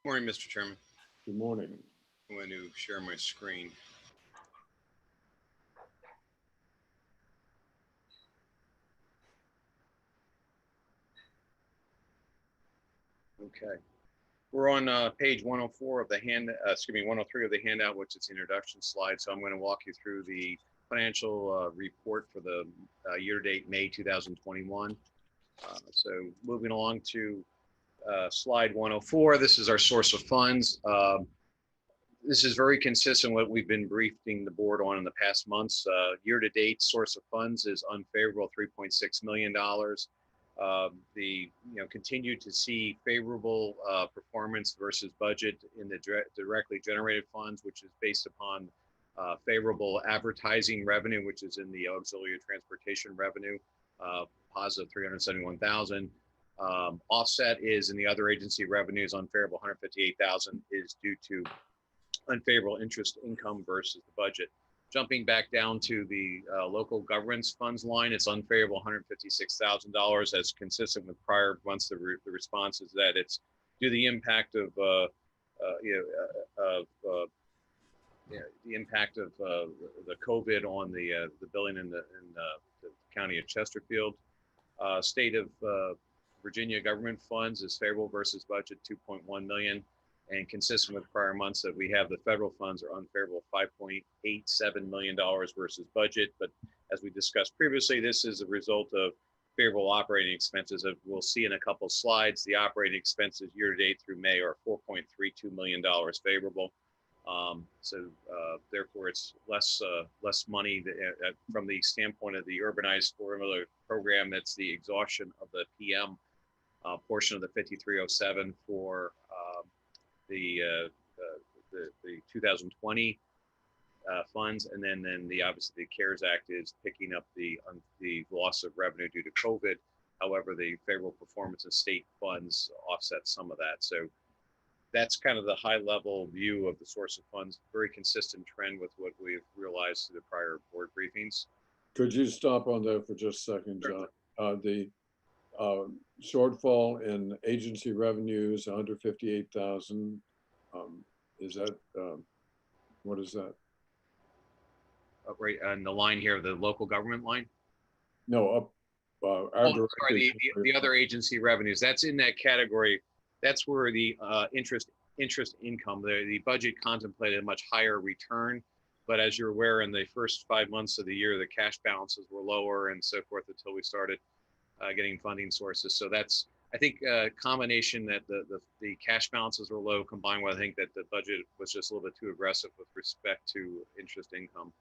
Morning, Mr. Chairman. Good morning. I'm going to share my screen. Okay. We're on page 104 of the 103 of the handout, which is the introduction slide. So I'm going to walk you through the financial report for the year-to-date May 2021. So moving along to slide 104, this is our source of funds. This is very consistent with what we've been briefing the board on in the past months. Year-to-date source of funds is unfavorable, $3.6 million. Continue to see favorable performance versus budget in the directly generated funds, which is based upon favorable advertising revenue, which is in the auxiliary transportation revenue, positive 371,000. Offset is in the other agency revenues, unfavorable 158,000 is due to unfavorable interest income versus the budget. Jumping back down to the local governance funds line, it's unfavorable $156,000. As consistent with prior months, the response is that it's due to the impact of the impact of the COVID on the billing in the county of Chesterfield. State of Virginia government funds is favorable versus budget, 2.1 million. And consistent with prior months that we have, the federal funds are unfavorable, $5.87 million versus budget. But as we discussed previously, this is a result of favorable operating expenses. As we'll see in a couple slides, the operating expenses year to date through May are $4.32 million favorable. Therefore, it's less money from the standpoint of the urbanized formula program. That's the exhaustion of the PM portion of the 5307 for the 2020 funds, and then obviously the CARES Act is picking up the loss of revenue due to COVID. However, the favorable performance of state funds offsets some of that. So that's kind of the high level view of the source of funds. Very consistent trend with what we've realized through the prior board briefings. Could you stop on that for just a second, John? The shortfall in agency revenues, 158,000. Is that, what is that? Right on the line here, the local government line? No, up. Sorry, the other agency revenues. That's in that category. That's where the interest income, the budget contemplated a much higher return. But as you're aware, in the first 5 months of the year, the cash balances were lower and so forth until we started getting funding sources. So that's I think combination that the cash balances were low combined with, I think that the budget was just a little bit too aggressive with respect to interest income.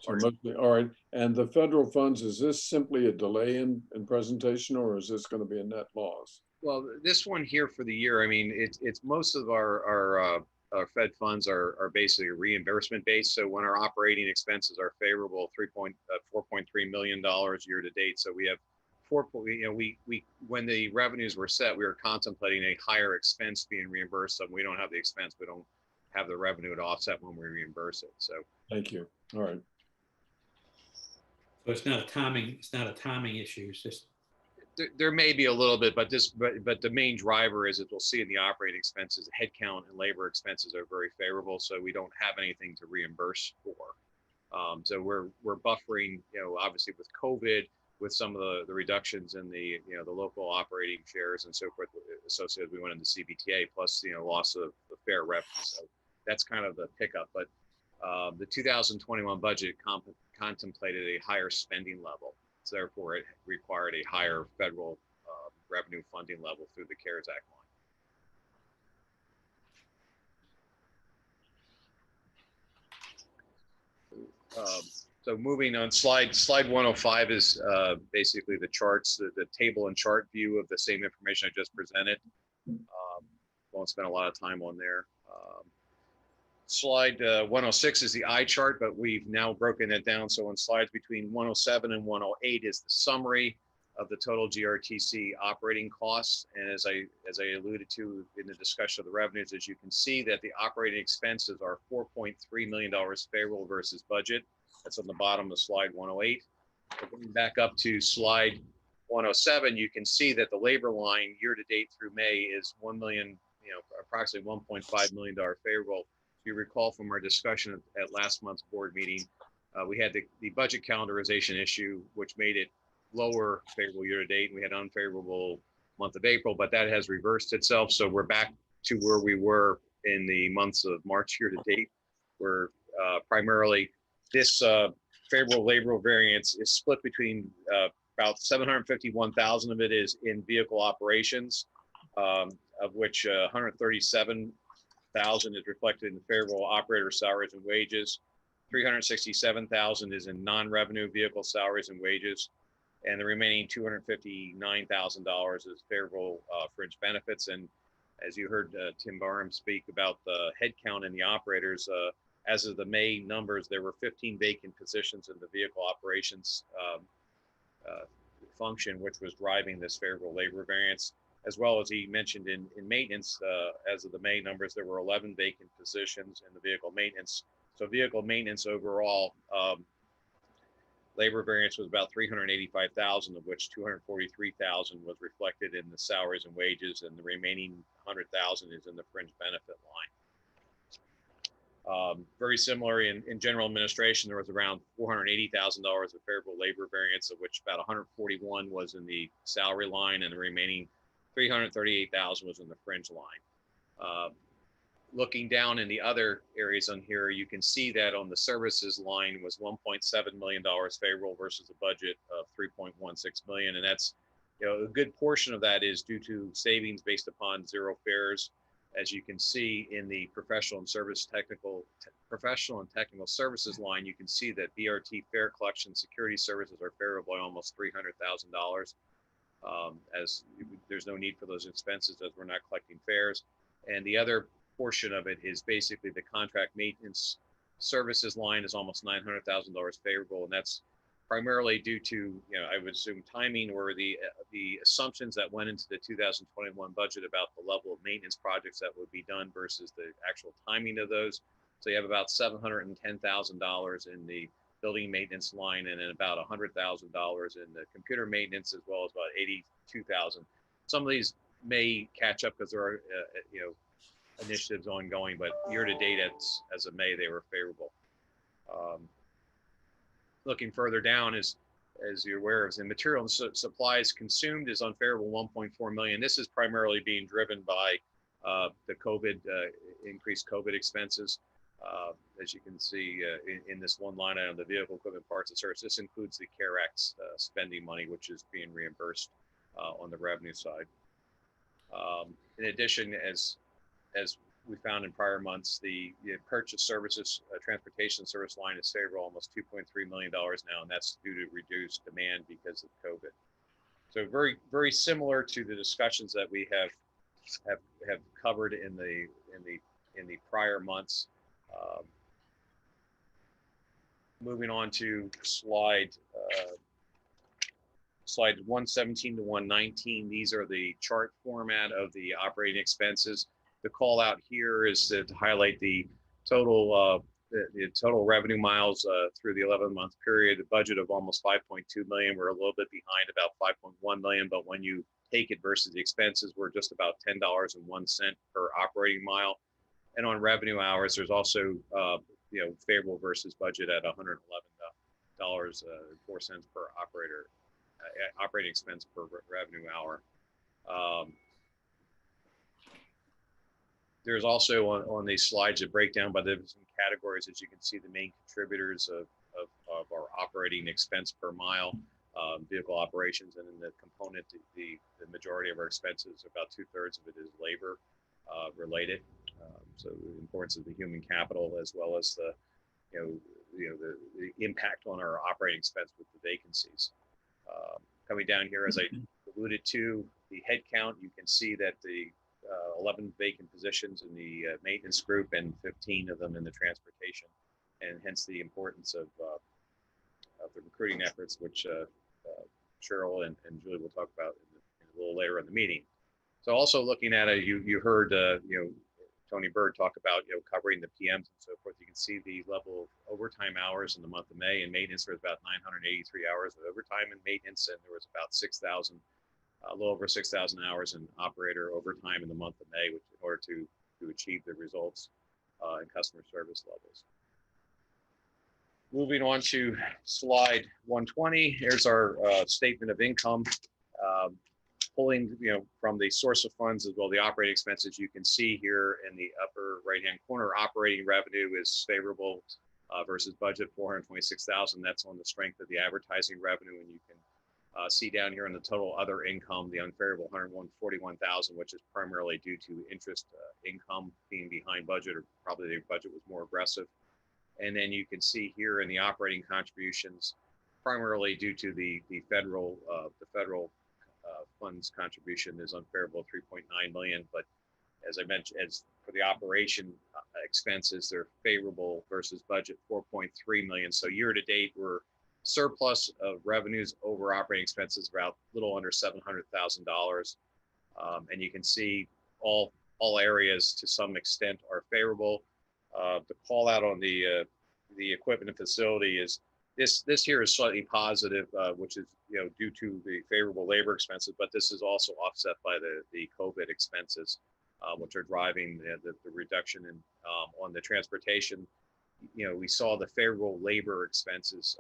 So mostly, all right. And the federal funds, is this simply a delay in presentation, or is this going to be a net loss? Well, this one here for the year, I mean, it's most of our Fed funds are basically reimbursement based. So when our operating expenses are favorable, $4.3 million year to date. So we have when the revenues were set, we were contemplating a higher expense being reimbursed. So we don't have the expense, we don't have the revenue to offset when we reimburse it. So thank you. All right. So it's not a timing issue. It's just there may be a little bit, but the main driver is, as we'll see in the operating expenses, headcount and labor expenses are very favorable, so we don't have anything to reimburse for. So we're buffering, obviously with COVID, with some of the reductions in the the local operating shares and so forth associated. We went into CBTA plus loss of the fair revenue. So that's kind of the pickup. But the 2021 budget contemplated a higher spending level. So therefore, it required a higher federal revenue funding level through the CARES Act line. So moving on, slide 105 is basically the charts, the table and chart view of the same information I just presented. Won't spend a lot of time on there. Slide 106 is the eye chart, but we've now broken it down. So on slides between 107 and 108 is the summary of the total GRTC operating costs. And as I alluded to in the discussion of the revenues, as you can see that the operating expenses are $4.3 million favorable versus budget. That's on the bottom of slide 108. But going back up to slide 107, you can see that the labor line year to date through May is approximately $1.5 million favorable. You recall from our discussion at last month's board meeting, we had the budget calendarization issue, which made it lower favorable year to date. And we had unfavorable month of April, but that has reversed itself. So we're back to where we were in the months of March year to date, where primarily this favorable labor variance is split between about 751,000 of it is in vehicle operations, of which 137,000 is reflected in favorable operator salaries and wages. 367,000 is in non-revenue vehicle salaries and wages, and the remaining $259,000 is favorable fringe benefits. And as you heard Tim Barham speak about the headcount in the operators, as of the May numbers, there were 15 vacant positions in the vehicle operations function, which was driving this favorable labor variance. As well as he mentioned in maintenance, as of the May numbers, there were 11 vacant positions in the vehicle maintenance. So vehicle maintenance overall, labor variance was about 385,000, of which 243,000 was reflected in the salaries and wages, and the remaining 100,000 is in the fringe benefit line. Very similar in general administration, there was around $480,000 of favorable labor variance, of which about 141 was in the salary line, and the remaining 338,000 was in the fringe line. Looking down in the other areas on here, you can see that on the services line was $1.7 million favorable versus a budget of $3.16 million. And that's, a good portion of that is due to savings based upon zero fares. As you can see in the professional and technical services line, you can see that BRT fare collection security services are favorable by almost $300,000. As there's no need for those expenses as we're not collecting fares. And the other portion of it is basically the contract maintenance services line is almost $900,000 favorable. And that's primarily due to, I would assume timing, or the assumptions that went into the 2021 budget about the level of maintenance projects that would be done versus the actual timing of those. So you have about $710,000 in the building maintenance line, and then about $100,000 in the computer maintenance, as well as about $82,000. Some of these may catch up because there are, initiatives ongoing, but year to date, as of May, they were favorable. Looking further down, as you're aware of, the material and supplies consumed is unfavorable $1.4 million. This is primarily being driven by the COVID, increased COVID expenses. As you can see in this one line item, the vehicle equipment parts and service, this includes the CARE Act spending money, which is being reimbursed on the revenue side. In addition, as we found in prior months, the purchase services, transportation service line is favorable almost $2.3 million now, and that's due to reduced demand because of COVID. So very, very similar to the discussions that we have covered in the prior months. Moving on to slide 117 to 119. These are the chart format of the operating expenses. The call out here is to highlight the total total revenue miles through the 11-month period. The budget of almost 5.2 million. We're a little bit behind, about 5.1 million, but when you take it versus the expenses, we're just about $10.01 per operating mile. And on revenue hours, there's also favorable versus budget at $111.04 per operating expense per revenue hour. There's also on these slides a breakdown by the different categories. As you can see, the main contributors of our operating expense per mile, vehicle operations, and then the component, the majority of our expenses, about 2/3 of it is labor related. So the importance of the human capital, as well as the impact on our operating expense with the vacancies. Coming down here, as I alluded to, the head count, you can see that the 11 vacant positions in the maintenance group and 15 of them in the transportation, and hence the importance of the recruiting efforts, which Cheryl and Julie will talk about a little later in the meeting. So also looking at it, you heard Tony Bird talk about covering the PMs and so forth. You can see the level of overtime hours in the month of May. In maintenance, there was about 983 hours of overtime in maintenance, and there was about 6,000. A little over 6,000 hours in operator overtime in the month of May, which in order to achieve the results and customer service levels. Moving on to slide 120, here's our statement of income. Pulling from the source of funds as well the operating expenses. You can see here in the upper right hand corner, operating revenue is favorable versus budget, 426,000. That's on the strength of the advertising revenue, and you can see down here in the total other income, the unfavorable 141,000, which is primarily due to interest income being behind budget, or probably the budget was more aggressive. And then you can see here in the operating contributions, primarily due to the federal funds contribution is unfavorable 3.9 million. But as I mentioned, as for the operation expenses, they're favorable versus budget 4.3 million. So year to date, we're surplus of revenues over operating expenses about a little under $700,000. And you can see all areas to some extent are favorable. The call out on the equipment and facility is this here is slightly positive, which is due to the favorable labor expenses, but this is also offset by the COVID expenses, which are driving the reduction in on the transportation. We saw the favorable labor expenses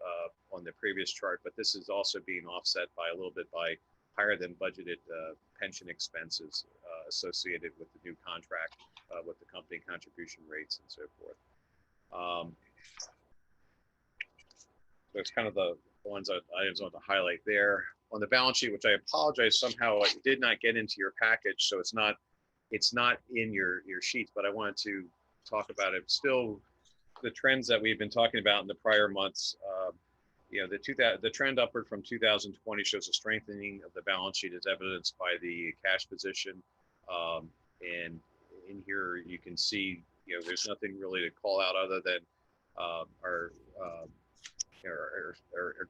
on the previous chart, but this is also being offset by a little bit by higher than budgeted pension expenses associated with the new contract with the company contribution rates and so forth. So it's kind of the ones I just want to highlight there. On the balance sheet, which I apologize, somehow I did not get into your package, so it's not in your sheets, but I wanted to talk about it. Still, the trends that we've been talking about in the prior months, the trend upward from 2020 shows a strengthening of the balance sheet as evidenced by the cash position. And in here, you can see, there's nothing really to call out other than our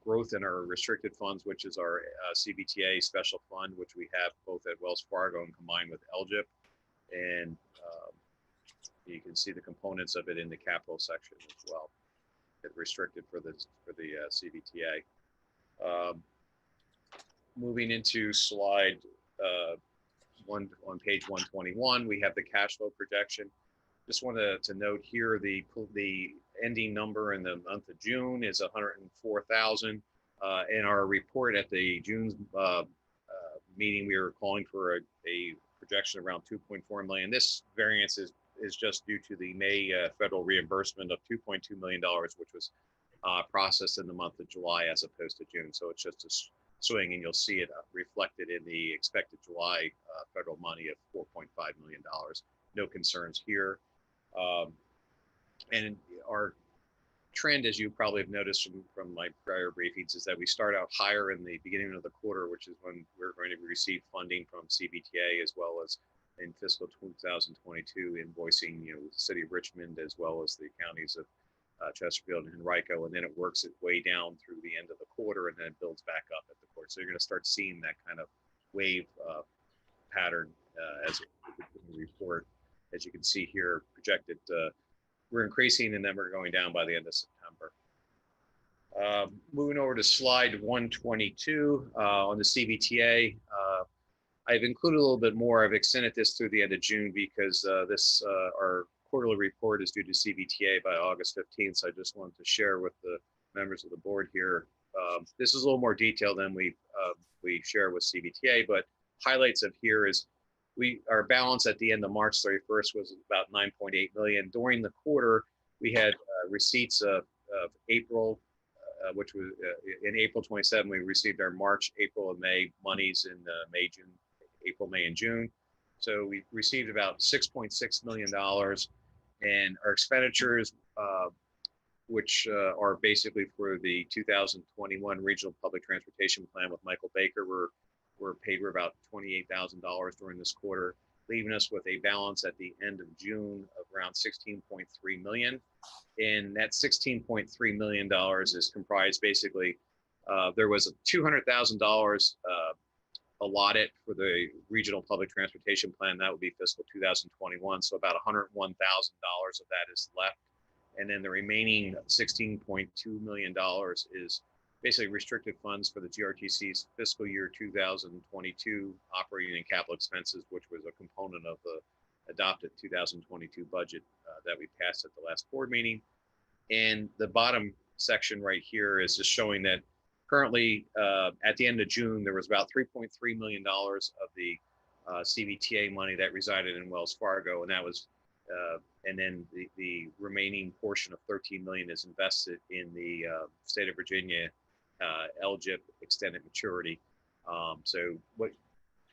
growth in our restricted funds, which is our CBTA special fund, which we have both at Wells Fargo and combined with LGIP. And you can see the components of it in the capital section as well. It's restricted for the CBTA. Moving into slide on page 121, we have the cash flow projection. Just wanted to note here the ending number in the month of June is 104,000. In our report at the June meeting, we were calling for a projection around 2.4 million. This variance is just due to the May federal reimbursement of $2.2 million, which was processed in the month of July as opposed to June. So it's just swing, and you'll see it reflected in the expected July federal money of $4.5 million. No concerns here. And our trend, as you probably have noticed from my prior briefings, is that we start out higher in the beginning of the quarter, which is when we're going to receive funding from CBTA, as well as in fiscal 2022 invoicing, the city of Richmond, as well as the counties of Chesterfield and Henrico, and then it works its way down through the end of the quarter, and then it builds back up at the quarter. So you're going to start seeing that kind of wave pattern as we report. As you can see here, projected, we're increasing, and then we're going down by the end of September. Moving over to slide 122 on the CBTA. I've included a little bit more. I've extended this through the end of June because our quarterly report is due to CBTA by August 15th. So I just wanted to share with the members of the board here. This is a little more detailed than we share with CBTA, but highlights of here is our balance at the end of March 31st was about 9.8 million. During the quarter, we had receipts of April, which was in April 27, we received our March, April, and May monies in April, May, and June. So we received about $6.6 million, and our expenditures, which are basically for the 2021 Regional Public Transportation Plan with Michael Baker, were paid for about $28,000 during this quarter, leaving us with a balance at the end of June of around $16.3 million. And that $16.3 million is comprised basically, there was a $200,000 allotted for the Regional Public Transportation Plan. That would be fiscal 2021. So about $101,000 of that is left. And then the remaining $16.2 million is basically restricted funds for the GRTC's fiscal year 2022 operating and capital expenses, which was a component of the adopted 2022 budget that we passed at the last board meeting. And the bottom section right here is just showing that currently at the end of June, there was about $3.3 million of the CBTA money that resided in Wells Fargo, and that was and then the remaining portion of $13 million is invested in the state of Virginia LGIP extended maturity. So what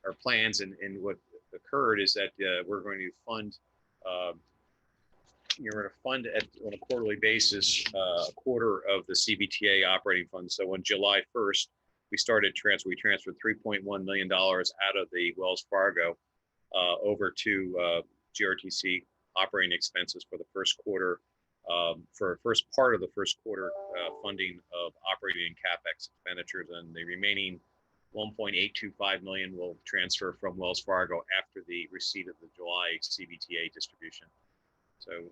our plans and what occurred is that we're going to fund on a quarterly basis a quarter of the CBTA operating fund. So on July 1st, we transferred $3.1 million out of the Wells Fargo over to GRTC operating expenses for the first quarter, for first part of the first quarter funding of operating and CapEx expenditures, and the remaining 1.825 million will transfer from Wells Fargo after the receipt of the July CBTA distribution. So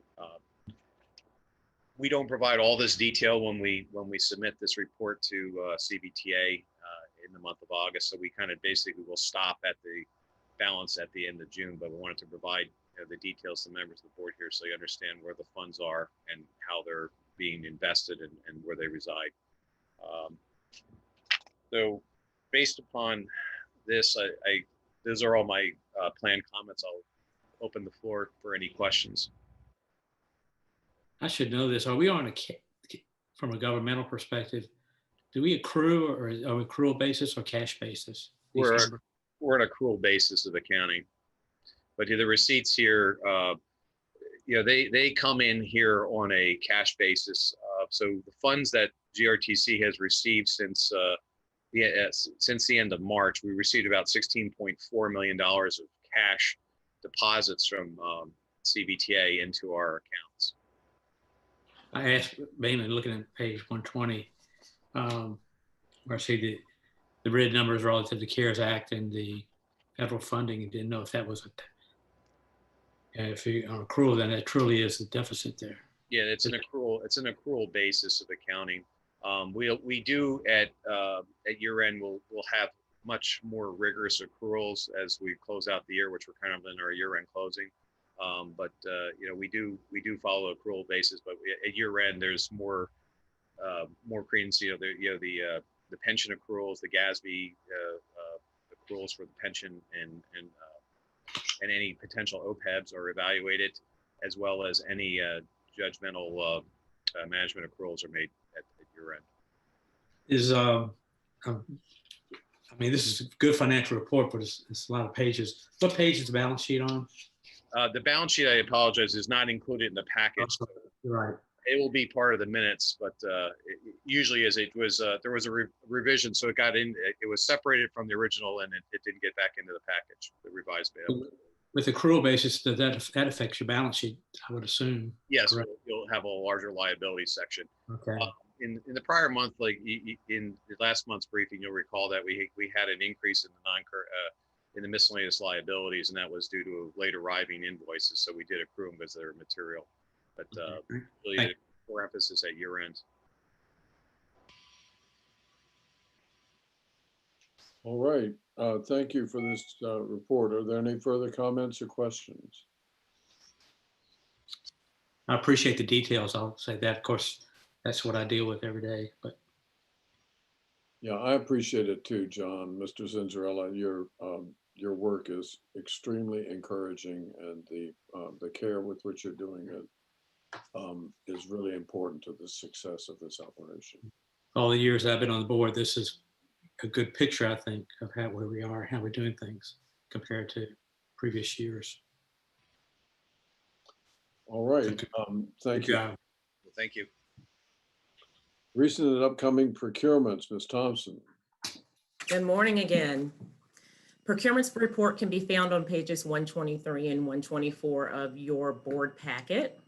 we don't provide all this detail when we submit this report to CBTA in the month of August. So we kind of basically will stop at the balance at the end of June, but we wanted to provide the details to members of the board here so you understand where the funds are and how they're being invested and where they reside. So based upon this, those are all my planned comments. I'll open the floor for any questions. I should know this. Are we on from a governmental perspective, do we accrue or on accrual basis or cash basis? We're an accrual basis of accounting, but the receipts here, they come in here on a cash basis. So the funds that GRTC has received since the end of March, we received about $16.4 million of cash deposits from CBTA into our accounts. I asked, mainly looking at page 120, where I see the red numbers relative to CARES Act and the federal funding, and didn't know if that was if you're on accrual, then that truly is the deficit there. Yeah, it's an accrual. It's an accrual basis of accounting. We do at year end we'll have much more rigorous accruals as we close out the year, which we're kind of in our year end closing. But we do follow accrual basis, but at year end there's more credence. The pension accruals, the GASB accruals for the pension and any potential OPEBs are evaluated, as well as any judgmental management accruals are made at year end. Is I mean, this is a good financial report, but it's a lot of pages. What page is the balance sheet on? The balance sheet, I apologize, is not included in the package. Right. It will be part of the minutes, but usually as it was, there was a revision, so it got in, it was separated from the original and it didn't get back into the package, the revised bill. With accrual basis, that affects your balance sheet, I would assume. Yes, correct? you'll have a larger liability section. Okay. In the prior month, like in the last month's briefing, you'll recall that we had an increase in the in the miscellaneous liabilities, and that was due to late arriving invoices. So we did accrue them because they're material. But really, more emphasis at year end. All right. Thank you for this report. Are there any further comments or questions? I appreciate the details. I'll say that. Of course, that's what I deal with every day. But yeah, I appreciate it too, John. Mr. Zinzarella, your work is extremely encouraging, and the care with which you're doing it is really important to the success of this operation. all the years I've been on the board, this is a good picture, I think, of where we are, how we're doing things compared to previous years. All right. Thank you. Well, thank you. Recent and upcoming procurements, Ms. Thompson. Good morning again. Procurement's report can be found on pages 123 and 124 of your board packet.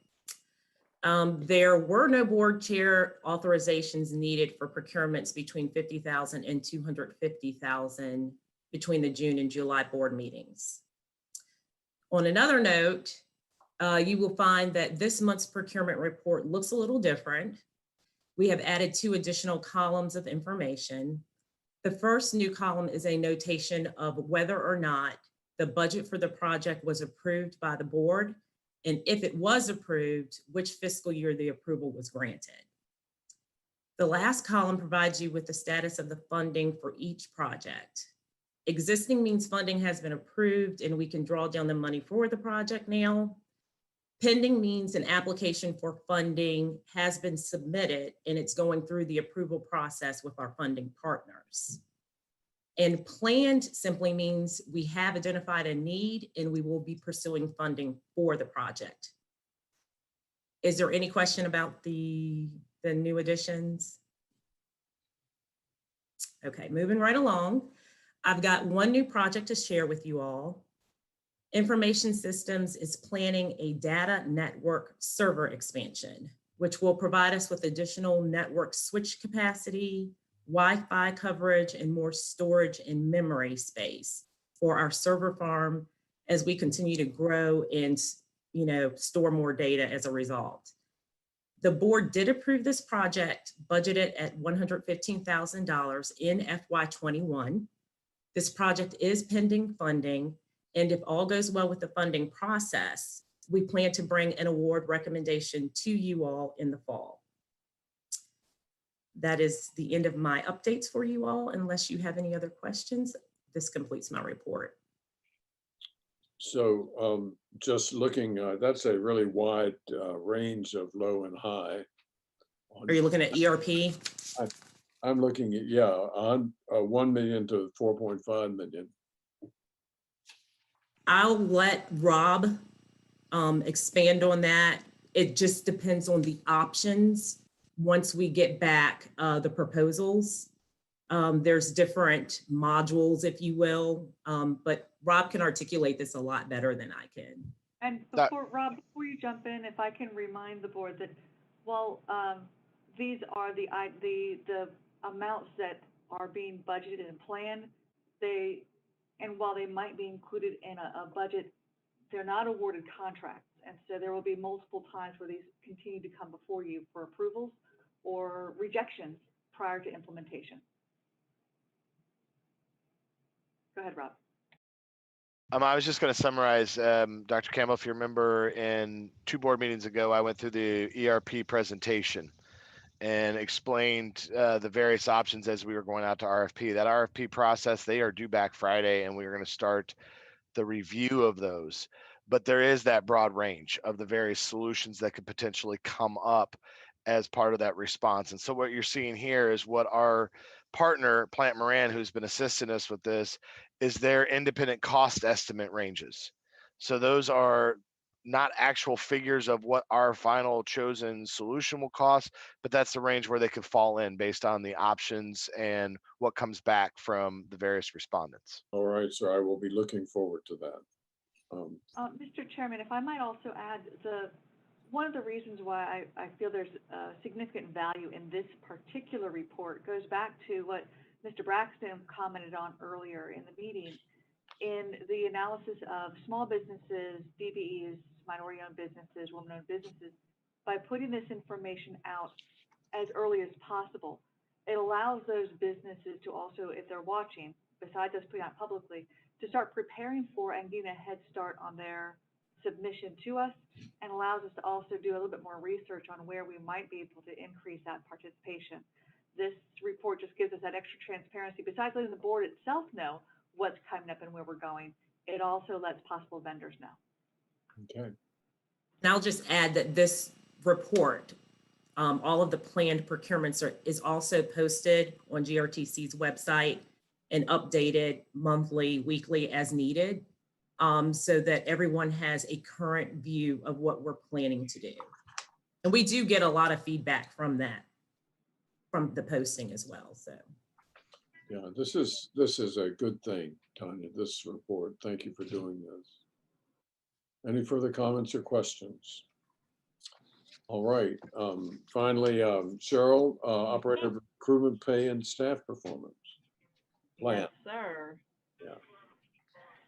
There were no board chair authorizations needed for procurements between $50,000 and $250,000 between the June and July board meetings. On another note, you will find that this month's procurement report looks a little different. We have added 2 additional columns of information. The first new column is a notation of whether or not the budget for the project was approved by the board, and if it was approved, which fiscal year the approval was granted. The last column provides you with the status of the funding for each project. Existing means funding has been approved and we can draw down the money for the project now. Pending means an application for funding has been submitted and it's going through the approval process with our funding partners. And planned simply means we have identified a need and we will be pursuing funding for the project. Is there any question about the new additions? Okay, moving right along. I've got one new project to share with you all. Information Systems is planning a data network server expansion, which will provide us with additional network switch capacity, Wi-Fi coverage, and more storage and memory space for our server farm as we continue to grow and store more data as a result. The board did approve this project, budgeted at $115,000 in FY21. This project is pending funding, and if all goes well with the funding process, we plan to bring an award recommendation to you all in the fall. That is the end of my updates for you all. Unless you have any other questions, this completes my report. So just looking, that's a really wide range of low and high. Are you looking at ERP? I'm looking at, yeah, on 1 million to 4.5 million. I'll let Rob expand on that. It just depends on the options. Once we get back the proposals, there's different modules, if you will, but Rob can articulate this a lot better than I can. And before, Rob, before you jump in, if I can remind the board that while these are the amounts that are being budgeted and planned, and while they might be included in a budget, they're not awarded contracts. And so there will be multiple times where these continue to come before you for approvals or rejections prior to implementation. Go ahead, Rob. I was just going to summarize, Dr. Campbell, if you remember in 2 board meetings ago, I went through the ERP presentation and explained the various options as we were going out to RFP. That RFP process, they are due back Friday, and we're going to start the review of those. But there is that broad range of the various solutions that could potentially come up as part of that response. And so what you're seeing here is what our partner, Plant Moran, who's been assisting us with this, is their independent cost estimate ranges. So those are not actual figures of what our final chosen solution will cost, but that's the range where they could fall in based on the options and what comes back from the various respondents. All right, so I will be looking forward to that. Mr. Chairman, if I might also add, one of the reasons why I feel there's significant value in this particular report goes back to what Mr. Braxton commented on earlier in the meeting. In the analysis of small businesses, DBEs, minority-owned businesses, women-owned businesses, by putting this information out as early as possible, it allows those businesses to also, if they're watching, besides us putting out publicly, to start preparing for and getting a head start on their submission to us, and allows us to also do a little bit more research on where we might be able to increase that participation. This report just gives us that extra transparency. Besides letting the board itself know what's coming up and where we're going, it also lets possible vendors know. Okay. And I'll just add that this report, all of the planned procurements is also posted on GRTC's website and updated monthly, weekly as needed, so that everyone has a current view of what we're planning to do. And we do get a lot of feedback from that, from the posting as well, so. Yeah, this is a good thing, Tanya, this report. Thank you for doing this. Any further comments or questions? All right, finally, Cheryl, operator of recruitment pay and staff performance plan. Yes, sir. Yeah.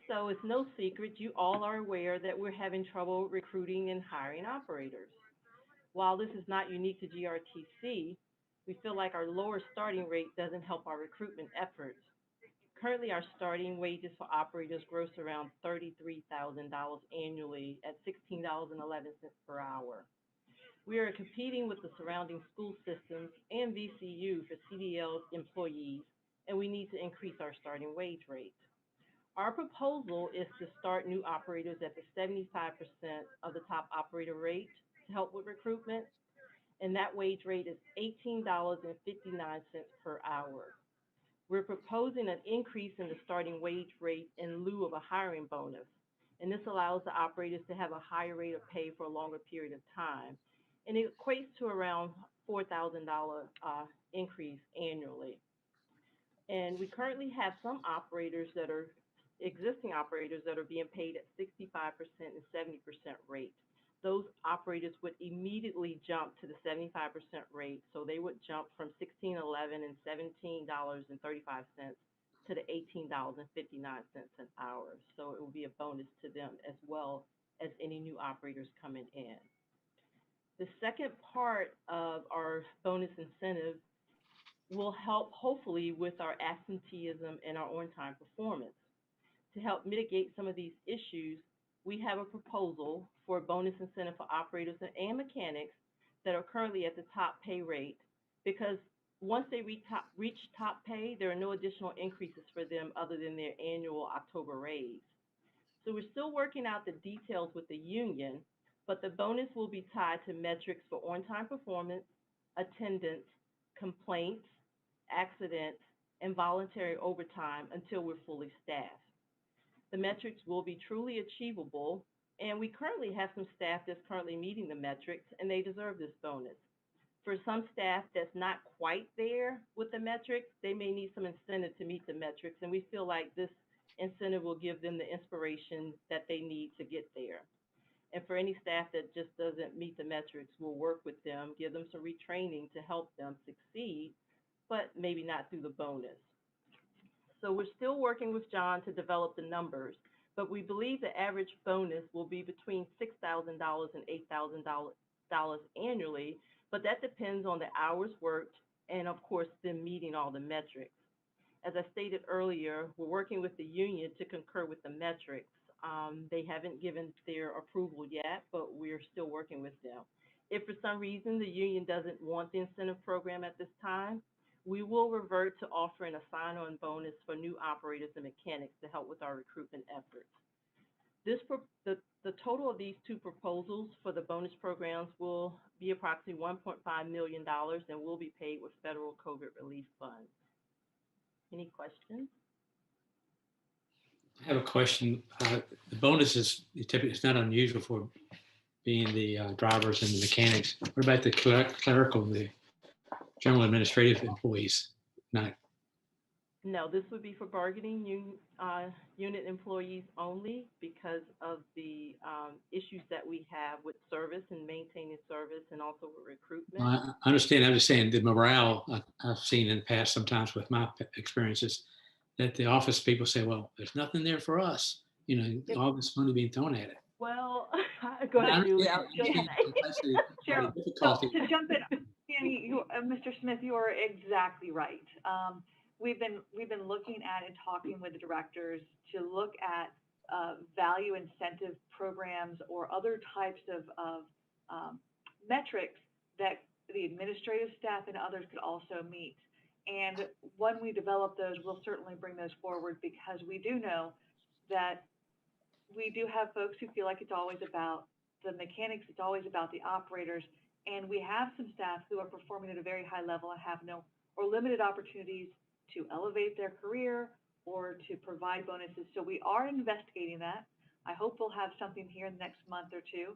So it's no secret, you all are aware that we're having trouble recruiting and hiring operators. While this is not unique to GRTC, we feel like our lower starting rate doesn't help our recruitment efforts. Currently, our starting wages for operators gross around $33,000 annually at $16.11 per hour. We are competing with the surrounding school systems and VCU for CDL employees, and we need to increase our starting wage rate. Our proposal is to start new operators at the 75% of the top operator rate to help with recruitment, and that wage rate is $18.59 per hour. We're proposing an increase in the starting wage rate in lieu of a hiring bonus, and this allows the operators to have a higher rate of pay for a longer period of time, and it equates to around $4,000 increase annually. And we currently have some operators that are existing operators that are being paid at 65% and 70% rate. Those operators would immediately jump to the 75% rate. So they would jump from $16.11 and $17.35 to the $18.59 an hour. So it will be a bonus to them as well as any new operators coming in. The second part of our bonus incentive will help hopefully with our absenteeism and our on-time performance. To help mitigate some of these issues, we have a proposal for a bonus incentive for operators and mechanics that are currently at the top pay rate, because once they reach top pay, there are no additional increases for them other than their annual October raise. So we're still working out the details with the union, but the bonus will be tied to metrics for on-time performance, attendance, complaints, accidents, and voluntary overtime until we're fully staffed. The metrics will be truly achievable, and we currently have some staff that's currently meeting the metrics, and they deserve this bonus. For some staff that's not quite there with the metrics, they may need some incentive to meet the metrics, and we feel like this incentive will give them the inspiration that they need to get there. And for any staff that just doesn't meet the metrics, we'll work with them, give them some retraining to help them succeed, but maybe not through the bonus. So we're still working with John to develop the numbers, but we believe the average bonus will be between $6,000 and $8,000 annually, but that depends on the hours worked and, of course, them meeting all the metrics. As I stated earlier, we're working with the union to concur with the metrics. They haven't given their approval yet, but we're still working with them. If for some reason the union doesn't want the incentive program at this time, we will revert to offering a sign-on bonus for new operators and mechanics to help with our recruitment efforts. The total of these two proposals for the bonus programs will be approximately $1.5 million and will be paid with federal COVID relief funds. Any questions? I have a question. The bonus is typically, it's not unusual for being the drivers and the mechanics. What about the clerical, the general administrative employees? Not. No, this would be for bargaining unit employees only because of the issues that we have with service and maintaining service and also with recruitment. I understand. I'm just saying the morale I've seen in the past sometimes with my experiences that the office people say, well, there's nothing there for us. You know, all this money being thrown at it. Well, go ahead, Julie. Cheryl, so to jump in, Danny, Mr. Smith, you are exactly right. We've been looking at and talking with the directors to look at value incentive programs or other types of metrics that the administrative staff and others could also meet. And when we develop those, we'll certainly bring those forward because we do know that we do have folks who feel like it's always about the mechanics, it's always about the operators, and we have some staff who are performing at a very high level and have no or limited opportunities to elevate their career or to provide bonuses. So we are investigating that. I hope we'll have something here in the next month or two.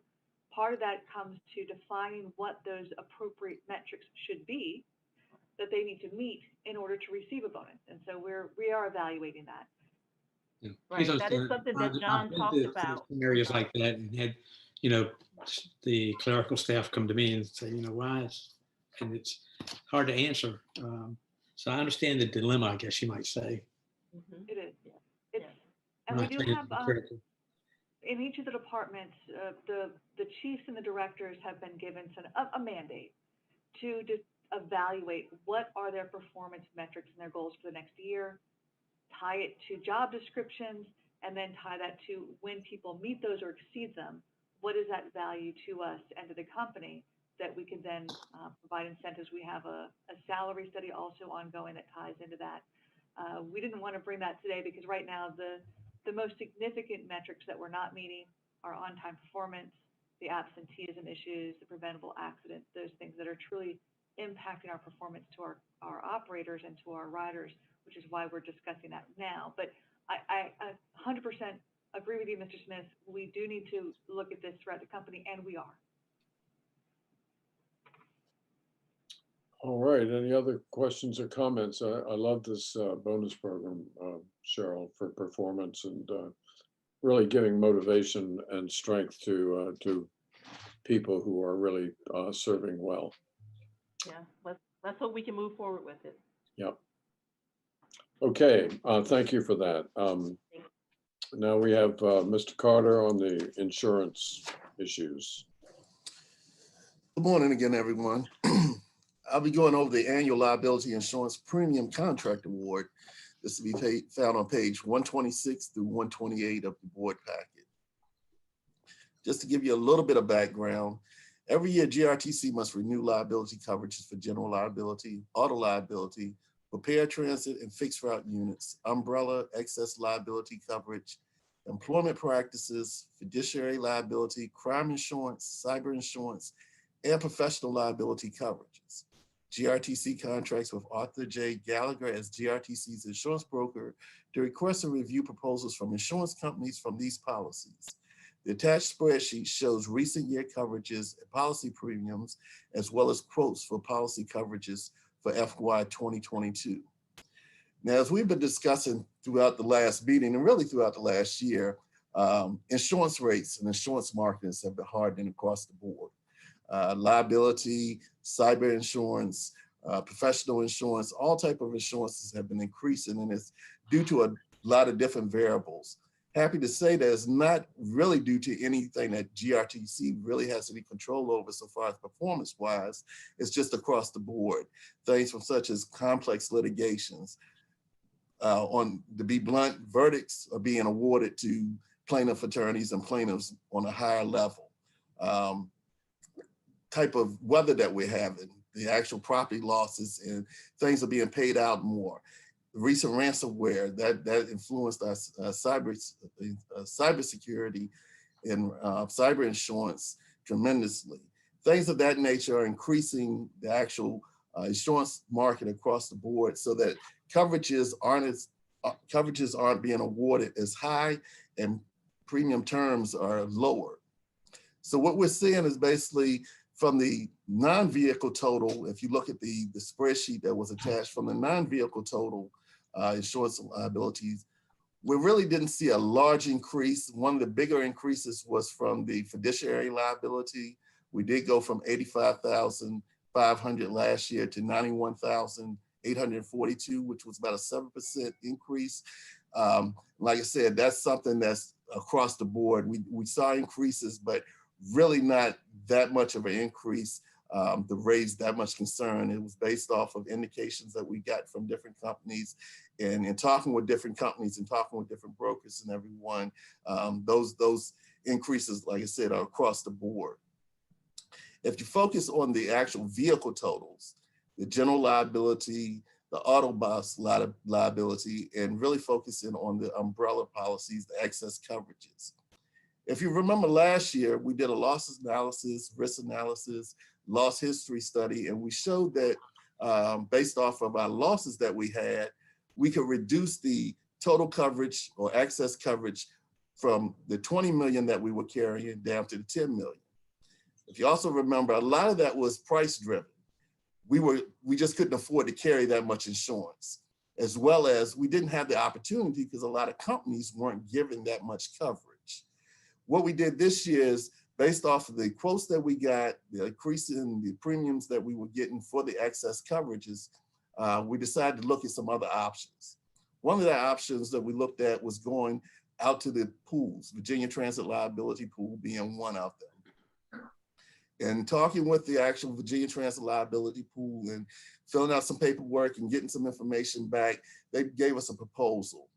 Part of that comes to defining what those appropriate metrics should be that they need to meet in order to receive a bonus. And so we are evaluating that. Yeah. Right, that is something that John talked about. Areas like that, and had, you know, the clerical staff come to me and say, you know, why is, and it's hard to answer. So I understand the dilemma, I guess you might say. It is. It's, and we do have in each of the departments, the chiefs and the directors have been given a mandate to evaluate what are their performance metrics and their goals for the next year, tie it to job descriptions, and then tie that to when people meet those or exceed them, what is that value to us and to the company that we can then provide incentives. We have a salary study also ongoing that ties into that. We didn't want to bring that today because right now the most significant metrics that we're not meeting are on-time performance, the absenteeism issues, the preventable accidents, those things that are truly impacting our performance to our operators and to our riders, which is why we're discussing that now. But I 100% agree with you, Mr. Smith. We do need to look at this throughout the company, and we are. All right, any other questions or comments? I love this bonus program, Cheryl, for performance and really giving motivation and strength to people who are really serving well. Yeah, let's hope we can move forward with it. Yep. Okay, thank you for that. Now we have Mr. Carter on the insurance issues. Good morning again, everyone. I'll be going over the annual liability insurance premium contract award. This will be found on page 126 through 128 of the board packet. Just to give you a little bit of background, every year GRTC must renew liability coverages for general liability, auto liability, for paratransit and fixed route units, umbrella, excess liability coverage, employment practices, fiduciary liability, crime insurance, cyber insurance, and professional liability coverages. GRTC contracts with Arthur J. Gallagher as GRTC's insurance broker to request and review proposals from insurance companies from these policies. The attached spreadsheet shows recent year coverages and policy premiums, as well as quotes for policy coverages for FY 2022. Now, as we've been discussing throughout the last meeting and really throughout the last year, insurance rates and insurance markets have been hardening across the board. Liability, cyber insurance, professional insurance, all type of insurances have been increasing, and it's due to a lot of different variables. Happy to say that it's not really due to anything that GRTC really has any control over so far as performance-wise. It's just across the board. Things from such as complex litigations. To be blunt, verdicts are being awarded to plaintiff attorneys and plaintiffs on a higher level. Type of weather that we're having, the actual property losses, and things are being paid out more. Recent ransomware that influenced our cybersecurity and cyber insurance tremendously. Things of that nature are increasing the actual insurance market across the board, so that coverages aren't being awarded as high and premium terms are lower. So what we're seeing is basically from the non-vehicle total, if you look at the spreadsheet that was attached from the non-vehicle total insurance liabilities, we really didn't see a large increase. One of the bigger increases was from the fiduciary liability. We did go from 85,500 last year to 91,842, which was about a 7% increase. Like I said, that's something that's across the board. We saw increases, but really not that much of an increase to raise that much concern. It was based off of indications that we got from different companies, and in talking with different companies and talking with different brokers and everyone, those increases, like I said, are across the board. If you focus on the actual vehicle totals, the general liability, the auto bus liability, and really focusing on the umbrella policies, the excess coverages. If you remember last year, we did a losses analysis, risk analysis, loss history study, and we showed that based off of our losses that we had, we could reduce the total coverage or excess coverage from the 20 million that we were carrying down to the 10 million. If you also remember, a lot of that was price driven. We just couldn't afford to carry that much insurance, as well as we didn't have the opportunity because a lot of companies weren't giving that much coverage. What we did this year is based off of the quotes that we got, the increase in the premiums that we were getting for the excess coverages, we decided to look at some other options. One of the options that we looked at was going out to the pools, Virginia Transit Liability Pool being one out there. And talking with the actual Virginia Transit Liability Pool and filling out some paperwork and getting some information back, they gave us a proposal.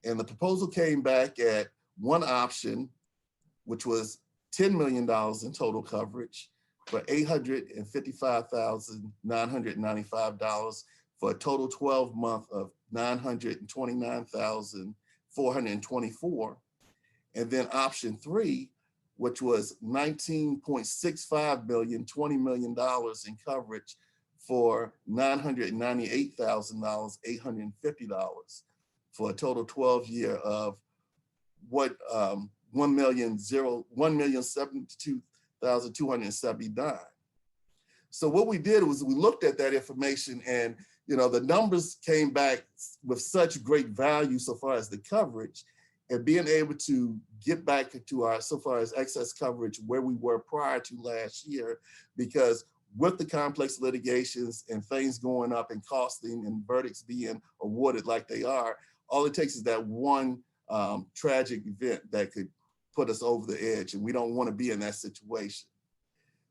And the proposal came back at one option, which was $10 million in total coverage for $855,995 for a total 12 month of $929,424. And then option 3, which was $19.65 million, $20 million in coverage for $998,850 for a total 12 year of what $1,072,279. So what we did was we looked at that information, and the numbers came back with such great value so far as the coverage, and being able to get back to our, so far as excess coverage, where we were prior to last year, because with the complex litigations and things going up and costing and verdicts being awarded like they are, all it takes is that one tragic event that could put us over the edge, and we don't want to be in that situation.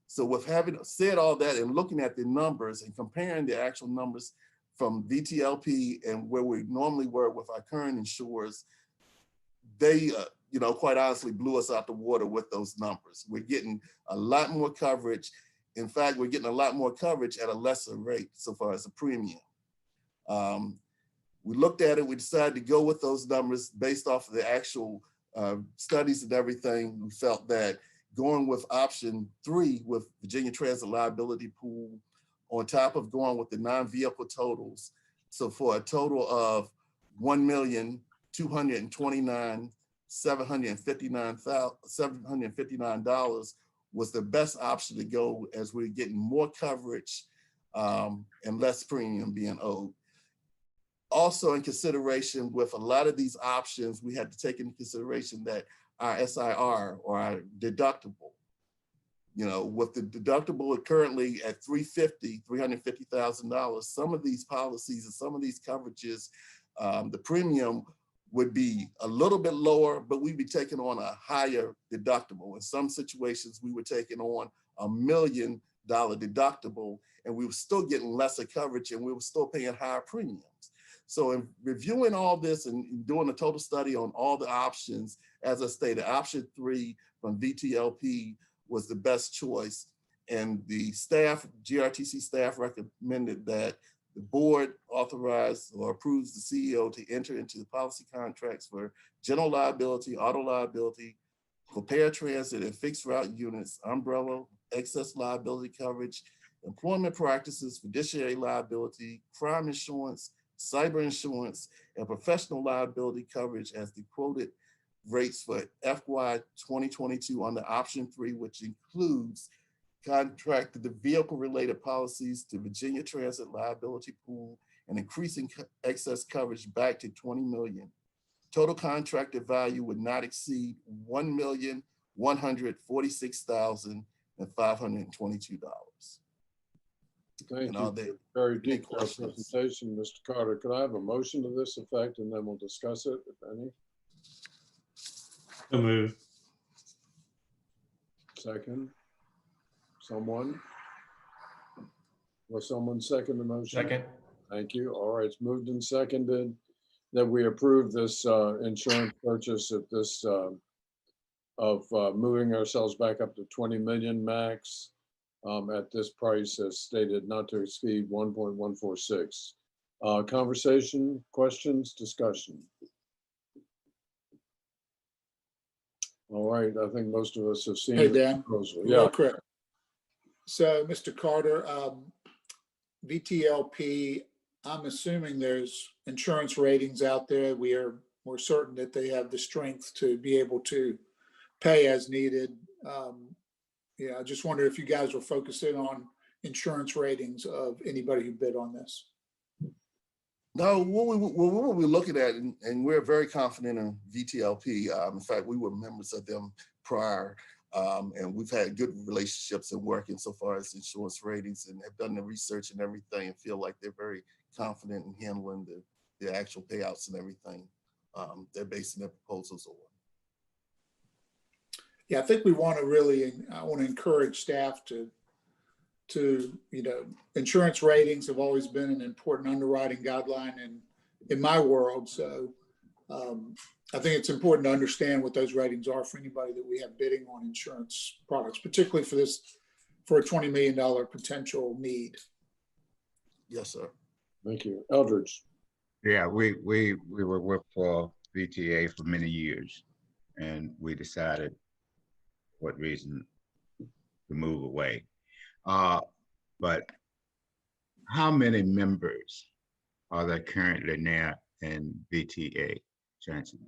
So with having said all that and looking at the numbers and comparing the actual numbers from VTLP and where we normally were with our current insurers, they, quite honestly blew us out the water with those numbers. We're getting a lot more coverage. In fact, we're getting a lot more coverage at a lesser rate so far as a premium. We looked at it, we decided to go with those numbers based off of the actual studies and everything. We felt that going with option 3 with Virginia Transit Liability Pool, on top of going with the non-vehicle totals, so for a total of $1,229,759 was the best option to go, as we're getting more coverage and less premium being owed. Also in consideration with a lot of these options, we had to take into consideration that our SIR, or our deductible, with the deductible currently at $350,000, some of these policies and some of these coverages, the premium would be a little bit lower, but we'd be taking on a higher deductible. In some situations, we were taking on $1 million deductible, and we were still getting lesser coverage, and we were still paying higher premiums. So in reviewing all this and doing a total study on all the options, as I stated, option 3 from VTLP was the best choice. And the staff, GRTC staff, recommended that the board authorize or approves the CEO to enter into the policy contracts for general liability, auto liability, for paratransit and fixed route units, umbrella, excess liability coverage, employment practices, fiduciary liability, crime insurance, cyber insurance, and professional liability coverage as the quoted rates for FY 2022 under option 3, which includes contracted the vehicle-related policies to Virginia Transit Liability Pool and increasing excess coverage back to 20 million. Total contracted value would not exceed $1,146,522. Thank you. Very detailed presentation, Mr. Carter. Could I have a motion to this effect, and then we'll discuss it, if any? So moved. Second. Someone? Will someone second the motion? Second. Thank you. All right, it's moved and seconded that we approve this insurance purchase at this of moving ourselves back up to 20 million max at this price as stated, not to exceed 1.146. Conversation, questions, discussion. All right, I think most of us have seen Hey, the Dan, proposal. real Yeah. quick. So, Mr. Carter, VTLP, I'm assuming there's insurance ratings out there. We're certain that they have the strength to be able to pay as needed. Yeah, I just wonder if you guys were focusing on insurance ratings of anybody who bid on this. No, what we're looking at, and we're very confident in VTLP. In fact, we were members of them prior, and we've had good relationships and working so far as insurance ratings, and have done the research and everything, and feel like they're very confident in handling the actual payouts and everything they're basing their proposals on. Yeah, I think we want to really, I want to encourage staff to, insurance ratings have always been an important underwriting guideline in my world. So I think it's important to understand what those ratings are for anybody that we have bidding on insurance products, particularly for a $20 million potential need. Yes, sir. Thank you. Eldridge. Yeah, we were with VTA for many years, and we decided what reason to move away. But how many members are there currently now in VTA Transit?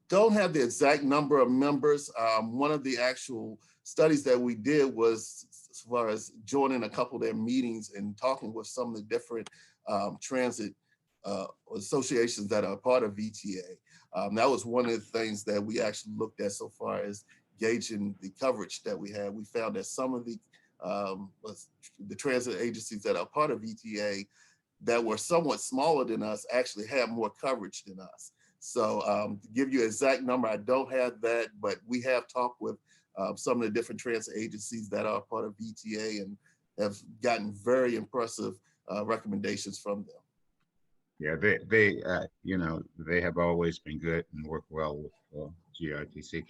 Don't have the exact number of members. One of the actual studies that we did was as far as joining a couple of their meetings and talking with some of the different transit associations that are part of VTA. That was one of the things that we actually looked at so far as gauging the coverage that we had. We found that some of the transit agencies that are part of VTA that were somewhat smaller than us actually have more coverage than us. So to give you an exact number, I don't have that, but we have talked with some of the different transit agencies that are part of VTA and have gotten very impressive recommendations from them. Yeah, they have always been good and work well with GRTC.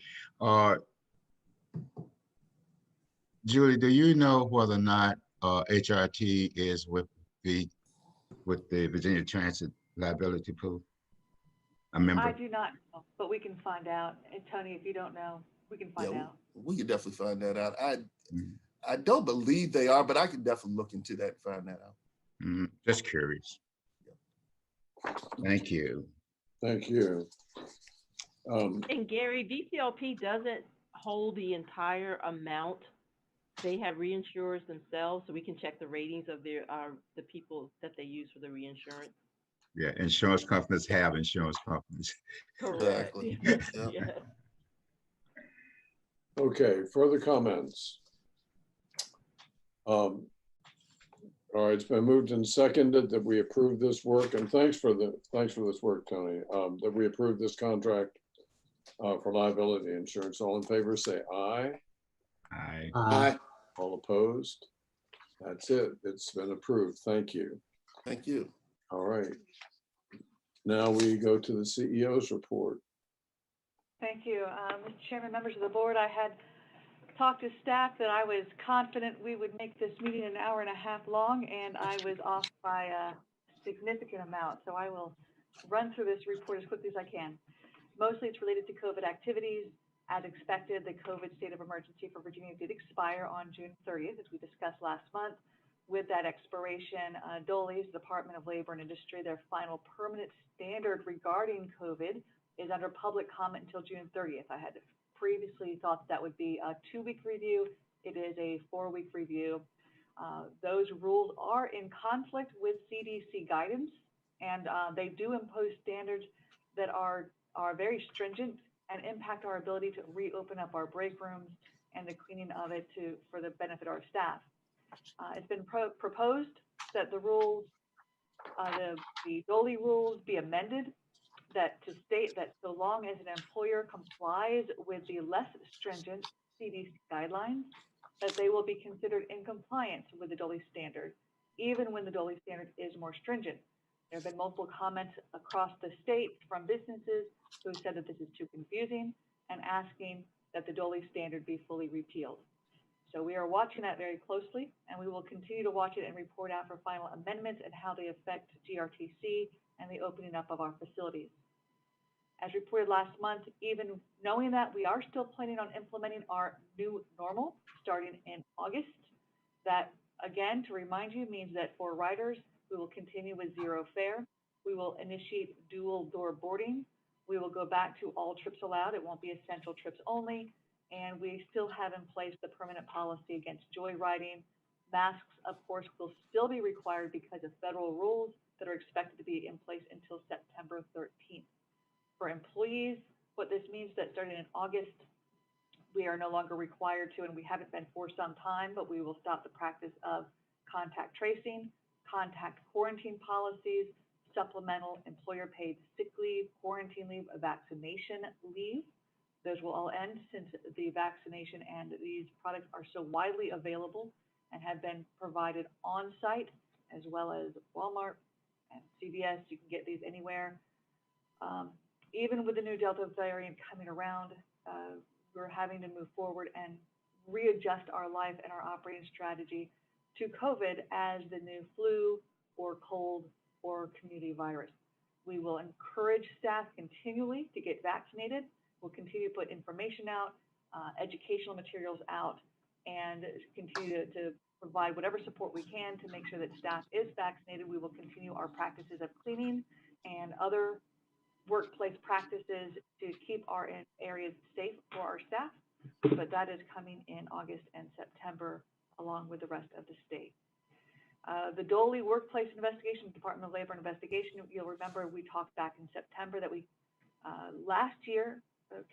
Julie, do you know whether or not HRT is with the Virginia Transit Liability Pool? A member? I do not know, but we can find out. And Tony, if you don't know, we can find out. We can definitely find that out. I don't believe they are, but I can definitely look into that and find that out. Just curious. Thank you. Thank you. And Gary, VTLP doesn't hold the entire amount. They have reinsurers themselves, so we can check the ratings of the people that they use for the reinsurance. Yeah, insurance companies have insurance companies. Correct. Exactly. Yes. Okay, further comments? All right, it's been moved and seconded that we approve this work, and thanks for this work, Tony. That we approve this contract for liability insurance. All in favor, say aye. Aye. Aye. All opposed? That's it. It's been approved. Thank you. Thank you. All right. Now we go to the CEO's report. Thank you. Mr. Chairman, members of the board, I had talked to staff that I was confident we would make this meeting an hour and a half long, and I was off by a significant amount. So I will run through this report as quickly as I can. Mostly it's related to COVID activities, As expected, the COVID state of emergency for Virginia did expire on June 30th, as we discussed last month. With that expiration, DOLE's, Department of Labor and Industry, their final permanent standard regarding COVID is under public comment until June 30th. I had previously thought that would be a 2-week review. It is a 4-week review. Those rules are in conflict with CDC guidance, and they do impose standards that are very stringent and impact our ability to reopen up our break rooms and the cleaning of it for the benefit of our staff. It's been proposed that the rules, the DOLE rules be amended to state that so long as an employer complies with the less stringent CDC guidelines, that they will be considered in compliance with the DOLE standard, even when the DOLE standard is more stringent. There have been multiple comments across the state from businesses who said that this is too confusing and asking that the DOLE standard be fully repealed. So we are watching that very closely, and we will continue to watch it and report out for final amendments and how they affect GRTC and the opening up of our facilities. As reported last month, even knowing that, we are still planning on implementing our new normal starting in August. That, again, to remind you, means that for riders, we will continue with zero fare. We will initiate dual door boarding. We will go back to all trips allowed. It won't be essential trips only. And we still have in place the permanent policy against joyriding. Masks, of course, will still be required because of federal rules that are expected to be in place until September 13th. For employees, what this means that starting in August, we are no longer required to, and we haven't been for some time, but we will stop the practice of contact tracing, contact quarantine policies, supplemental employer paid sick leave, quarantine leave, vaccination leave. Those will all end since the vaccination and these products are so widely available and have been provided on site, as well as Walmart and CVS. You can get these anywhere. Even with the new Delta variant coming around, we're having to move forward and readjust our life and our operating strategy to COVID as the new flu or cold or community virus. We will encourage staff continually to get vaccinated. We'll continue to put information out, educational materials out, and continue to provide whatever support we can to make sure that staff is vaccinated. We will continue our practices of cleaning and other workplace practices to keep our areas safe for our staff, but that is coming in August and September along with the rest of the state. The DOLE Workplace Investigation, Department of Labor Investigation, you'll remember we talked back in September that we, last year,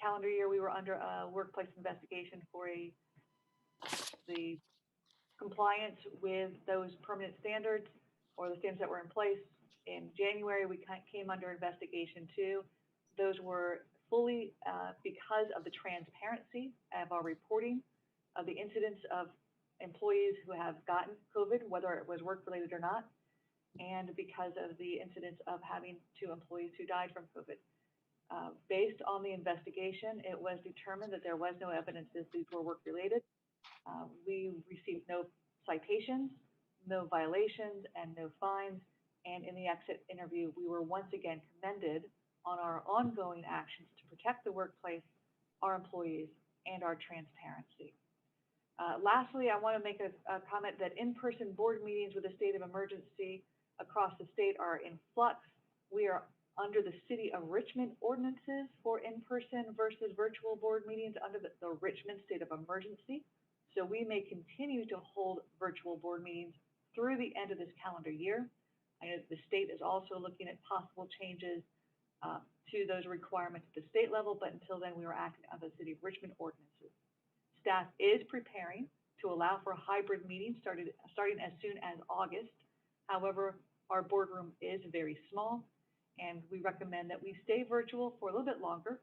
calendar year, we were under a workplace investigation for the compliance with those permanent standards or the standards that were in place. In January, we came under investigation too. Those were fully because of the transparency of our reporting of the incidents of employees who have gotten COVID, whether it was work-related or not, and because of the incidents of having 2 employees who died from COVID. Based on the investigation, it was determined that there was no evidence that these were work-related. We received no citations, no violations, and no fines. And in the exit interview, we were once again commended on our ongoing actions to protect the workplace, our employees, and our transparency. Lastly, I want to make a comment that in-person board meetings with a state of emergency across the state are in flux. We are under the City of Richmond ordinances for in-person versus virtual board meetings under the Richmond state of emergency. So we may continue to hold virtual board meetings through the end of this calendar year. I know the state is also looking at possible changes to those requirements at the state level, but until then, we are acting under the City of Richmond ordinances. Staff is preparing to allow for hybrid meetings starting as soon as August. However, our boardroom is very small, and we recommend that we stay virtual for a little bit longer.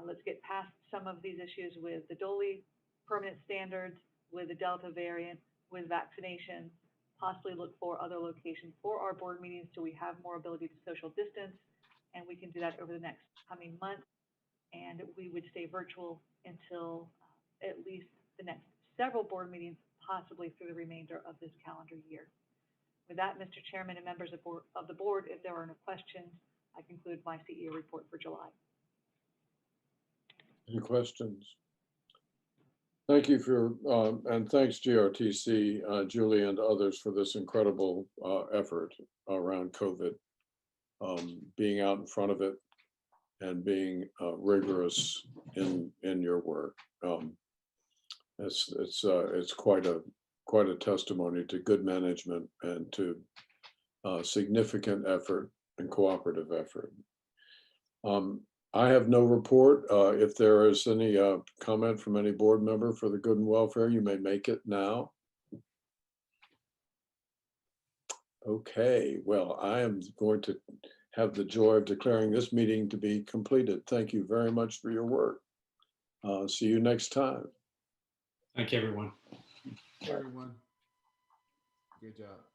Let's get past some of these issues with the DOLE permanent standards, with the Delta variant, with vaccination, possibly look for other locations for our board meetings so we have more ability to social distance, and we can do that over the next coming months. And we would stay virtual until at least the next several board meetings, possibly through the remainder of this calendar year. With that, Mr. Chairman and members of the board, if there are no questions, I conclude my CEO report for July. Any questions? Thank you for, and thanks GRTC, Julie and others for this incredible effort around COVID. Being out in front of it and being rigorous in your work. It's quite a testimony to good management and to significant effort and cooperative effort. I have no report. If there is any comment from any board member for the good and welfare, you may make it now. Okay, well, I am going to have the joy of declaring this meeting to be completed. Thank you very much for your work. See you next time. Thank you, everyone. Everyone, great job.